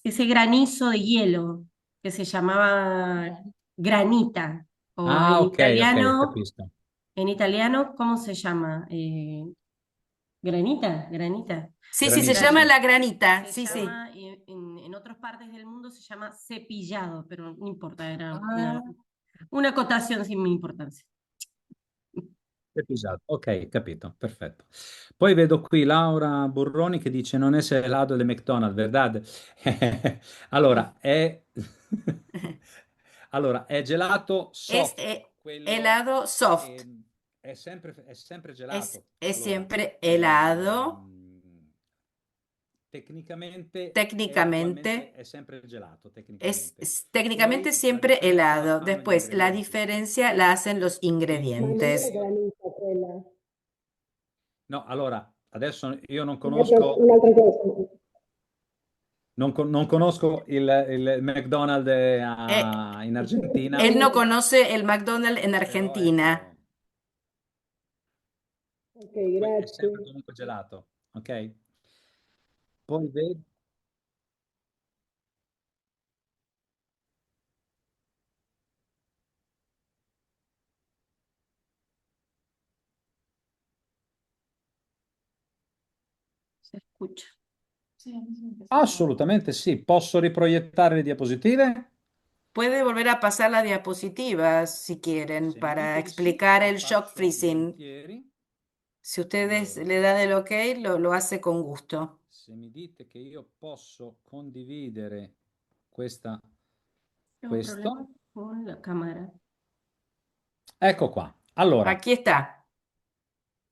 ese granizo de hielo que se llamaba granita, o Ah, ok, ok, capisco. en italiano, ¿cómo se llama? Granita, granita. sí, sí, se Granito, llama sì. la granita, Se sí, sí. llama, en otras partes del mundo se llama cepillado, pero no importa, era Ah, una acotación sin importancia. episodio. Ok, capito, perfetto. Poi vedo qui Laura Burroni che dice non è helado de McDonald's, verdad? Allora, allora, è gelato Es soft, quello helado soft, ehm, è sempre gelato. es Allora, siempre helado, tecnicamente e attualmente técnicamente, è sempre gelato, es, tecnicamente. es técnicamente Poi la siempre differenza la helado. fanno gli Después, la ingredienti. diferencia la hacen los Sì. Ma non ingredientes. è granita quella. No, allora, adesso io non È conosco. un'altra cosa. Non conosco il McDonald's Eh, in Argentina, él no conoce el McDonald's en però Argentina. ecco, Ok, È sempre grazie. comunque gelato, ok? Poi vedi. Se escucha. Assolutamente sì. Posso riproiettare le diapositive? Puede volver a pasar las diapositivas si quieren Se mi para dite di sì, explicar lo el shock faccio freezing. volentieri. Si ustedes Allora, le dan el ok, lo hace con gusto. se mi dite che io posso condividere questa, Tengo un problema questo, con la cámara. ecco qua. Allora, Aquí está.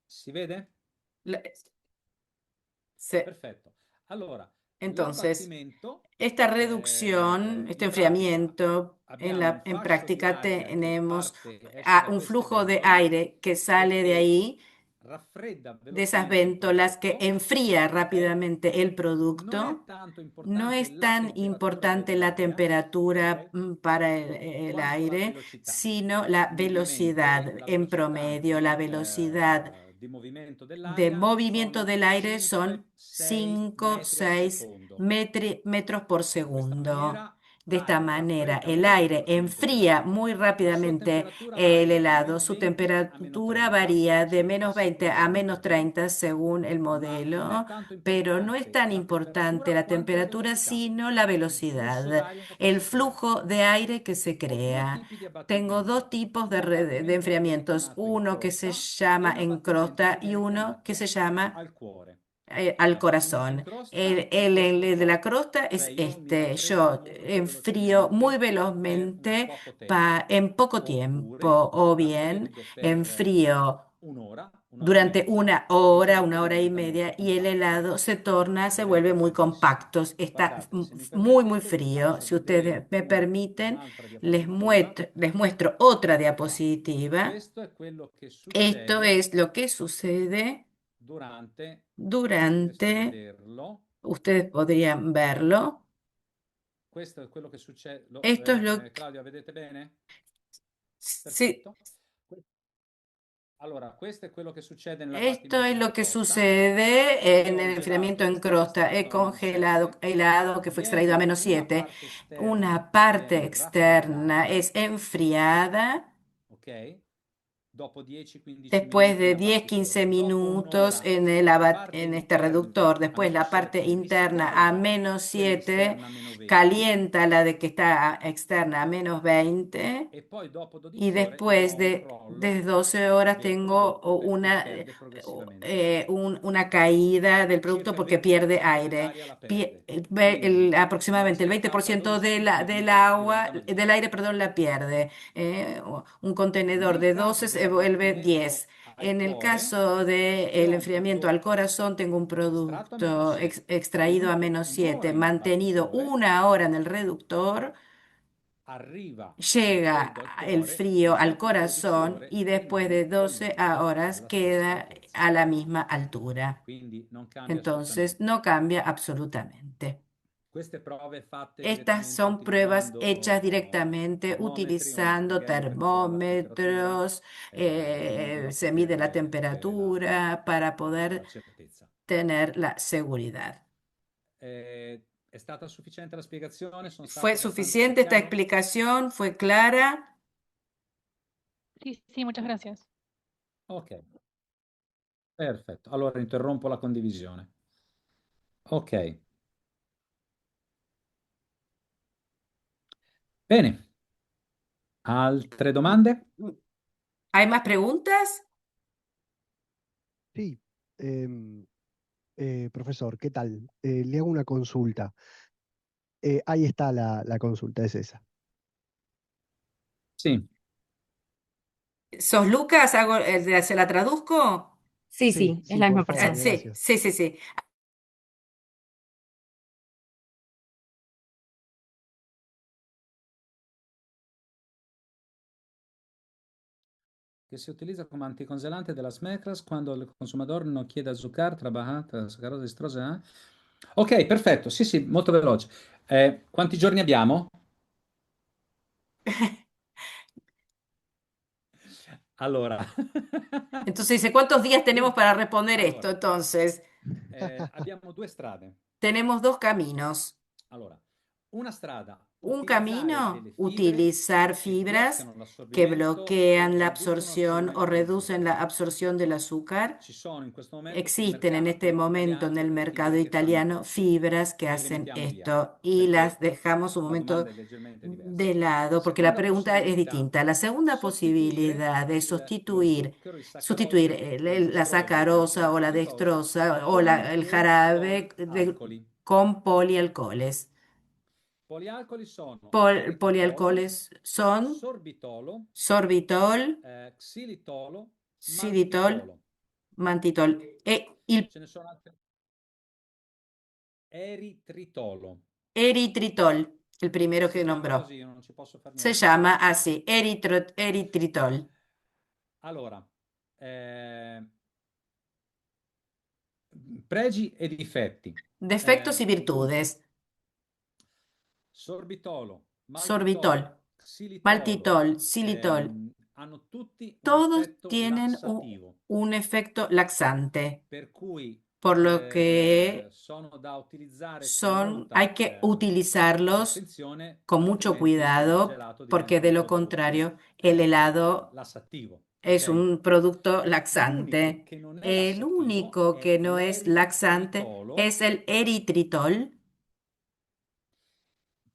si vede? La- se- Perfetto. Allora, Entonces, l'abbattimento, esta reducción, este in pratica enfriamiento, abbiamo un en fascio di práctica aria che tenemos parte, esce da un queste flujo de ventole aire que e sale de che ahí, raffredda de esas velocemente il véntolas, que prodotto, enfría ok? rápidamente el Non è producto. tanto No importante es la tan temperatura importante la dell'aria, temperatura ok? para el Quanto la aire, velocità. sino la Mediamente velocidad. la En velocità promedio, la velocidad di movimento de dell'aria movimiento sono del aire son 5-6 5, metri al 6 secondo. metros por In questa segundo. maniera De esta l'aria manera, raffredda el molto aire velocemente il enfría gelato. muy La sua rápidamente temperatura el varia da helado. meno Su 20 a meno temperatura 30, varía de sempre a menos 20 seconda a del menos modello, 30 según el ma non è modelo, tanto pero no es importante tan la importante temperatura la quanto la temperatura, velocità, sino la il flusso velocidad, d'aria che el si crea. flujo de aire que se Ho due crea. tipi di Tengo dos abbattimento, tipos un de abbattimento enfriamientos, richiamato in uno que se crosta e llama un en abbattimento crosta che y viene uno que se chiamato llama al cuore. al L'abbattimento in corazón. crosta è El questo de la qua, crosta cioè es io mi este, raffreddo yo molto enfrío muy velocemente per un velozmente poco tempo, en poco oppure tiempo, o bien raffreddo per enfrío un'ora e durante mezza, il una gelato hora y diventa molto media y el compatto, helado se vuelve diventa muy freddissimo. compacto, está Guardate, se mi muy permettete vi frío. faccio Si ustedes vedere me permiten, un'altra diapositiva. les muestro otra Ecco qua. diapositiva. Questo è quello che Esto succede es lo que sucede durante, potreste durante, vederlo, ustedes podrían verlo. questo è quello che succede, Esto es lo que, Claudia, vedete bene? sí, Perfetto. Allora, questo è quello che succede esto nell'abbattimento es in lo que crosta. sucede en Io ho el il enfriamiento gelato che en è stato crosta. He estratto a meno congelado 7, helado que fue extraído a viene menos una 7. parte esterna Una parte viene externa raffreddata, es enfriada. ok? Dopo 10-15 Después minuti in de 10-15 abbattitore, dopo minutos un'ora en la parte en este interna reductor, a después meno la parte 7 interna a riscalda menos quella 7 esterna a meno 20 calienta la de que está externa a menos 20. e poi dopo Y 12 ore io después ho un de crollo 12 horas del tengo prodotto perché perde progressivamente una caída del producto circa il porque pierde 20% aire. dell'aria la perde. Quindi non Aproximadamente el si tratta di 20% del subito, agua, diventa del meglio. aire, perdón, la pierde. Un contenedor Nel de 12 caso se vuelve 10. dell'abbattimento al En el cuore, caso io del ho un enfriamiento al prodotto corazón, tengo un estratto a meno producto 7, extraído a tenuto menos un'ora 7, in mantenido abbattitore, una hora en el reductor. arriva il Llega freddo al el cuore e frío al dopo 12 corazón ore y después de rimane 12 comunque horas alla stessa queda altezza. a la misma altura. Quindi non cambia Entonces assolutamente. no cambia absolutamente. Queste prove fatte Estas direttamente son pruebas hechas utilizzando directamente termometri o utilizando gauge per la temperatura, termómetros, in modo da se mide la avere temperatura para la poder certezza. tener la seguridad. È stata sufficiente la spiegazione? Sono ¿Fue stato abbastanza suficiente esta chiaro? explicación? ¿Fue clara? Sí, sí, muchas gracias. Ok, perfetto. Allora interrompo la condivisione. Ok, bene. Altre domande? ¿Hay más preguntas? Sí, profesor, ¿qué tal? Le hago una consulta. Ahí está la consulta, es esa. Sì. ¿Sos Lucas? ¿Se la traduzco? Sí, Sí, sí, es sí, la por misma favor, persona. Sí, gracias. sí, sí, sí. Che si utilizza come anticongelante della Smecras quando il consumatore non chiede zucchero, trabajata, saccarosa estrosa. Ok, perfetto. Sì, sì, molto veloce. Quanti giorni abbiamo? Allora, Entonces dice, ¿cuántos días tenemos para responder esto? allora, Entonces, abbiamo due strade. tenemos dos caminos. Allora, una strada, Un utilizzare camino, delle fibre utilizar che fibras bloccano que l'assorbimento o bloquean la riducono absorción o l'assorbimento dello reducen la zucchero. absorción del azúcar. Ci sono in questo momento sul Existen en este mercato momento en italiano el delle mercado fibre che fanno italiano questo. fibras que Noi le hacen mettiamo via esto y las perché dejamos un la momento domanda è leggermente diversa. de lado porque la Seconda pregunta es possibilità, distinta. La segunda sostituire posibilidad de lo zucchero, il sustituir saccarosio o il la dextrose sacarosa o la dextrosa o con el dei jarabe polialcoli. con polialcoholes. Polialcoli sono eritritolo, Polialcoholes son sorbitolo, sorbitol, xilitolo, xilitol, maltitolo. mantitol e il Ce ne sono altri. Eritritolo. eritritol, el primero Si que chiama nombró. così, io non ci posso fare Se niente. llama así, eritritol. Allora, pregi e difetti. Defectos y virtudes. Sorbitolo, Sorbitol, maltitolo, xilitolo, maltitol, xilitol, hanno tutti un todos effetto tienen lassativo, un efecto laxante, per cui por lo que sono da utilizzare con molta hay que utilizarlos attenzione, con mucho altrimenti il cuidado, gelato porque diventa de un lo prodotto contrario, el helado lassativo. es Ok? un producto L'unico laxante. che non è El lassativo único è que no es laxante l'eritritolo, es el eritritol,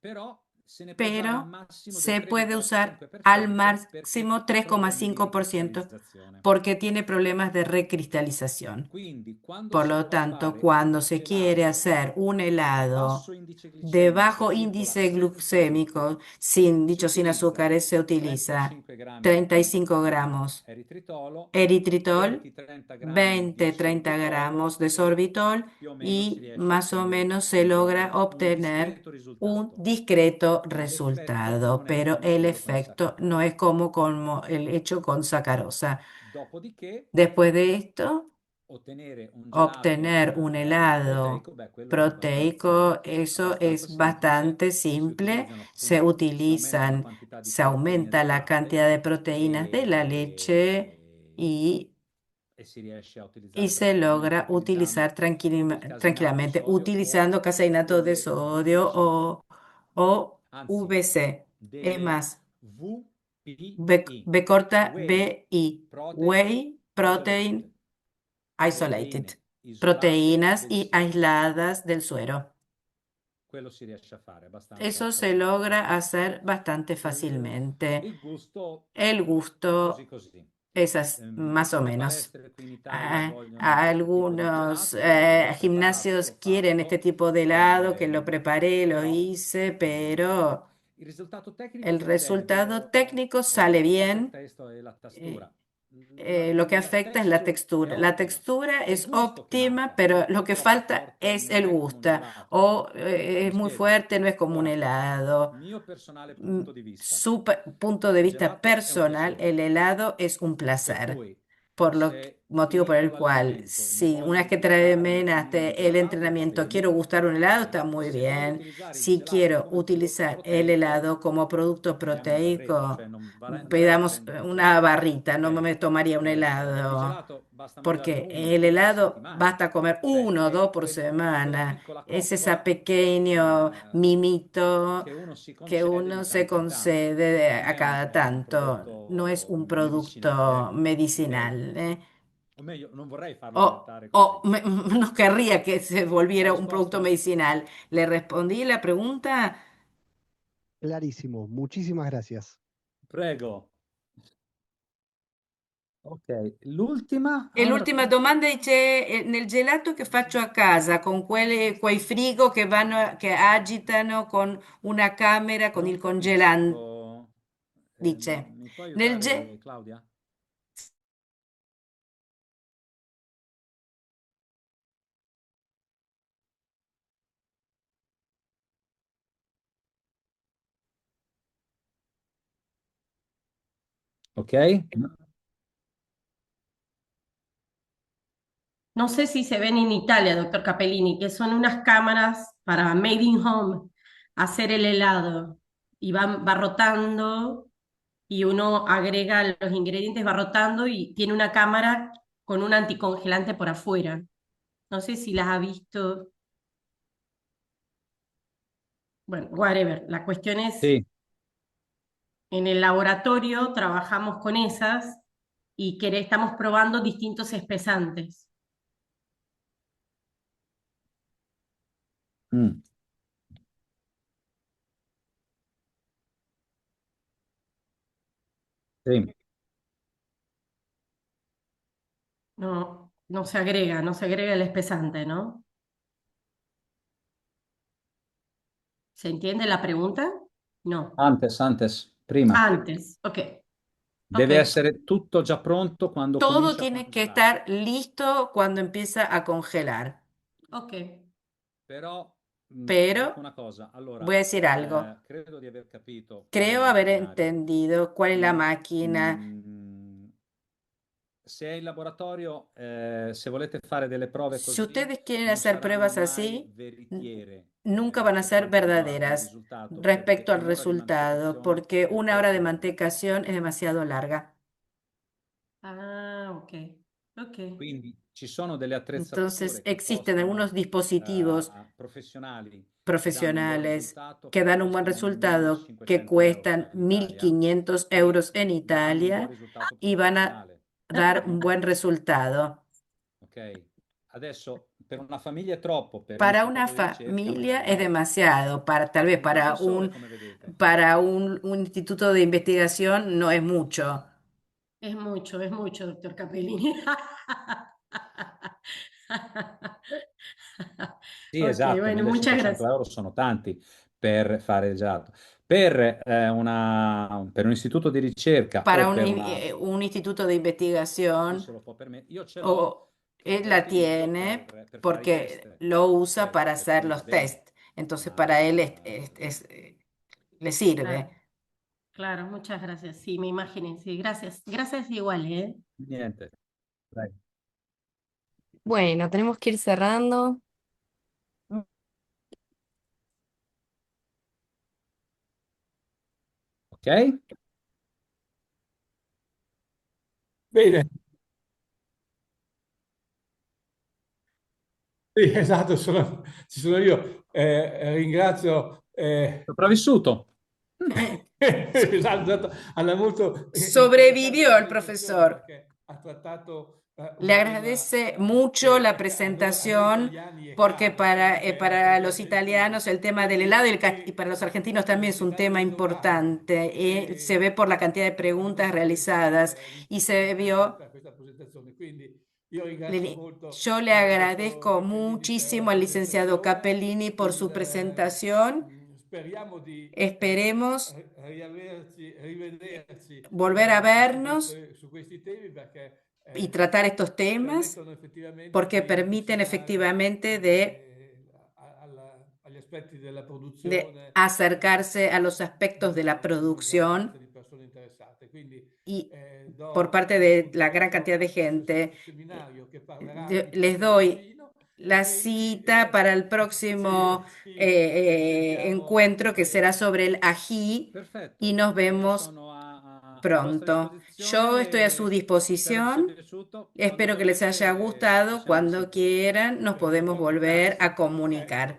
però se ne può usare al pero massimo del se puede usar al 3,5% perché máximo ha problemi di 3,5% ricristallizzazione. porque tiene problemas de recristalización. Quindi quando Por si lo vuole tanto, fare cuando un se quiere gelato hacer un a helado basso indice de glicemico, bajo circola índice senza glucémico, zuccheri, si dicho sin utilizza azúcares, se utiliza 35 grammi 35 di gramos eritritolo, eritritol, 20-30 grammi di 20-30 gramos sorbitolo de e sorbitol più o meno si y riesce a más o ottenere menos se logra un obtener discreto un risultato. discreto L'effetto resultado, non è pero come el quello con il efecto no saccarosio. es como el hecho con sacarosa. Dopodiché, Después de esto, ottenere un gelato obtener un helado proteico, beh, quello è proteico, eso abbastanza es semplice. bastante Si simple. utilizzano Se appunto, si aumenta la utilizan, quantità di se proteine aumenta del la latte cantidad de proteínas de la leche e si riesce a y utilizzare se logra tranquillamente utilizar utilizzando o il caseinato di tranquilamente, sodio utilizando caseinato de delle sodio VC, o anzi VC. Es delle más, VPI, B corta Whey BI, Protein Whey Isolated, Protein Isolated, proteine isolate proteínas del y siero. aisladas del suero. Quello si riesce a fare abbastanza Eso se facilmente. logra hacer bastante fácilmente. Il gusto El così gusto così. es más o Le menos. palestre qui in Italia vogliono questo tipo di Algunos gelato, io l'ho preparato, gimnasios l'ho quieren este fatto, tipo de helado, que lo preparé, lo però hice, pero il risultato tecnico el resultado dipende, técnico sale bien. afecta esto è la textura. Lo que La afecta es la texture è textura. La ottima, textura è il es gusto che óptima, manca, pero lo è que troppo falta forte, es non el è come un gusto. gelato. O Mi es muy spiego. fuerte, no es como un Ora, helado. mio personale punto di vista, Su punto de il vista gelato è un personal, piacere, el helado es un per placer. cui Por lo se motivo por finito el cual, l'allenamento ne si una voglio vez que utilizzare una tazzina di terminaste el gelato, va entrenamiento quiero bene, gustar un helado, ok? está muy Se voglio bien. utilizzare il Si gelato quiero come prodotto utilizar el proteico, helado como producto andiamo in barretta, proteico, cioè non vorrei pidamos prendere il una gelato, barrita, no ok? me tomaría un Di helado, gelato basta mangiarne porque uno o el due a helado settimana, basta comer cioè uno o dos è por quella semana. piccola Es esa coccola pequeño mimito che uno si que concede uno di se tanto in tanto. concede Non a è cada un tanto, no es prodotto un medicinale, producto ok? medicinal, O meglio, non vorrei farlo O, diventare così. no querría que se Ho volviera un producto risposto? medicinal. ¿Le respondí la pregunta? Clarísimo. Muchísimas gracias. Prego. Ok, l'ultima, E allora l'ultima cosa... domanda dice, nel gelato che faccio a casa, con quei frigo che vanno, che agitano con una camera, con Non il congelante, capisco. dice, Mi può nel aiutare Claudia? Ok? No sé si se ven en Italia, doctor Capellini, que son unas cámaras para Made in Home, hacer el helado y va rotando y uno agrega los ingredientes, va rotando y tiene una cámara con un anticongelante por afuera. No sé si las ha visto. Bueno, whatever. La cuestión es, Sì, en el laboratorio trabajamos con esas y estamos probando distintos espesantes. mm, sì. No, no se agrega el espesante, ¿no? ¿Se entiende la pregunta? No. Antes, prima. Antes, ok, ok, Deve essere tutto già pronto quando Todo comincia a tiene que congelare. estar listo cuando empieza a congelar. ok. Però Pero dico una cosa, allora, voy a decir algo. credo di aver capito qual è Creo il haber macchinario. entendido cuál es la Mm, máquina. mm, Se è in laboratorio, se volete fare delle prove Si così, ustedes quieren non hacer saranno pruebas mai así, veritiere nunca van a per ser quanto riguarda il verdaderas risultato, perché respecto al un'ora di resultado, mantecazione porque è una hora de troppo lunga. mantecación es demasiado larga. Ah, ok, ok. Quindi ci sono delle Entonces attrezzature che existen algunos costano dispositivos professionali che danno un buon profesionales risultato, que che dan un buen costano resultado, que 1.500 euro qua cuestan in Italia 1.500 e euros en danno un buon Italia risultato y van a professionale. dar un buen resultado. Ok? Adesso per una famiglia è troppo, per un Para una istituto di ricerca familia magari es no. demasiado, tal vez Un professore, come vedete. para un instituto de investigación no es mucho. Es mucho, doctor Capellini. Sì, Ok, esatto, bueno, muchas 1.500 gracias. euro sono tanti per fare esatto. Per un istituto di ricerca Para o per una un instituto de chi investigación, se lo può permettere, io ce l'ho o che él lo la utilizzo tiene per fare i porque test. lo usa Certo, para per hacer quello va los bene, test. Entonces para él ma le sirve. Claro, claro, muchas gracias. Sí, me imaginé, sí, gracias. Gracias igual, ¿eh? niente. Dai. Bueno, tenemos que ir cerrando. Ok? Bene, sì, esatto, ci sono io. Ringrazio, Sopravvissuto. esatto, Anna, molto interessante la Sobrevivió el presentazione profesor. perché ha trattato Le un tema agradece mucho la a noi presentación italiani è porque caro, para perché los italianos el tema del helado quindi y para los argentinos molte también es un università di tema questo caso importante. Se ve por la cantidad de hanno preguntas questo realizadas y se vio. questa presentazione. Quindi io ringrazio molto Yo le il professor agradezco Capellini per muchísimo la al licenciado presentazione. Capellini por su presentación. Speriamo di Esperemos rivederci volver a vernos su questi temi perché y tratar estos temas permettono effettivamente porque di permiten avvicinare efectivamente agli aspetti della de produzione acercarse a los aspectos de la gran parte producción di persone interessate. Quindi y por do parte de la gran appuntamento cantidad de a questo gente. seminario che parlerà di Les questo doy vaccino e la quindi cita para el próximo ci sentiamo encuentro que será sobre el ají y Perfetto. nos Io vemos sono a vostra pronto. Yo disposizione estoy a su e spero vi sia disposición. piaciuto. Quando Espero que les haya volete gustado. possiamo Cuando risentire. quieran, nos podemos volver a comunicar.